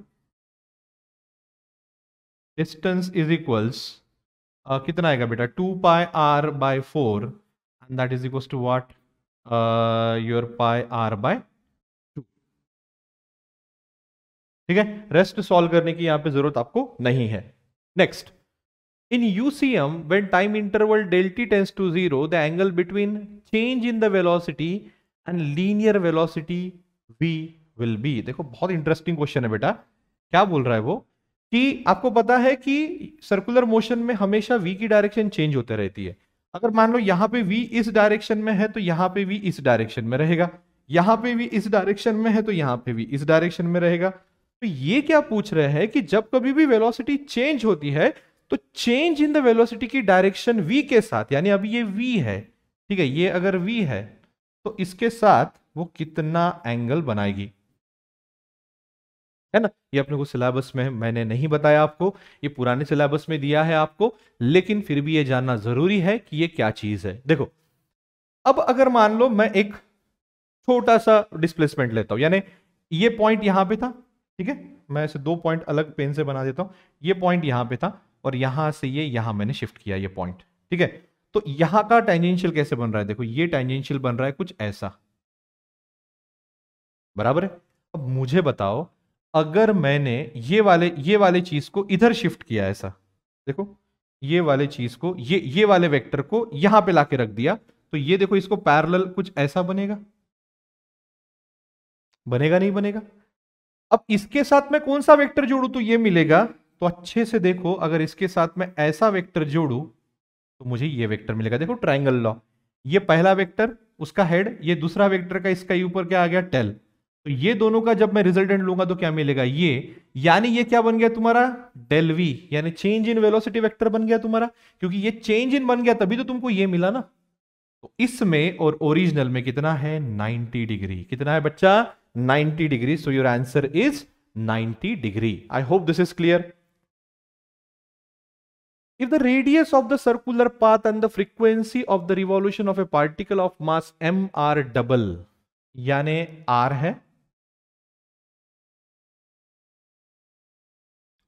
Speaker 1: distance is equals, कितना आएगा बेटा, 2πr/4 and that is equals to what, your πr/2, ठीक है। रेस्ट सॉल्व करने की यहां पे जरूरत आपको नहीं है। Next, in UCM, when time interval del t tends to 0, the angle between change in the velocity and linear velocity v will be, देखो बहुत इंटरेस्टिंग क्वेश्चन है बेटा, क्या बोल रहा है वो, कि आपको पता है कि सर्कुलर मोशन में हमेशा v की डायरेक्शन चेंज होते रहती है। अगर मान लो यहां पे v इस डायरेक्शन में है तो यहां पे v इस डायरेक्शन में रहेगा, यहां पे v इस डायरेक्शन में है तो यहां पे v इस डायरेक्शन में रहेगा। तो ये क्या पूछ रहे हैं कि जब कभी भी वेलोसिटी चेंज होती है तो चेंज इन द वेलोसिटी की डायरेक्शन v के साथ, यानी अभी ये v है, ठीक है, ये अगर v है तो इसके साथ वो कितना एंगल बनाएगी, है ना। ये अपने को सिलेबस में मैंने नहीं बताया आपको, ये पुराने सिलेबस में दिया है आपको, लेकिन फिर भी ये जानना जरूरी है कि ये क्या चीज है। देखो अब अगर मान लो मैं एक छोटा सा डिस्प्लेसमेंट लेता हूं, यानी ये पॉइंट यहां पे था, ठीक है, मैं इसे 2 पॉइंट अलग पेन से बना देता हूं, ये पॉइंट यहां पे था और यहां से ये यहां मैंने शिफ्ट किया ये पॉइंट, ठीक है। तो यहां का टेंजेंशियल कैसे बन रहा है, देखो ये टेंजेंशियल बन रहा है कुछ ऐसा, बराबर है। अब मुझे बताओ अगर मैंने ये वाले चीज को इधर शिफ्ट किया ऐसा, देखो ये वाले चीज को, ये वाले वेक्टर को यहां पे लाके रख दिया, तो ये देखो इसको पैरेलल कुछ ऐसा बनेगा, बनेगा नहीं बनेगा। अब इसके साथ मैं कौन सा वेक्टर जोड़ू तो ये मिलेगा, तो अच्छे से देखो अगर इसके साथ मैं ऐसा वेक्टर जोड़ू तो मुझे ये वेक्टर मिलेगा, देखो ट्रायंगल लॉ, ये पहला वेक्टर उसका हेड, ये दूसरा वेक्टर का इसका ऊपर क्या आ गया टेल, तो ये दोनों का जब मैं रिजल्टेंट लूंगा तो क्या मिलेगा ये, यानी ये क्या बन गया तुम्हारा डेल वी, यानी चेंज इन वेलोसिटी वेक्टर बन गया तुम्हारा, क्योंकि ये चेंज इन बन गया तभी तो तुमको ये मिला ना। तो इसमें और ओरिजिनल में कितना है 90 डिग्री, कितना है बच्चा 90 degree, so your answer is 90 degree. I hope this is clear. If the radius of the circular path and the frequency of the revolution of a particle of mass m are double, यानी r है,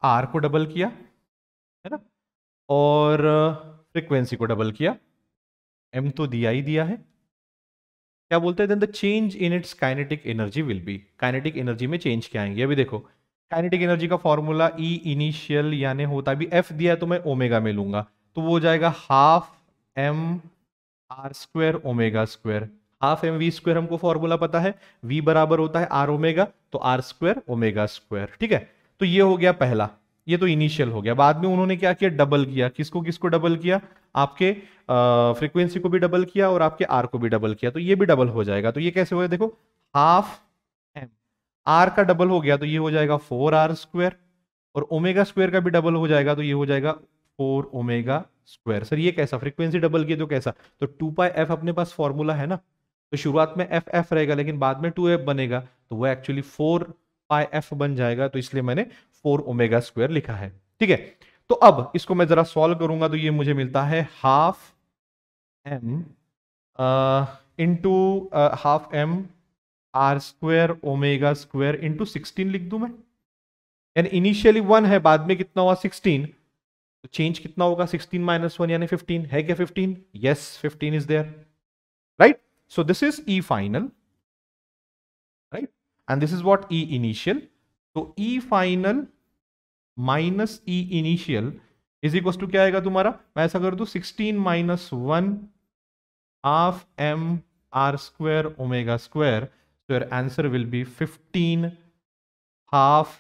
Speaker 1: r को डबल किया है ना, और फ्रीक्वेंसी को डबल किया, m तो दिया ही दिया है, क्या बोलते हैं, then the change in its kinetic energy will be, kinetic energy में चेंज क्या आएंगे, अभी देखो काइनेटिक एनर्जी का फॉर्मूला ई इनिशियल यानी होता है, अभी एफ दिया है तो मैं ओमेगा में लूंगा, तो वो हो जाएगा half M R square omega square. Half m v square हमको फॉर्मूला पता है, वी बराबर होता है आर ओमेगा, तो आर स्क्वायर ओमेगा स्क्वायर। ठीक है, तो ये हो गया पहला, ये तो इनिशियल हो गया। बाद में उन्होंने क्या किया, डबल किया। किसको किसको डबल किया, आपके फ्रीक्वेंसी को भी डबल किया और आपके आर को भी डबल किया, तो ये भी डबल हो जाएगा। तो ये कैसे होगा, देखो हाफ एम, आर का डबल हो गया तो ये हो जाएगा 4r², और ओमेगा स्क्वायर का भी डबल हो जाएगा तो ये हो जाएगा 4 ओमेगा स्क्वायर। सर ये कैसा, फ्रीक्वेंसी डबल किया तो कैसा, तो 2πf अपने पास फॉर्मूला है ना, तो शुरुआत में एफ एफ रहेगा लेकिन बाद में 2f बनेगा, तो वो एक्चुअली 4πf बन जाएगा, तो इसलिए मैंने 4 ओमेगा स्क्वायर लिखा है। ठीक है, तो अब इसको मैं जरा सॉल्व करूंगा तो ये मुझे मिलता है half m into half M R square omega square into 16 लिख दूं मैं, यानी इनिशियली 1 है, बाद में कितना हुआ 16, तो चेंज कितना होगा 16 माइनस 1 यानी 15 है क्या 15, yes 15 is there, right. So this is E final, right, and this is what E initial. तो E final minus E initial is equal to क्या आएगा तुम्हारा, मैं ऐसा कर दूं 16 minus 1 half M R square omega square, so your answer will be 15 half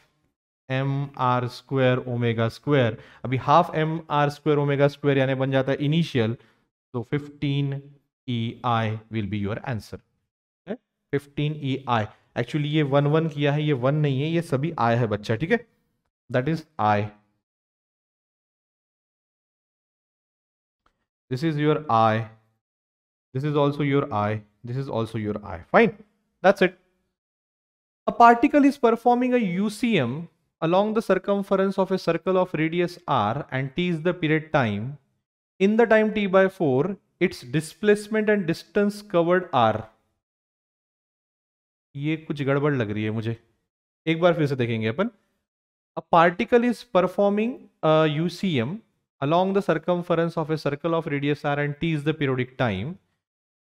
Speaker 1: M R square omega square. अभी half M R square omega square यानी बन जाता है इनिशियल, तो 15 E I will be your answer. 15 E I, actually ये 1 1 किया है, ये 1 नहीं है, ये सभी आई है बच्चा, ठीक है, that is I, this is your I, this is also your I, this is also your I, fine, that's it. A particle is performing a UCM along the circumference of a circle of radius r and t is the period time. In the time t by 4, its displacement and distance covered r. ये कुछ गड़बड़ लग रही है मुझे, एक बार फिर से देखेंगे अपन। A particle is performing a UCM along the circumference of a circle of radius r and t is the periodic time.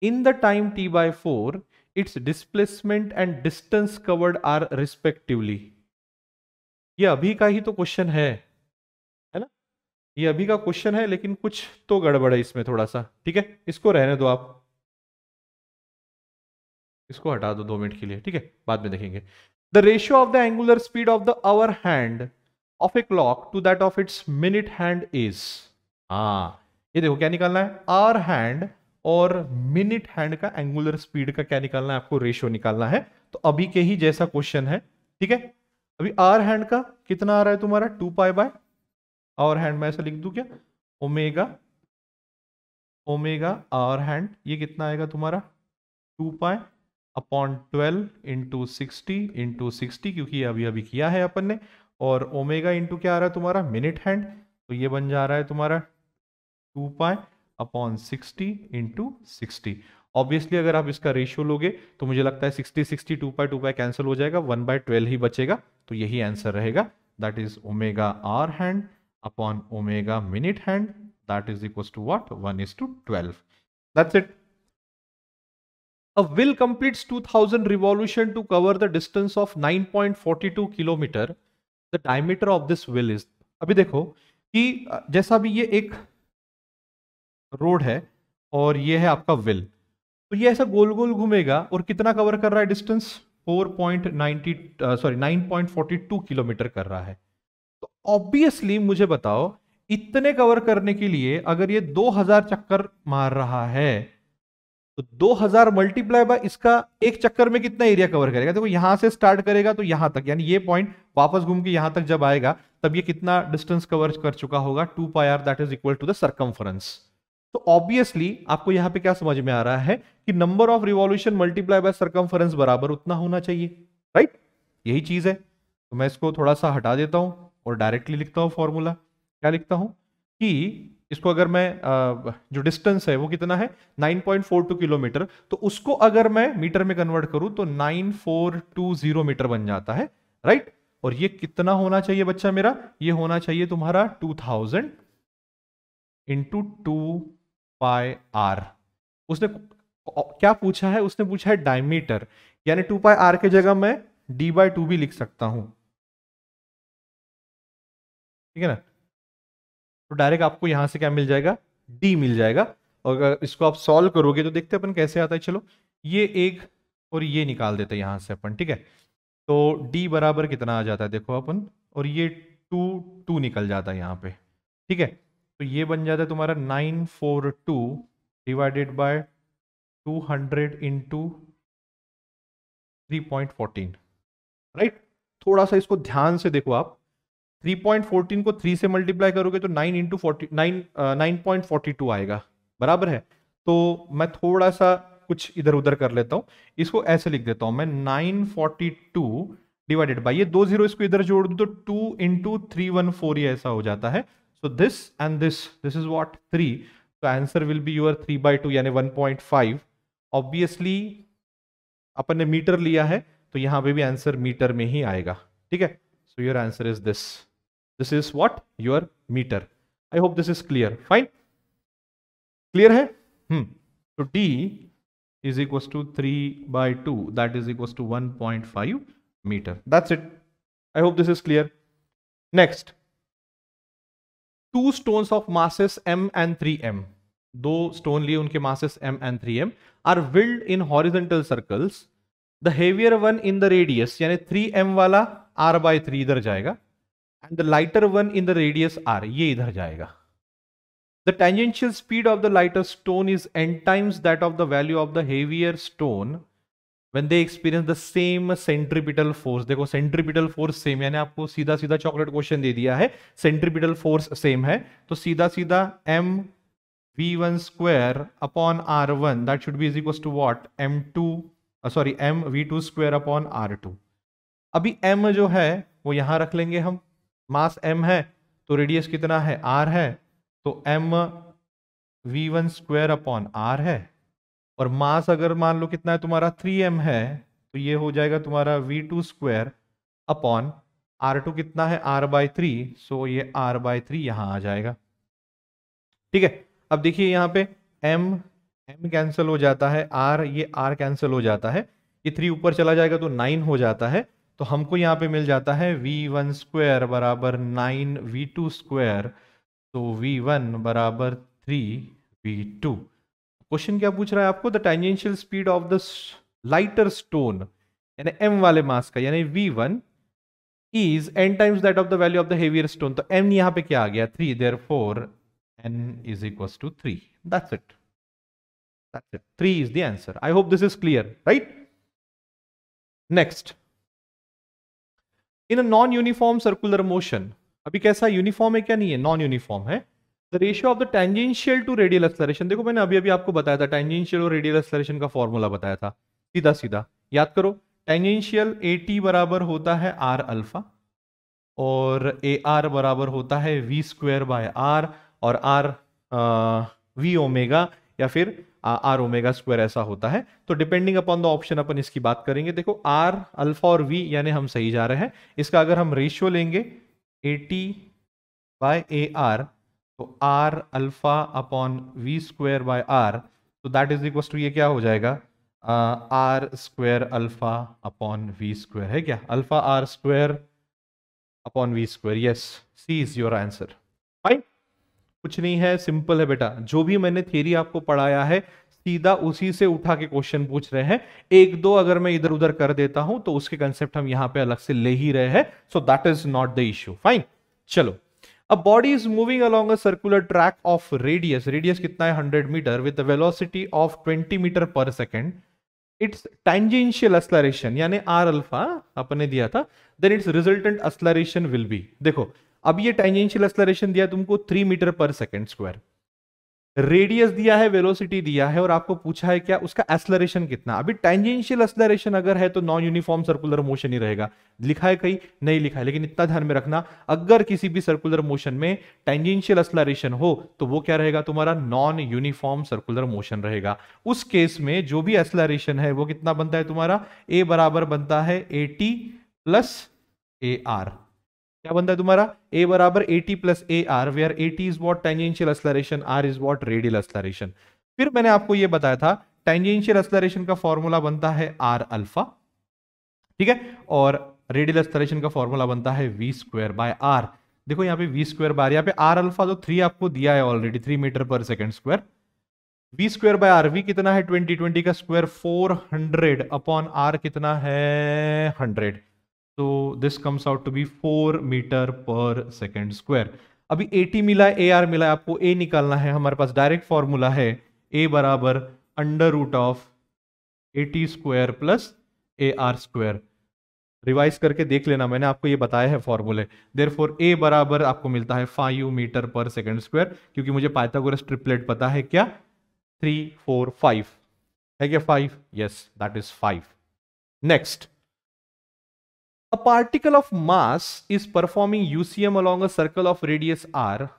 Speaker 1: In the time t by 4, its displacement and distance covered are respectively. ये अभी का ही तो क्वेश्चन है ना, ये अभी का क्वेश्चन है, लेकिन कुछ तो गड़बड़ है इसमें थोड़ा सा। ठीक है, इसको रहने दो आप, इसको हटा दो 2 मिनट के लिए, ठीक है, बाद में देखेंगे। The ratio of the angular speed of the hour hand of a clock to that of its minute hand is, हाँ ये देखो क्या निकालना है, आवर हैंड और मिनट हैंड का एंगुलर स्पीड का क्या निकालना है आपको, रेशियो निकालना है। तो अभी के ही जैसा क्वेश्चन है, ठीक है। अभी आवर हैंड का कितना आ रहा है तुम्हारा 2π बाय आवर हैंड, मैं ऐसा लिख दूं क्या, ओमेगा ओमेगा आवर हैंड, ये कितना आएगा तुम्हारा 2π अपॉन 12 इंटू 60 क्योंकि ये अभी अभी किया है अपन ने, और ओमेगा इंटू क्या आ रहा है तुम्हारा मिनट हैंड, तो ये बन जा रहा है तुम्हारा 2π अपॉन 60 इंटू 60। ऑब्वियसली अगर आप इसका रेशियो लोगे तो मुझे लगता है 60 2π कैंसिल हो जाएगा, 1/12 ही बचेगा, तो यही आंसर रहेगा, that is omega hour hand upon omega minute hand, that is equal to what 1:12, that's it. A wheel completes 2000 revolution to cover the distance of 9.42 kilometer. The diameter of this wheel is, अभी देखो कि जैसा भी ये एक रोड है और ये है आपका व्हील, तो ये ऐसा गोल गोल घूमेगा और कितना कवर कर रहा है डिस्टेंस 9.42 किलोमीटर कर रहा है। तो ऑब्वियसली मुझे बताओ इतने कवर करने के लिए अगर ये 2000 चक्कर मार रहा है तो 2000 मल्टीप्लाई बाय इसका एक चक्कर में कितना एरिया कवर करेगा। देखो यहां से स्टार्ट करेगा तो यहां तक, यानी ये पॉइंट वापस घूम के यहां तक जब आएगा तब ये कितना डिस्टेंस कवर कर चुका होगा 2πr, that is equal to the circumference. तो ऑब्वियसली आपको यहां पे क्या समझ में आ रहा है कि number of revolution multiply by circumference बराबर उतना होना चाहिए, राइट, यही चीज है। तो मैं इसको थोड़ा सा हटा देता हूं और डायरेक्टली लिखता हूं फॉर्मूला। क्या लिखता हूं कि इसको अगर मैं जो डिस्टेंस है वो कितना है 9.42 किलोमीटर, तो उसको अगर मैं मीटर में कन्वर्ट करूं तो 9420 मीटर बन जाता है, राइट। और ये कितना होना चाहिए बच्चा मेरा, ये होना चाहिए तुम्हारा 2000 इंटू 2πr। उसने क्या पूछा है, उसने पूछा है डायमीटर, यानी 2πr के जगह मैं d/2 भी लिख सकता हूं, ठीक है ना। तो डायरेक्ट आपको यहां से क्या मिल जाएगा, डी मिल जाएगा। और अगर इसको आप सॉल्व करोगे तो देखते हैं अपन कैसे आता है। चलो ये एक और ये निकाल देते हैं यहां से अपन, ठीक है। तो डी बराबर कितना आ जाता है देखो अपन, और ये 2 निकल जाता है यहाँ पे, ठीक है। तो ये बन जाता है तुम्हारा 942 डिवाइडेड बाय 200 इंटू 3.14, राइट। थोड़ा सा इसको ध्यान से देखो आप, 3.14 को 3 से मल्टीप्लाई करोगे तो 9 इंटू 9.42 आएगा, बराबर है। तो मैं थोड़ा सा कुछ इधर उधर कर लेता हूं, इसको ऐसे लिख देता हूं मैं 942 डिवाइडेड बाय, ये 2 जीरो इसको इधर जोड़ दूं तो 2 इंटू 314 ये ऐसा हो जाता है। So this and this is what 3। तो आंसर विल बी योर 3/2 यानी 1.5। ऑब्वियसली अपन ने मीटर लिया है तो यहां पे भी आंसर मीटर में ही आएगा, ठीक है। So your answer is this is what your metre. I hope this is clear, fine, clear है। तो D is equals to 3/2, that is equals to 1.5 meter. That's it. I hope this is clear. Next, two stones of masses m and 3m, दो स्टोन लिए उनके masses m and 3m are willed in horizontal circles. The heavier one in the radius, यानी 3m वाला r/3 इधर जाएगा, and the lighter one in the radius r, ये इधर जाएगा. The tangential speed of the lighter stone is n times that of the value of the heavier stone when they experience the same centripetal force. देखो centripetal force सेम, यानी आपको सीधा सीधा चॉकलेट क्वेश्चन दे दिया है, centripetal force सेम है, तो सीधा सीधा m v1 square upon r1 that should be is equals to what, m v2 square upon r2. अभी m जो है वो यहां रख लेंगे हम, मास m है तो रेडियस कितना है, r है, तो m v1 square upon r है, और मास अगर मान लो कितना है तुम्हारा 3m है, तो ये हो जाएगा तुम्हारा v2 स्क्वायर अपॉन r2 कितना है r/3, सो ये r/3 यहां आ जाएगा, ठीक है। अब देखिए यहाँ पे m कैंसिल हो जाता है, ये r कैंसिल हो जाता है, ये 3 ऊपर चला जाएगा तो 9 हो जाता है, तो हमको यहाँ पे मिल जाता है v1 स्क्वायर बराबर 9 v2 स्क्वायर, तो v1 बराबर 3v2। क्वेश्चन क्या पूछ रहा है आपको, the tangential speed of the lighter stone यानी m वाले मास का, यानी v1 is n times that of the value of the heavier stone, तो m यहां पे क्या आ गया 3, therefore n is equals to 3। That's it, 3 is the answer. I hope this is clear, right. Next, in a non uniform circular motion, अभी कैसा यूनिफॉर्म है क्या, नहीं है, नॉन यूनिफॉर्म है। The ratio of the tangential to radial acceleration, देखो मैंने अभी अभी आपको बताया था टेंजेंशियल और रेडियल एक्सेलरेशन का फॉर्मूला बताया था, सीधा सीधा याद करो। टेंजेंशियल AT बराबर होता है r अल्फा, और AR बराबर होता है v स्क्वायर बाय r, और r v ओमेगा या फिर r ओमेगा स्क्वायर ऐसा होता है। तो डिपेंडिंग अपॉन द ऑप्शन अपन इसकी बात करेंगे। देखो r अल्फा और v यानी हम सही जा रहे हैं, इसका अगर हम रेशियो लेंगे AT बाय AR, तो r alpha upon v square by r, तो दैट इज इक्वल टू ये क्या हो जाएगा, r square alpha upon v square, है क्या, alpha r square upon v square. Yes, C is your answer, fine. कुछ नहीं है, सिंपल है बेटा, जो भी मैंने थ्योरी आपको पढ़ाया है सीधा उसी से उठा के क्वेश्चन पूछ रहे हैं। एक दो अगर मैं इधर उधर कर देता हूं तो उसके कंसेप्ट हम यहां पे अलग से ले ही रहे हैं, so that is not the issue, fine. चलो, a body is moving along a circular track of radius, radius कितना है 100 metre, with the velocity of 20 metre per second. Its tangential acceleration यानी r अल्फा अपने दिया था, then its resultant acceleration will be, देखो अब ये टेंजेंशियल एक्सेलरेशन दिया तुमको 3 metre per second square, radius दिया है, वेलोसिटी दिया है, और आपको पूछा है क्या उसका एक्सेलरेशन कितना। अभी टेंजेंशियल एक्सेलरेशन अगर है तो नॉन यूनिफॉर्म सर्कुलर मोशन ही रहेगा, लिखा है कहीं नहीं लिखा है, लेकिन इतना ध्यान में रखना अगर किसी भी सर्कुलर मोशन में टेंजेंशियल एक्सेलरेशन हो तो वो क्या रहेगा तुम्हारा, नॉन यूनिफॉर्म सर्कुलर मोशन रहेगा। उस केस में जो भी एक्सेलरेशन है वो कितना बनता है तुम्हारा, a बराबर बनता है AT प्लस AR, क्या बनता है तुम्हारा, a बराबर AT plus AR, where AT is what tangential acceleration, R is what radial acceleration. फिर मैंने आपको ये बताया था टेंजेंशियल एक्सेलरेशन का फॉर्मूला बनता है R अल्फा, ठीक है, और रेडियल एक्सेलरेशन का फॉर्मूला बनता है v स्क्वायर बाय r। देखो यहाँ पे वी स्क्वायर बार, यहाँ पे आर अल्फा तो 3 आपको दिया है already, 3 metre per second square. V square by r, v कितना है 20, 20 का स्क्वायर 400 अपॉन आर कितना है 100, तो this comes out to be 4 metre per second square. अभी 80 मिला है, ए आर मिला है, आपको ए निकालना है। हमारे पास डायरेक्ट फॉर्मूला है ए बराबर under root of 80 square plus A r square. Revise करके देख लेना, मैंने आपको ये बताया है फॉर्मूले। देयरफॉर ए बराबर आपको मिलता है 5 मीटर पर सेकेंड स्क्वायर, क्योंकि मुझे पाइथागोरस ट्रिपलेट पता है, क्या 3 4 5 है क्या 5, yes that is 5। Next, a particle of mass is performing UCM along a circle of radius r.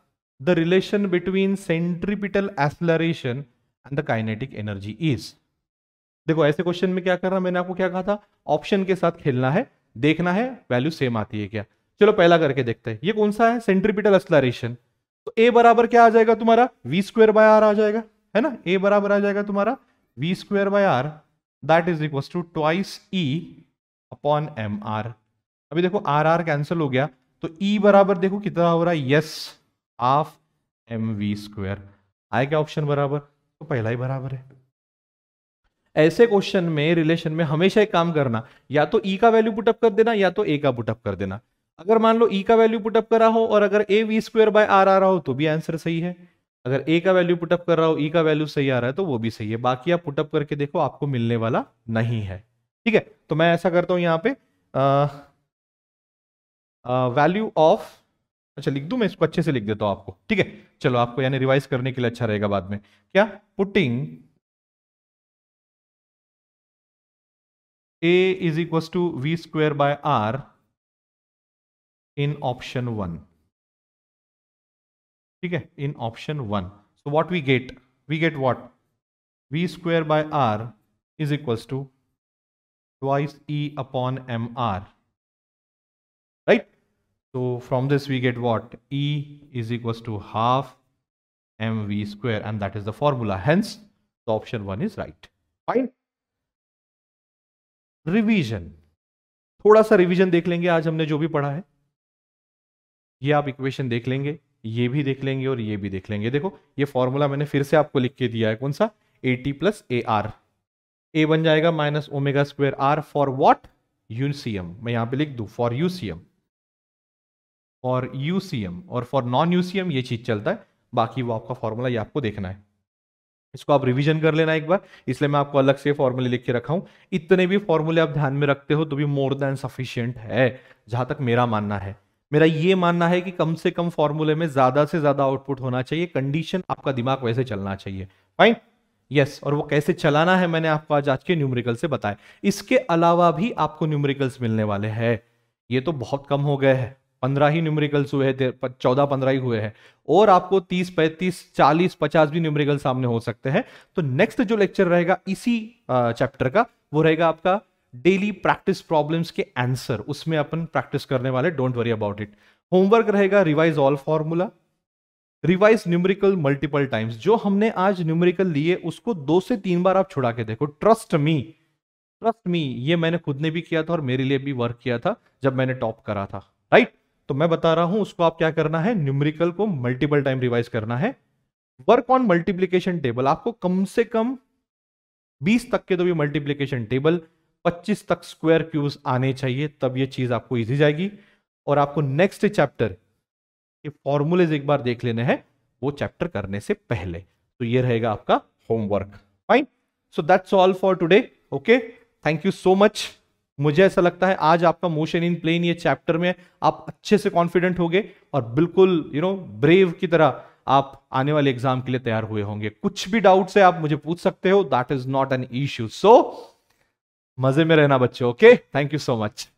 Speaker 1: The relation between centripetal acceleration and the kinetic energy is. देखो ऐसे क्वेश्चन में क्या करना, मैंने आपको क्या कहा था, ऑप्शन के साथ खेलना है, देखना है वैल्यू सेम आती है क्या। चलो पहला करके देखते हैं, ये कौन सा है, सेंट्रीपिटल एक्सेलरेशन। तो ए बराबर क्या आ जाएगा तुम्हारा, वी स्क्वायर बाय आर आ जाएगा, है ना। ए बराबर आ जाएगा तुम्हारा v square by r, that is equal to twice E upon m r. अभी देखो आर आर कैंसिल हो गया, तो ई बराबर देखो कितना हो रहा है, yes half m v square. आएगा ऑप्शन बराबर, तो पहला ही बराबर है। ऐसे क्वेश्चन में रिलेशन में हमेशा एक काम करना, या तो ई का वैल्यू पुटअप कर देना या तो ए का पुटअप कर देना। अगर मान लो ई का वैल्यू पुटअप करा हो और अगर A V square by are आ रहा हो तो भी आंसर सही है। अगर ए का वैल्यू पुटअप कर रहा हो, ई का वैल्यू सही आ रहा है तो वो भी सही है। बाकी आप पुटअप करके देखो, आपको मिलने वाला नहीं है। ठीक है, तो मैं ऐसा करता हूं यहां पे वैल्यू ऑफ, अच्छा लिख दूं मैं इसको, अच्छे से लिख देता हूं आपको। ठीक है, चलो आपको यानी रिवाइज करने के लिए अच्छा रहेगा बाद में। क्या, putting a is equals to v square by r in option 1. ठीक है, in option 1. So what we get? We get what? v square by r is equals to twice e upon mr. Right? So from this we get what? E is equals to half mv square, and that is the formula. Hence, the option 1 is right. Fine. Revision, थोड़ा सा रिवीजन देख लेंगे आज हमने जो भी पढ़ा है। ये आप इक्वेशन देख लेंगे, ये भी देख लेंगे और ये भी देख लेंगे। देखो ये फॉर्मूला मैंने फिर से आपको लिख के दिया है, कौन सा, AT plus A R. A बन जाएगा minus omega square R for what, UCM. मैं यहां पे लिख दूं फॉर यूसीएम, फॉर यूसीएम, और फॉर नॉन यूसीएम ये चीज चलता है। बाकी वो आपका फॉर्मूला ये आपको देखना है, इसको आप रिवीजन कर लेना एक बार, इसलिए मैं आपको अलग से फॉर्मूले लिख के रखा हूं। इतने भी फॉर्मूले आप ध्यान में रखते हो तो भी मोर देन सफिशिएंट है, जहां तक मेरा मानना है। मेरा ये मानना है कि कम से कम फॉर्मूले में ज्यादा से ज्यादा आउटपुट होना चाहिए, कंडीशन आपका दिमाग वैसे चलना चाहिए। Fine, yes. और वो कैसे चलाना है मैंने आपको आज के न्यूमेरिकल से बताया। इसके अलावा भी आपको न्यूमेरिकल्स मिलने वाले हैं, ये तो बहुत कम हो गए हैं, 15 ही न्यूमेरिकल्स हुए हैं, 14-15 ही हुए हैं, और आपको 30 35 40 50 भी न्यूमेरिकल सामने हो सकते हैं। तो नेक्स्ट जो लेक्चर रहेगा इसी चैप्टर का, वो रहेगा आपका डेली प्रैक्टिस प्रॉब्लम्स के आंसर, उसमें अपन प्रैक्टिस करने वाले, don't worry about it. Homework रहेगा revise all formula, revise numerical multiple times. जो हमने आज न्यूमेरिकल लिए उसको 2 से 3 बार आप छुड़ा के देखो, ट्रस्ट मी, ट्रस्ट मी, ये मैंने खुद ने भी किया था और मेरे लिए भी वर्क किया था जब मैंने टॉप करा था। राइट, तो मैं बता रहा हूं उसको आप क्या करना है, न्यूमेरिकल को मल्टीपल टाइम रिवाइज करना है। वर्क ऑन मल्टीप्लिकेशन टेबल, आपको कम से कम 20 तक के तो भी मल्टीप्लिकेशन टेबल, 25 तक स्क्वायर क्यूब्स आने चाहिए, तब ये चीज आपको इजी जाएगी। और आपको नेक्स्ट चैप्टर के फॉर्मूलेज एक बार देख लेने हैं वो चैप्टर करने से पहले। तो ये रहेगा आपका homework. Fine, so that's all for today. Okay, thank you so much. मुझे ऐसा लगता है आज आपका मोशन इन प्लेन ये चैप्टर में आप अच्छे से कॉन्फिडेंट होंगे और बिल्कुल ब्रेव की तरह आप आने वाले एग्जाम के लिए तैयार हुए होंगे। कुछ भी डाउट्स है आप मुझे पूछ सकते हो, that is not an issue. So मजे में रहना बच्चों। Okay, thank you so much.